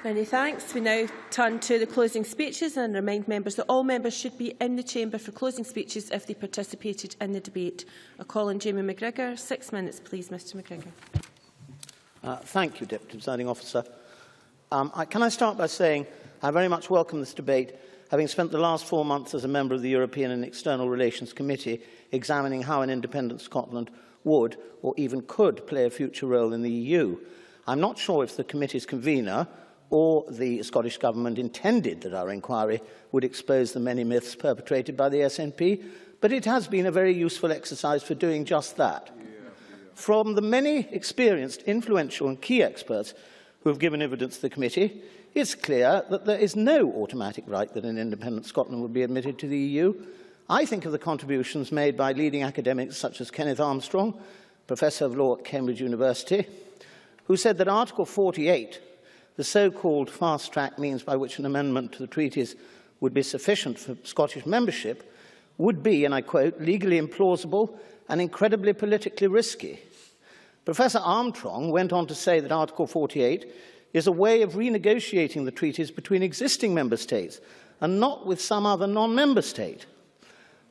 Many thanks. We now turn to the closing speeches and remind members that all members should be in the chamber for closing speeches if they participated in the debate. I call on Jamie McGregor. 6 minutes, please, Mr McGregor. Thank you, Deputy Presiding Officer. Can I start by saying I very much welcome this debate, having spent the last 4 months as a member of the European and External Relations Committee examining how an independent Scotland would, or even could, play a future role in the EU. I'm not sure if the committee's convener or the Scottish Government intended that our inquiry would expose the many myths perpetrated by the SNP, but it has been a very useful exercise for doing just that. From the many experienced, influential and key experts who have given evidence to the committee, it's clear that there is no automatic right that an independent Scotland would be admitted to the EU. I think of the contributions made by leading academics such as Kenneth Armstrong, Professor of Law at Cambridge University, who said that Article 48, the so-called fast-track means by which an amendment to the treaties would be sufficient for Scottish membership, would be, and I quote, legally implausible and incredibly politically risky. Professor Armstrong went on to say that Article 48 is a way of renegotiating the treaties between existing member states and not with some other non-member state.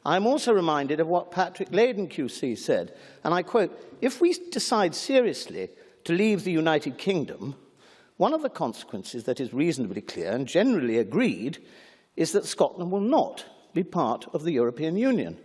I'm also reminded of what Patrick Leyden QC said, and I quote, if we decide seriously to leave the United Kingdom, one of the consequences that is reasonably clear and generally agreed is that Scotland will not be part of the European Union.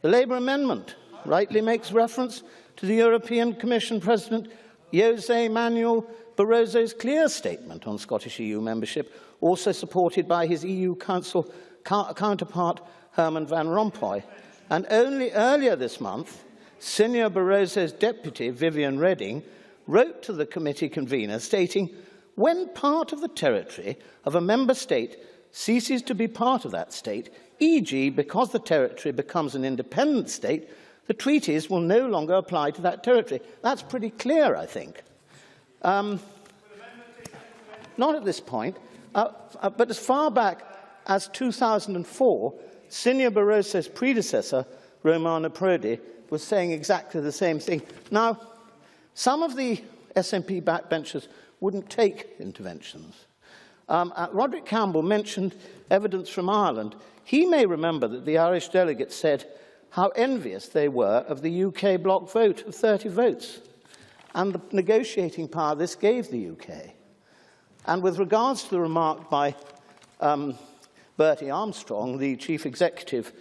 The Labour amendment rightly makes reference to the European Commission President José Manuel Barroso's clear statement on Scottish EU membership, also supported by his EU Council counterpart Herman Van Rompuy. And only earlier this month, Senior Barroso's deputy, Viviane Reding, wrote to the committee convener stating, when part of the territory of a member state ceases to be part of that state, e.g. because the territory becomes an independent state, the treaties will no longer apply to that territory. That's pretty clear, I think. Not at this point, but as far back as 2004, Senior Barroso's predecessor, Romano Prodi, was saying exactly the same thing. Now, some of the SNP backbenchers wouldn't take interventions. Roderick Campbell mentioned evidence from Ireland. He may remember that the Irish delegates said how envious they were of the UK bloc vote of 30 votes and the negotiating power this gave the UK. And with regards to the remark by Bertie Armstrong, the chief executive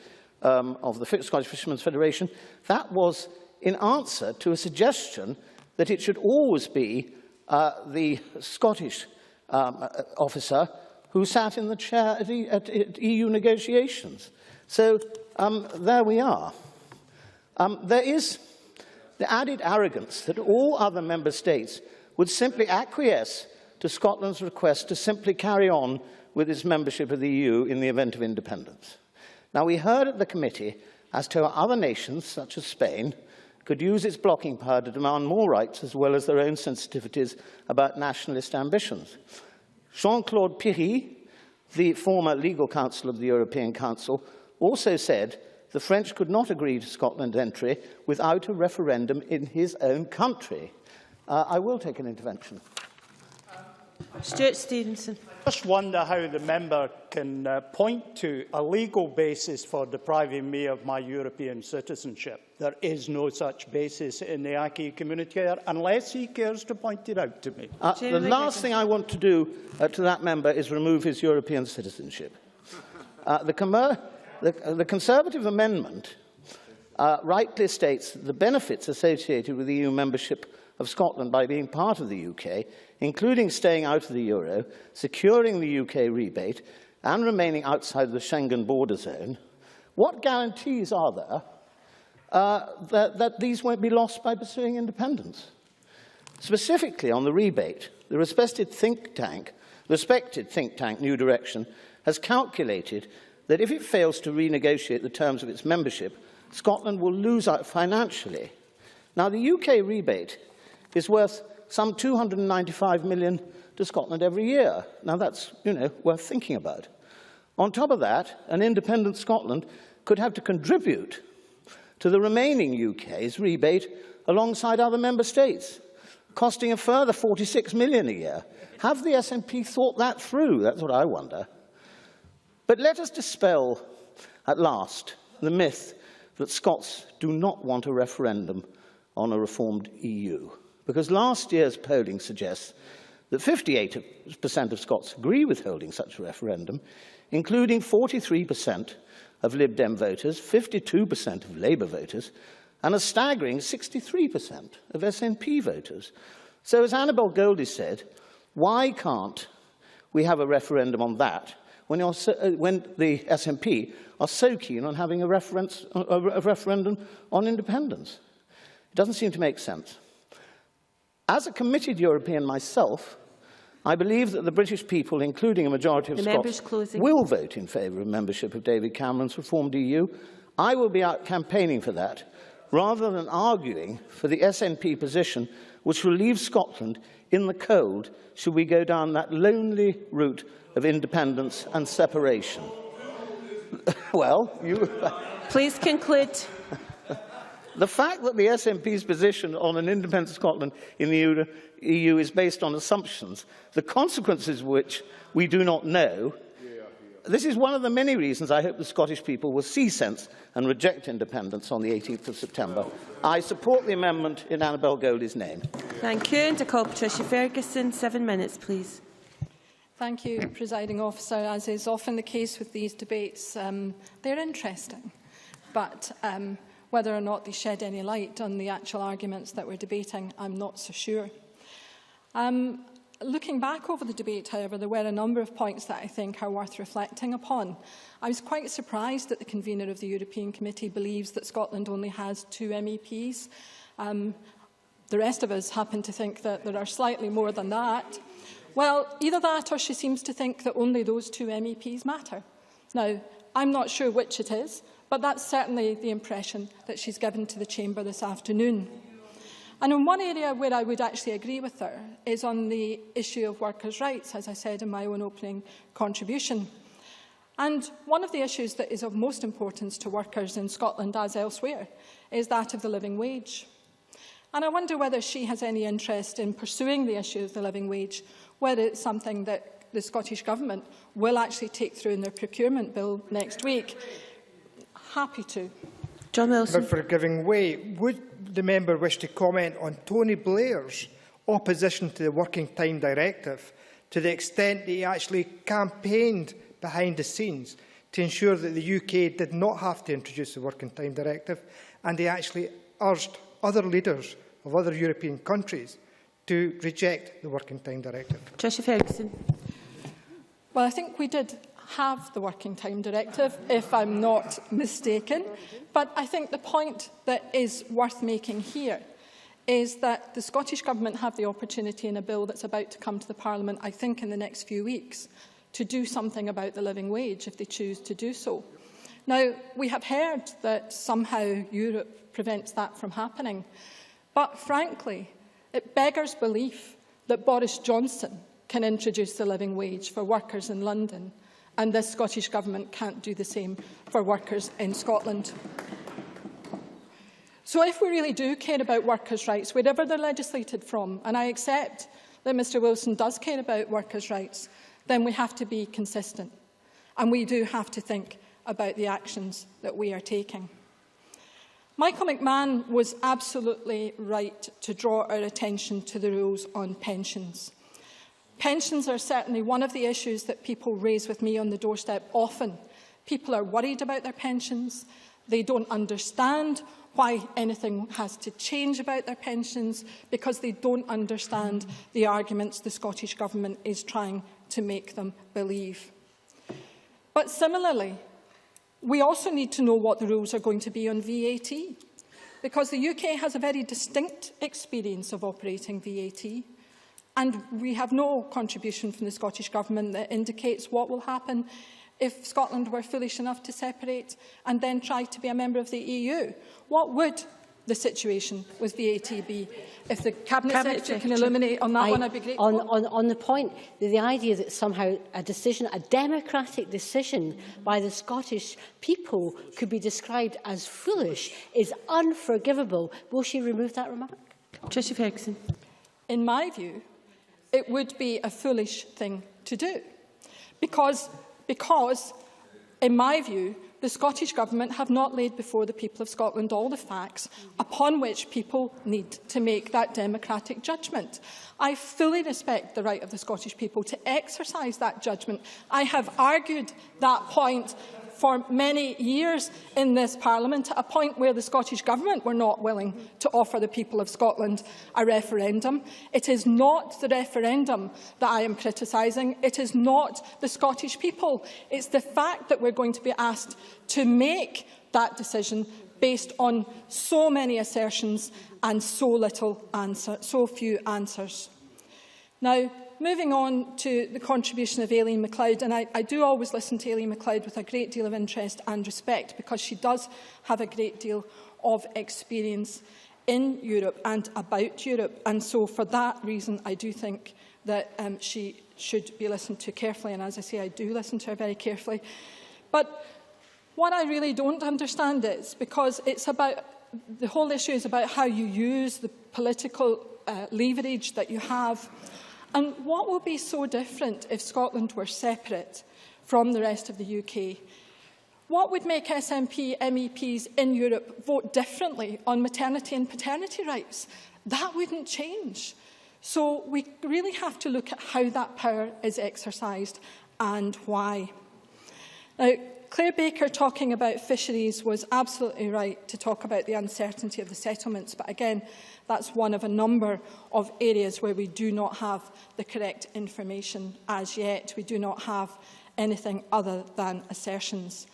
of the Scottish Fishermen's Federation, that was in answer to a suggestion that it should always be the Scottish officer who sat in the chair at EU negotiations. So there we are. There is the added arrogance that all other member states would simply acquiesce to Scotland's request to simply carry on with its membership of the EU in the event of independence. Now, we heard at the committee as to how other nations, such as Spain, could use its blocking power to demand more rights as well as their own sensitivities about nationalist ambitions. Jean-Claude Piry, the former legal counsel of the European Council, also said the French could not agree to Scotland's entry without a referendum in his own country. I will take an intervention. Stuart Stevenson. I just wonder how the member can point to a legal basis for depriving me of my European citizenship. There is no such basis in the acquis communautaire unless he cares to point it out to me. The last thing I want to do to that member is remove his European citizenship. The Conservative amendment rightly states that the benefits associated with EU membership of Scotland by being part of the UK, including staying out of the euro, securing the UK rebate, and remaining outside the Schengen border zone, what guarantees are there that these won't be lost by pursuing independence? Specifically on the rebate, the respected think tank, New Direction, has calculated that if it fails to renegotiate the terms of its membership, Scotland will lose out financially. Now, the UK rebate is worth some £295 million to Scotland every year. Now, that's, worth thinking about. On top of that, an independent Scotland could have to contribute to the remaining UK's rebate alongside other member states, costing a further £46 million a year. Have the SNP thought that through? That's what I wonder. But let us dispel, at last, the myth that Scots do not want a referendum on a reformed EU. Because last year's polling suggests that 58% of Scots agree with holding such a referendum, including 43% of Lib Dem voters, 52% of Labour voters, and a staggering 63% of SNP voters. So, as Annabel Goldie said, why can't we have a referendum on that when the SNP are so keen on having a referendum on independence? It doesn't seem to make sense. As a committed European myself, I believe that the British people, including a majority of Scots, will vote in favour of membership of David Cameron's reformed EU. I will be out campaigning for that, rather than arguing for the SNP position, which will leave Scotland in the cold should we go down that lonely route of independence and separation. Well, you... Please conclude. The fact that the SNP's position on an independent Scotland in the EU is based on assumptions, the consequences of which we do not know, this is one of the many reasons I hope the Scottish people will see sense and reject independence on the 18th of September. I support the amendment in Annabel Goldie's name. Thank you. And to call Patricia Ferguson, 7 minutes, please. Thank you, Presiding Officer. As is often the case with these debates, they're interesting, but whether or not they shed any light on the actual arguments that we're debating, I'm not so sure. Looking back over the debate, however, there were a number of points that I think are worth reflecting upon. I was quite surprised that the convener of the European Committee believes that Scotland only has 2 MEPs. The rest of us happen to think that there are slightly more than that. Well, either that or she seems to think that only those 2 MEPs matter. Now, I'm not sure which it is, but that's certainly the impression that she's given to the Chamber this afternoon. And in one area where I would actually agree with her is on the issue of workers' rights, as I said in my own opening contribution. And one of the issues that is of most importance to workers in Scotland, as elsewhere, is that of the living wage. And I wonder whether she has any interest in pursuing the issue of the living wage, whether it's something that the Scottish Government will actually take through in their procurement bill next week. Happy to. John Wilson. For giving way, would the member wish to comment on Tony Blair's opposition to the Working Time Directive, to the extent that he actually campaigned behind the scenes to ensure that the UK did not have to introduce the Working Time Directive, and he actually urged other leaders of other European countries to reject the Working Time Directive? Tricia Ferguson. Well, I think we did have the Working Time Directive, if I'm not mistaken. But I think the point that is worth making here is that the Scottish Government have the opportunity in a bill that's about to come to the Parliament, I think in the next few weeks, to do something about the living wage if they choose to do so. Now, we have heard that somehow Europe prevents that from happening. But frankly, it beggars belief that Boris Johnson can introduce the living wage for workers in London, and this Scottish Government can't do the same for workers in Scotland. So if we really do care about workers' rights, wherever they're legislated from, and I accept that Mr Wilson does care about workers' rights, then we have to be consistent, and we do have to think about the actions that we are taking. Michael McMahon was absolutely right to draw our attention to the rules on pensions. Pensions are certainly one of the issues that people raise with me on the doorstep often. People are worried about their pensions. They don't understand why anything has to change about their pensions because they don't understand the arguments the Scottish Government is trying to make them believe. But similarly, we also need to know what the rules are going to be on VAT, because the UK has a very distinct experience of operating VAT. And we have no contribution from the Scottish Government that indicates what will happen if Scotland were foolish enough to separate and then try to be a member of the EU. What would the situation with VAT be? If the Cabinet Secretary can illuminate on that one, I'd be grateful. On the point, the idea that somehow a decision, a democratic decision by the Scottish people could be described as foolish is unforgivable. Will she remove that remark? Tricia Ferguson. In my view, it would be a foolish thing to do. Because, in my view, the Scottish Government have not laid before the people of Scotland all the facts upon which people need to make that democratic judgment. I fully respect the right of the Scottish people to exercise that judgment. I have argued that point for many years in this Parliament, at a point where the Scottish Government were not willing to offer the people of Scotland a referendum. It is not the referendum that I am criticising. It is not the Scottish people. It's the fact that we're going to be asked to make that decision based on so many assertions and so few answers. Now, moving on to the contribution of Aileen MacLeod, and I do always listen to Aileen MacLeod with a great deal of interest and respect, because she does have a great deal of experience in Europe and about Europe, and so for that reason I do think that she should be listened to carefully, and as I say, I do listen to her very carefully. But what I really don't understand is, because it's about, the whole issue is about how you use the political leverage that you have. And what will be so different if Scotland were separate from the rest of the UK? What would make SNP MEPs in Europe vote differently on maternity and paternity rights? That wouldn't change. So we really have to look at how that power is exercised and why. Now, Claire Baker talking about fisheries was absolutely right to talk about the uncertainty of the settlements, but again, that's one of a number of areas where we do not have the correct information as yet. We do not have anything other than assertions.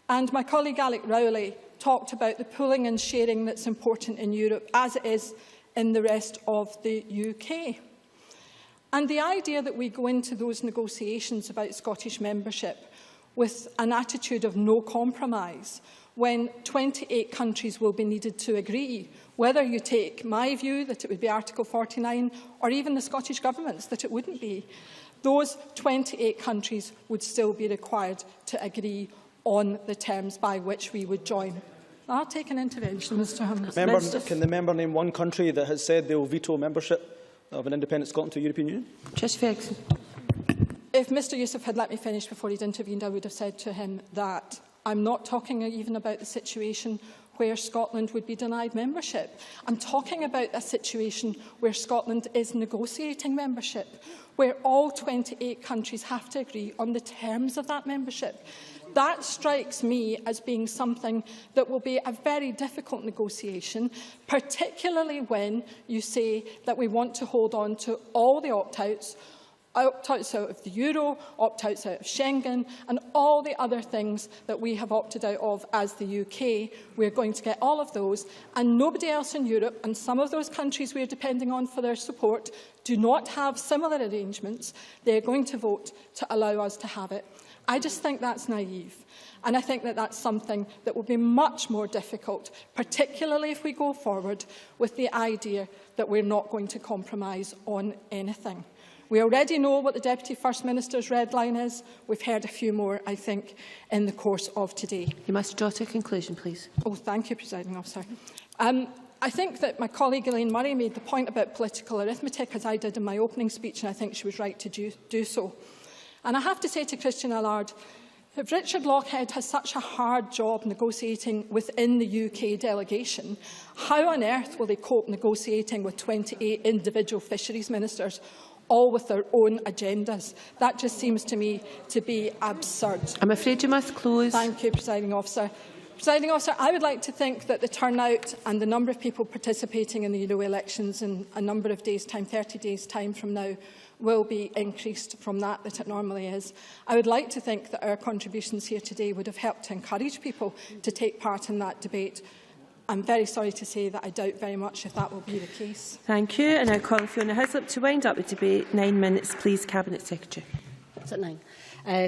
And my colleague Alec Rowley talked about the pooling and sharing that's important in Europe, as it is in the rest of the UK. And the idea that we go into those negotiations about Scottish membership with an attitude of no compromise, when 28 countries will be needed to agree, whether you take my view that it would be Article 49 or even the Scottish Government's that it wouldn't be, those 28 countries would still be required to agree on the terms by which we would join. I'll take an intervention, Mr Hunt. Can the member name one country that has said they will veto membership of an independent Scotland to the European Union? Trish Ferguson. If Mr Youssef had let me finish before he'd intervened, I would have said to him that I'm not talking even about the situation where Scotland would be denied membership. I'm talking about a situation where Scotland is negotiating membership, where all 28 countries have to agree on the terms of that membership. That strikes me as being something that will be a very difficult negotiation, particularly when you say that we want to hold on to all the opt-outs, opt-outs out of the euro, opt-outs out of Schengen, and all the other things that we have opted out of as the UK. We're going to get all of those, and nobody else in Europe, and some of those countries we are depending on for their support, do not have similar arrangements. They are going to vote to allow us to have it. I just think that's naive. And I think that that's something that will be much more difficult, particularly if we go forward with the idea that we're not going to compromise on anything. We already know what the Deputy First Minister's red line is. We've heard a few more, I think, in the course of today. You must draw to a conclusion, please. Oh, thank you, Presiding Officer. I think that my colleague Elaine Murray made the point about political arithmetic, as I did in my opening speech, and I think she was right to do so. And I have to say to Christian Allard, if Richard Lochhead has such a hard job negotiating within the UK delegation, how on earth will they cope negotiating with 28 individual fisheries ministers, all with their own agendas? That just seems to me to be absurd. I'm afraid you must close. Thank you, Presiding Officer. Presiding Officer, I would like to think that the turnout and the number of people participating in the Euro elections in a number of days' time, 30 days' time from now, will be increased from that it normally is. I would like to think that our contributions here today would have helped to encourage people to take part in that debate. I'm very sorry to say that I doubt very much if that will be the case. Thank you. And I call Fiona Hislop to wind up the debate. 9 minutes, please, Cabinet Secretary. It's at 9.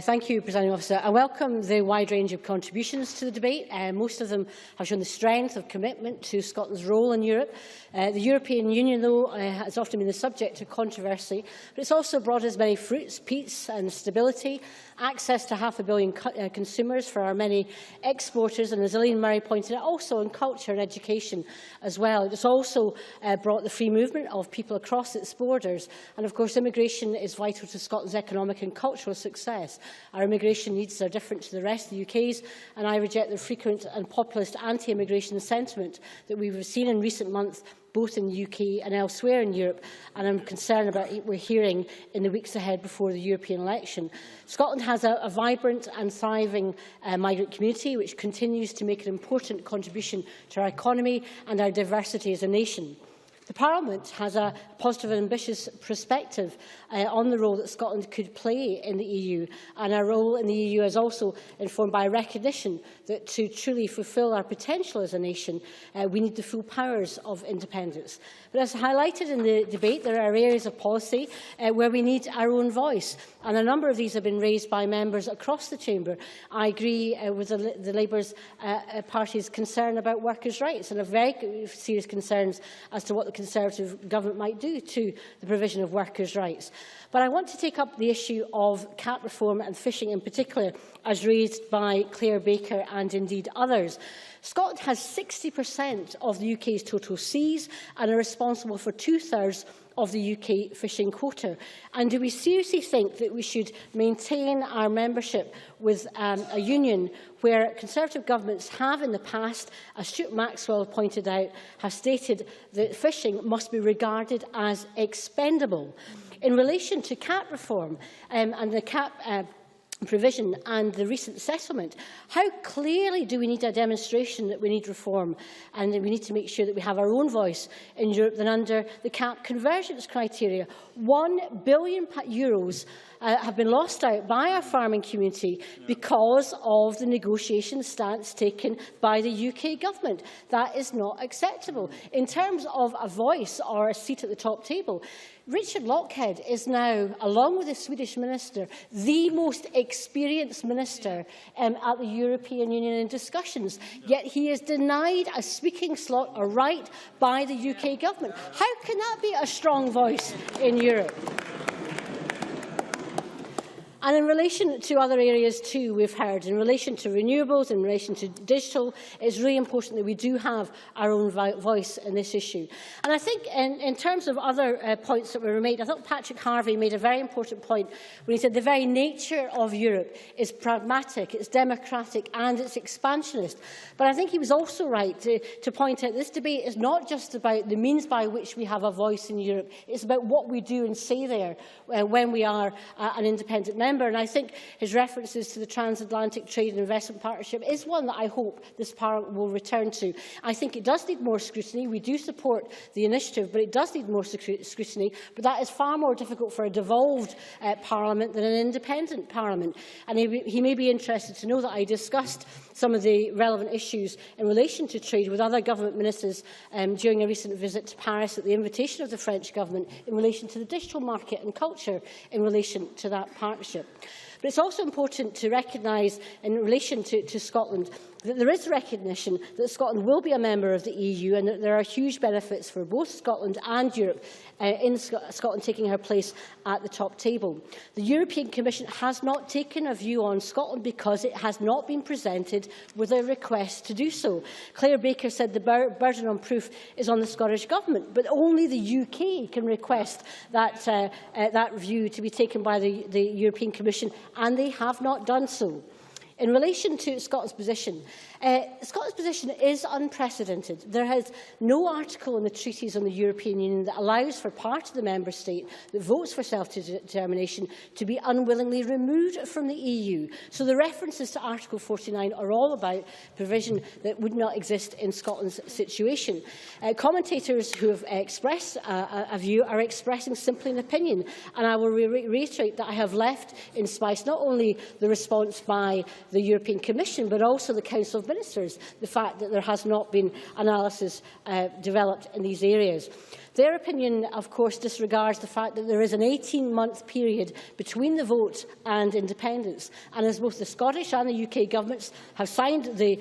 Thank you, Presiding Officer. I welcome the wide range of contributions to the debate. Most of them have shown the strength of commitment to Scotland's role in Europe. The European Union, though, has often been the subject of controversy, but it's also brought us many fruits, peace and stability, access to 500 million consumers for our many exporters, and as Elaine Murray pointed out, also in culture and education as well. It's also brought the free movement of people across its borders, and of course immigration is vital to Scotland's economic and cultural success. Our immigration needs are different to the rest of the UK's, and I reject the frequent and populist anti-immigration sentiment that we've seen in recent months, both in the UK and elsewhere in Europe, and I'm concerned about what we're hearing in the weeks ahead before the European election. Scotland has a vibrant and thriving migrant community, which continues to make an important contribution to our economy and our diversity as a nation. The Parliament has a positive and ambitious perspective on the role that Scotland could play in the EU, and our role in the EU is also informed by a recognition that to truly fulfil our potential as a nation, we need the full powers of independence. But as highlighted in the debate, there are areas of policy where we need our own voice, and a number of these have been raised by members across the Chamber. I agree with the Labour Party's concern about workers' rights, and have very serious concerns as to what the Conservative government might do to the provision of workers' rights. But I want to take up the issue of CAP reform and fishing in particular, as raised by Claire Baker and indeed others. Scotland has 60% of the UK's total seas and are responsible for 2/3 of the UK fishing quota. And do we seriously think that we should maintain our membership with a union where Conservative governments have in the past, as Stuart Maxwell pointed out, have stated that fishing must be regarded as expendable? In relation to CAP reform and the CAP provision and the recent settlement, how clearly do we need a demonstration that we need reform and that we need to make sure that we have our own voice in Europe than under the CAP convergence criteria? €1 billion have been lost out by our farming community because of the negotiation stance taken by the UK government. That is not acceptable. In terms of a voice or a seat at the top table, Richard Lockhead is now, along with the Swedish minister, the most experienced minister at the European Union in discussions, yet he is denied a speaking slot or right by the UK government. How can that be a strong voice in Europe? And in relation to other areas too, we've heard, in relation to renewables, in relation to digital, it's really important that we do have our own voice in this issue. And I think in terms of other points that were made, I thought Patrick Harvey made a very important point when he said the very nature of Europe is pragmatic, it's democratic and it's expansionist. But I think he was also right to point out this debate is not just about the means by which we have a voice in Europe, it's about what we do and say there when we are an independent member. And I think his references to the Transatlantic Trade and Investment Partnership is one that I hope this Parliament will return to. I think it does need more scrutiny. We do support the initiative, but it does need more scrutiny. But that is far more difficult for a devolved Parliament than an independent Parliament. And he may be interested to know that I discussed some of the relevant issues in relation to trade with other government ministers during a recent visit to Paris at the invitation of the French government in relation to the digital market and culture in relation to that partnership. But it's also important to recognise, in relation to Scotland, that there is recognition that Scotland will be a member of the EU and that there are huge benefits for both Scotland and Europe in Scotland taking her place at the top table. The European Commission has not taken a view on Scotland because it has not been presented with a request to do so. Claire Baker said the burden on proof is on the Scottish Government, but only the UK can request that, that view to be taken by the European Commission, and they have not done so. In relation to Scotland's position is unprecedented. There is no article in the treaties on the European Union that allows for part of the member state that votes for self-determination to be unwillingly removed from the EU. So the references to Article 49 are all about provision that would not exist in Scotland's situation. Commentators who have expressed a view are expressing simply an opinion, and I will reiterate that I have left in spice not only the response by the European Commission but also the Council of Ministers, the fact that there has not been analysis developed in these areas. Their opinion, of course, disregards the fact that there is an 18-month period between the vote and independence. And as both the Scottish and the UK governments have signed the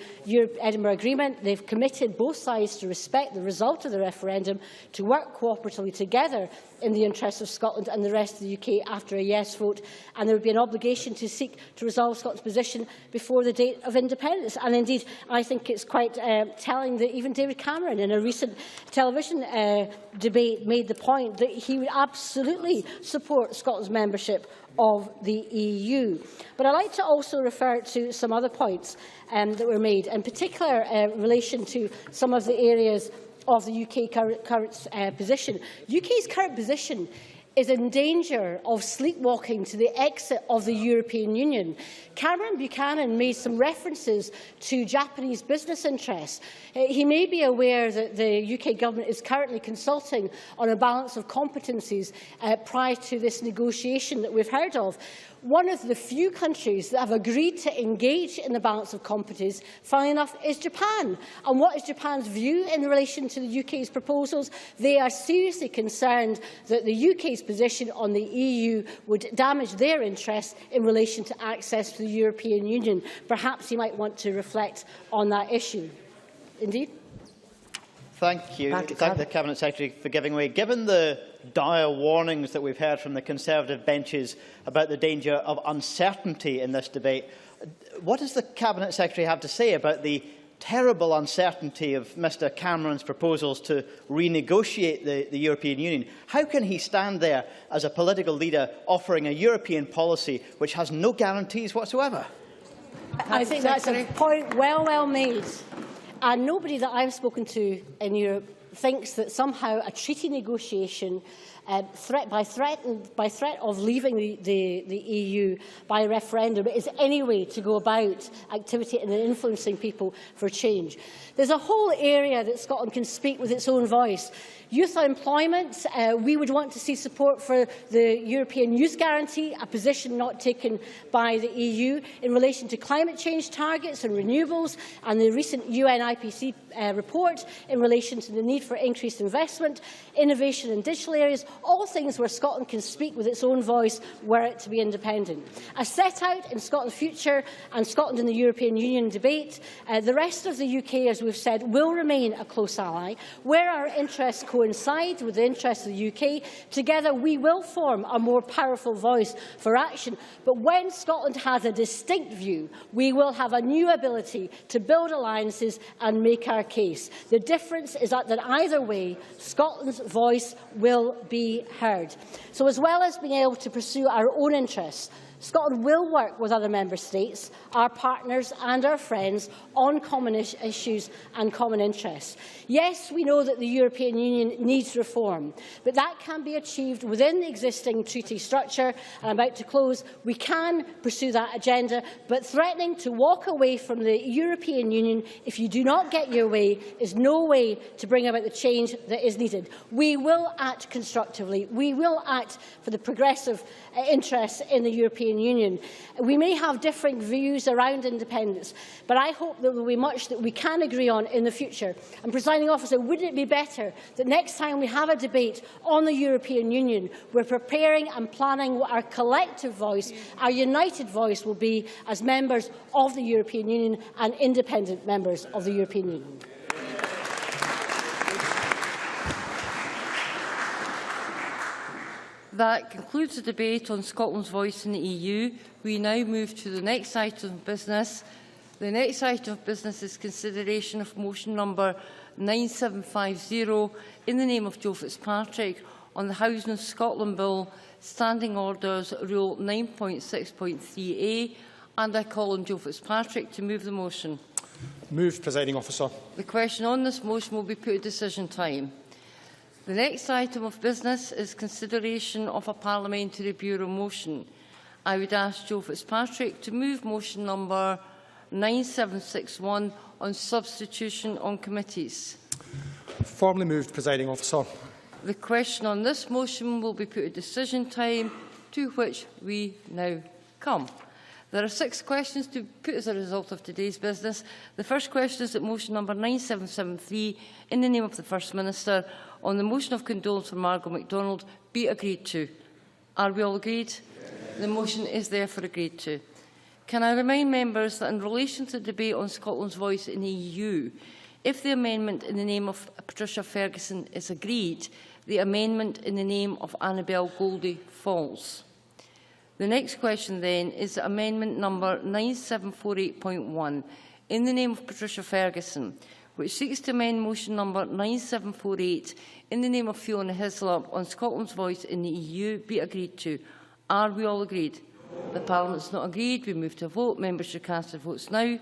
Edinburgh Agreement, they've committed both sides to respect the result of the referendum, to work cooperatively together in the interests of Scotland and the rest of the UK after a yes vote, and there would be an obligation to seek to resolve Scotland's position before the date of independence. And indeed, I think it's quite telling that even David Cameron, in a recent television debate, made the point that he would absolutely support Scotland's membership of the EU. But I'd like to also refer to some other points that were made, in particular in relation to some of the areas of the UK current position. UK's current position is in danger of sleepwalking to the exit of the European Union. Cameron Buchanan made some references to Japanese business interests. He may be aware that the UK government is currently consulting on a balance of competencies prior to this negotiation that we've heard of. One of the few countries that have agreed to engage in the balance of competencies, funnily enough, is Japan. And what is Japan's view in relation to the UK's proposals? They are seriously concerned that the UK's position on the EU would damage their interests in relation to access to the European Union. Perhaps you might want to reflect on that issue. Indeed. Thank you. Thank the Cabinet Secretary for giving way. Given the dire warnings that we've heard from the Conservative benches about the danger of uncertainty in this debate, what does the Cabinet Secretary have to say about the terrible uncertainty of Mr Cameron's proposals to renegotiate the European Union? How can he stand there as a political leader offering a European policy which has no guarantees whatsoever? I think that's a point well made. And nobody that I've spoken to in Europe thinks that somehow a treaty negotiation by threat of leaving the EU by referendum is any way to go about activity and influencing people for change. There's a whole area that Scotland can speak with its own voice. Youth employment, we would want to see support for the European Youth Guarantee, a position not taken by the EU in relation to climate change targets and renewables, and the recent UN IPC report in relation to the need for increased investment, innovation in digital areas, all things where Scotland can speak with its own voice were it to be independent. As set out in Scotland's Future and Scotland in the European Union debate, the rest of the UK, as we've said, will remain a close ally. Where our interests coincide with the interests of the UK, together we will form a more powerful voice for action. But when Scotland has a distinct view, we will have a new ability to build alliances and make our case. The difference is that either way, Scotland's voice will be heard. So as well as being able to pursue our own interests, Scotland will work with other member states, our partners and our friends on common issues and common interests. Yes, we know that the European Union needs reform, but that can be achieved within the existing treaty structure. And I'm about to close. We can pursue that agenda, but threatening to walk away from the European Union if you do not get your way is no way to bring about the change that is needed. We will act constructively. We will act for the progressive interests in the European Union. We may have differing views around independence, but I hope there will be much that we can agree on in the future. And, Presiding Officer, wouldn't it be better that next time we have a debate on the European Union, we're preparing and planning what our collective voice, our united voice will be as members of the European Union and independent members of the European Union? That concludes the debate on Scotland's voice in the EU. We now move to the next item of business. The next item of business is consideration of motion number 9750 in the name of Joe Fitzpatrick on the Housing of Scotland Bill, Standing Orders Rule 9.6.3a, and I call on Joe Fitzpatrick to move the motion. Move, Presiding Officer. The question on this motion will be put at decision time. The next item of business is consideration of a Parliamentary Bureau motion. I would ask Joe Fitzpatrick to move motion number 9761 on substitution on committees. Formally moved, Presiding Officer. The question on this motion will be put at decision time, to which we now come. There are 6 questions to put as a result of today's business. The first question is that motion number 9773, in the name of the First Minister, on the motion of condolence for Margaret MacDonald, be agreed to. Are we all agreed? Yes. The motion is therefore agreed to. Can I remind members that in relation to the debate on Scotland's voice in the EU, if the amendment in the name of Patricia Ferguson is agreed, the amendment in the name of Annabel Goldie falls. The next question then is amendment number 9748.1 in the name of Patricia Ferguson, which seeks to amend motion number 9748 in the name of Fiona Hislop on Scotland's voice in the EU, be agreed to. Are we all agreed? The Parliament is not agreed. We move to a vote. Members should cast their votes now.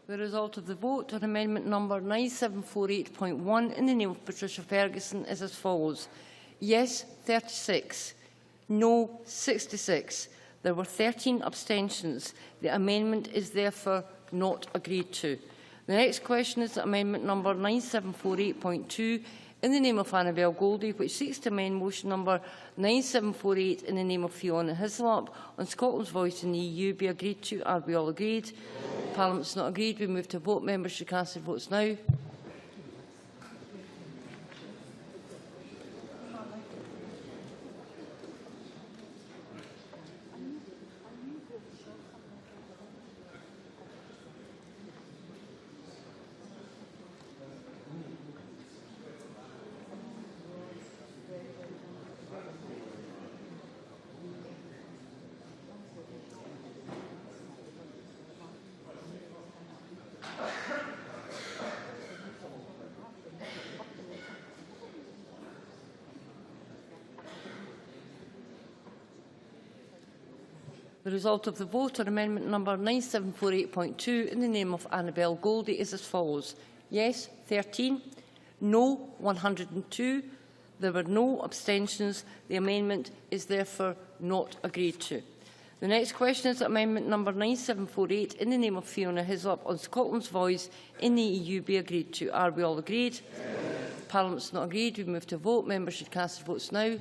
The result of the vote on amendment number 9748.1 in the name of Patricia Ferguson is as follows. Yes, 36. No, 66. There were 13 abstentions. The amendment is therefore not agreed to. The next question is amendment number 9748.2 in the name of Annabel Goldie, which seeks to amend motion number 9748 in the name of Fiona Hislop on Scotland's voice in the EU, be agreed to. Are we all agreed? Parliament is not agreed. We move to vote. Members should cast their votes now. The result of the vote on amendment number 9748.2 in the name of Annabel Goldie is as follows. Yes, 13. No, 102. There were no abstentions. The amendment is therefore not agreed to. The next question is that amendment number 9748 in the name of Fiona Hislop on Scotland's voice in the EU be agreed to. Are we all agreed? Yes. Parliament's not agreed. We move to vote. Members should cast their votes now.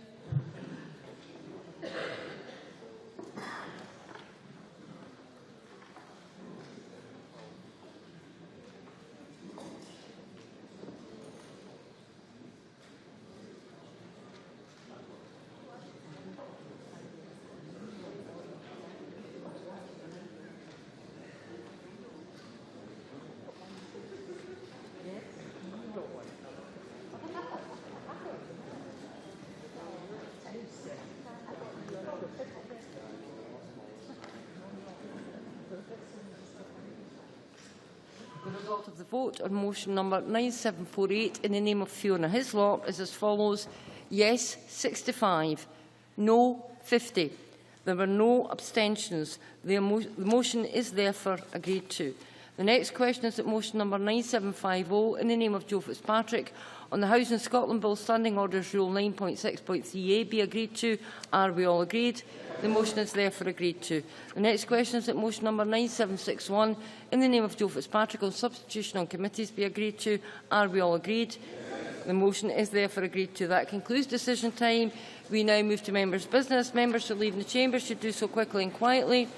The result of the vote on motion number 9748 in the name of Fiona Hislop is as follows. Yes, 65. No, 50. There were no abstentions. The motion is therefore agreed to. The next question is that motion number 9750 in the name of Joe Fitzpatrick on the Housing Scotland Bill Standing Orders Rule 9.6.3a be agreed to. Are we all agreed? The motion is therefore agreed to. The next question is that motion number 9761 in the name of Joe Fitzpatrick on substitution on committees be agreed to. Are we all agreed? The motion is therefore agreed to. That concludes decision time. We now move to members' business. Members who leave the chamber should do so quickly and quietly.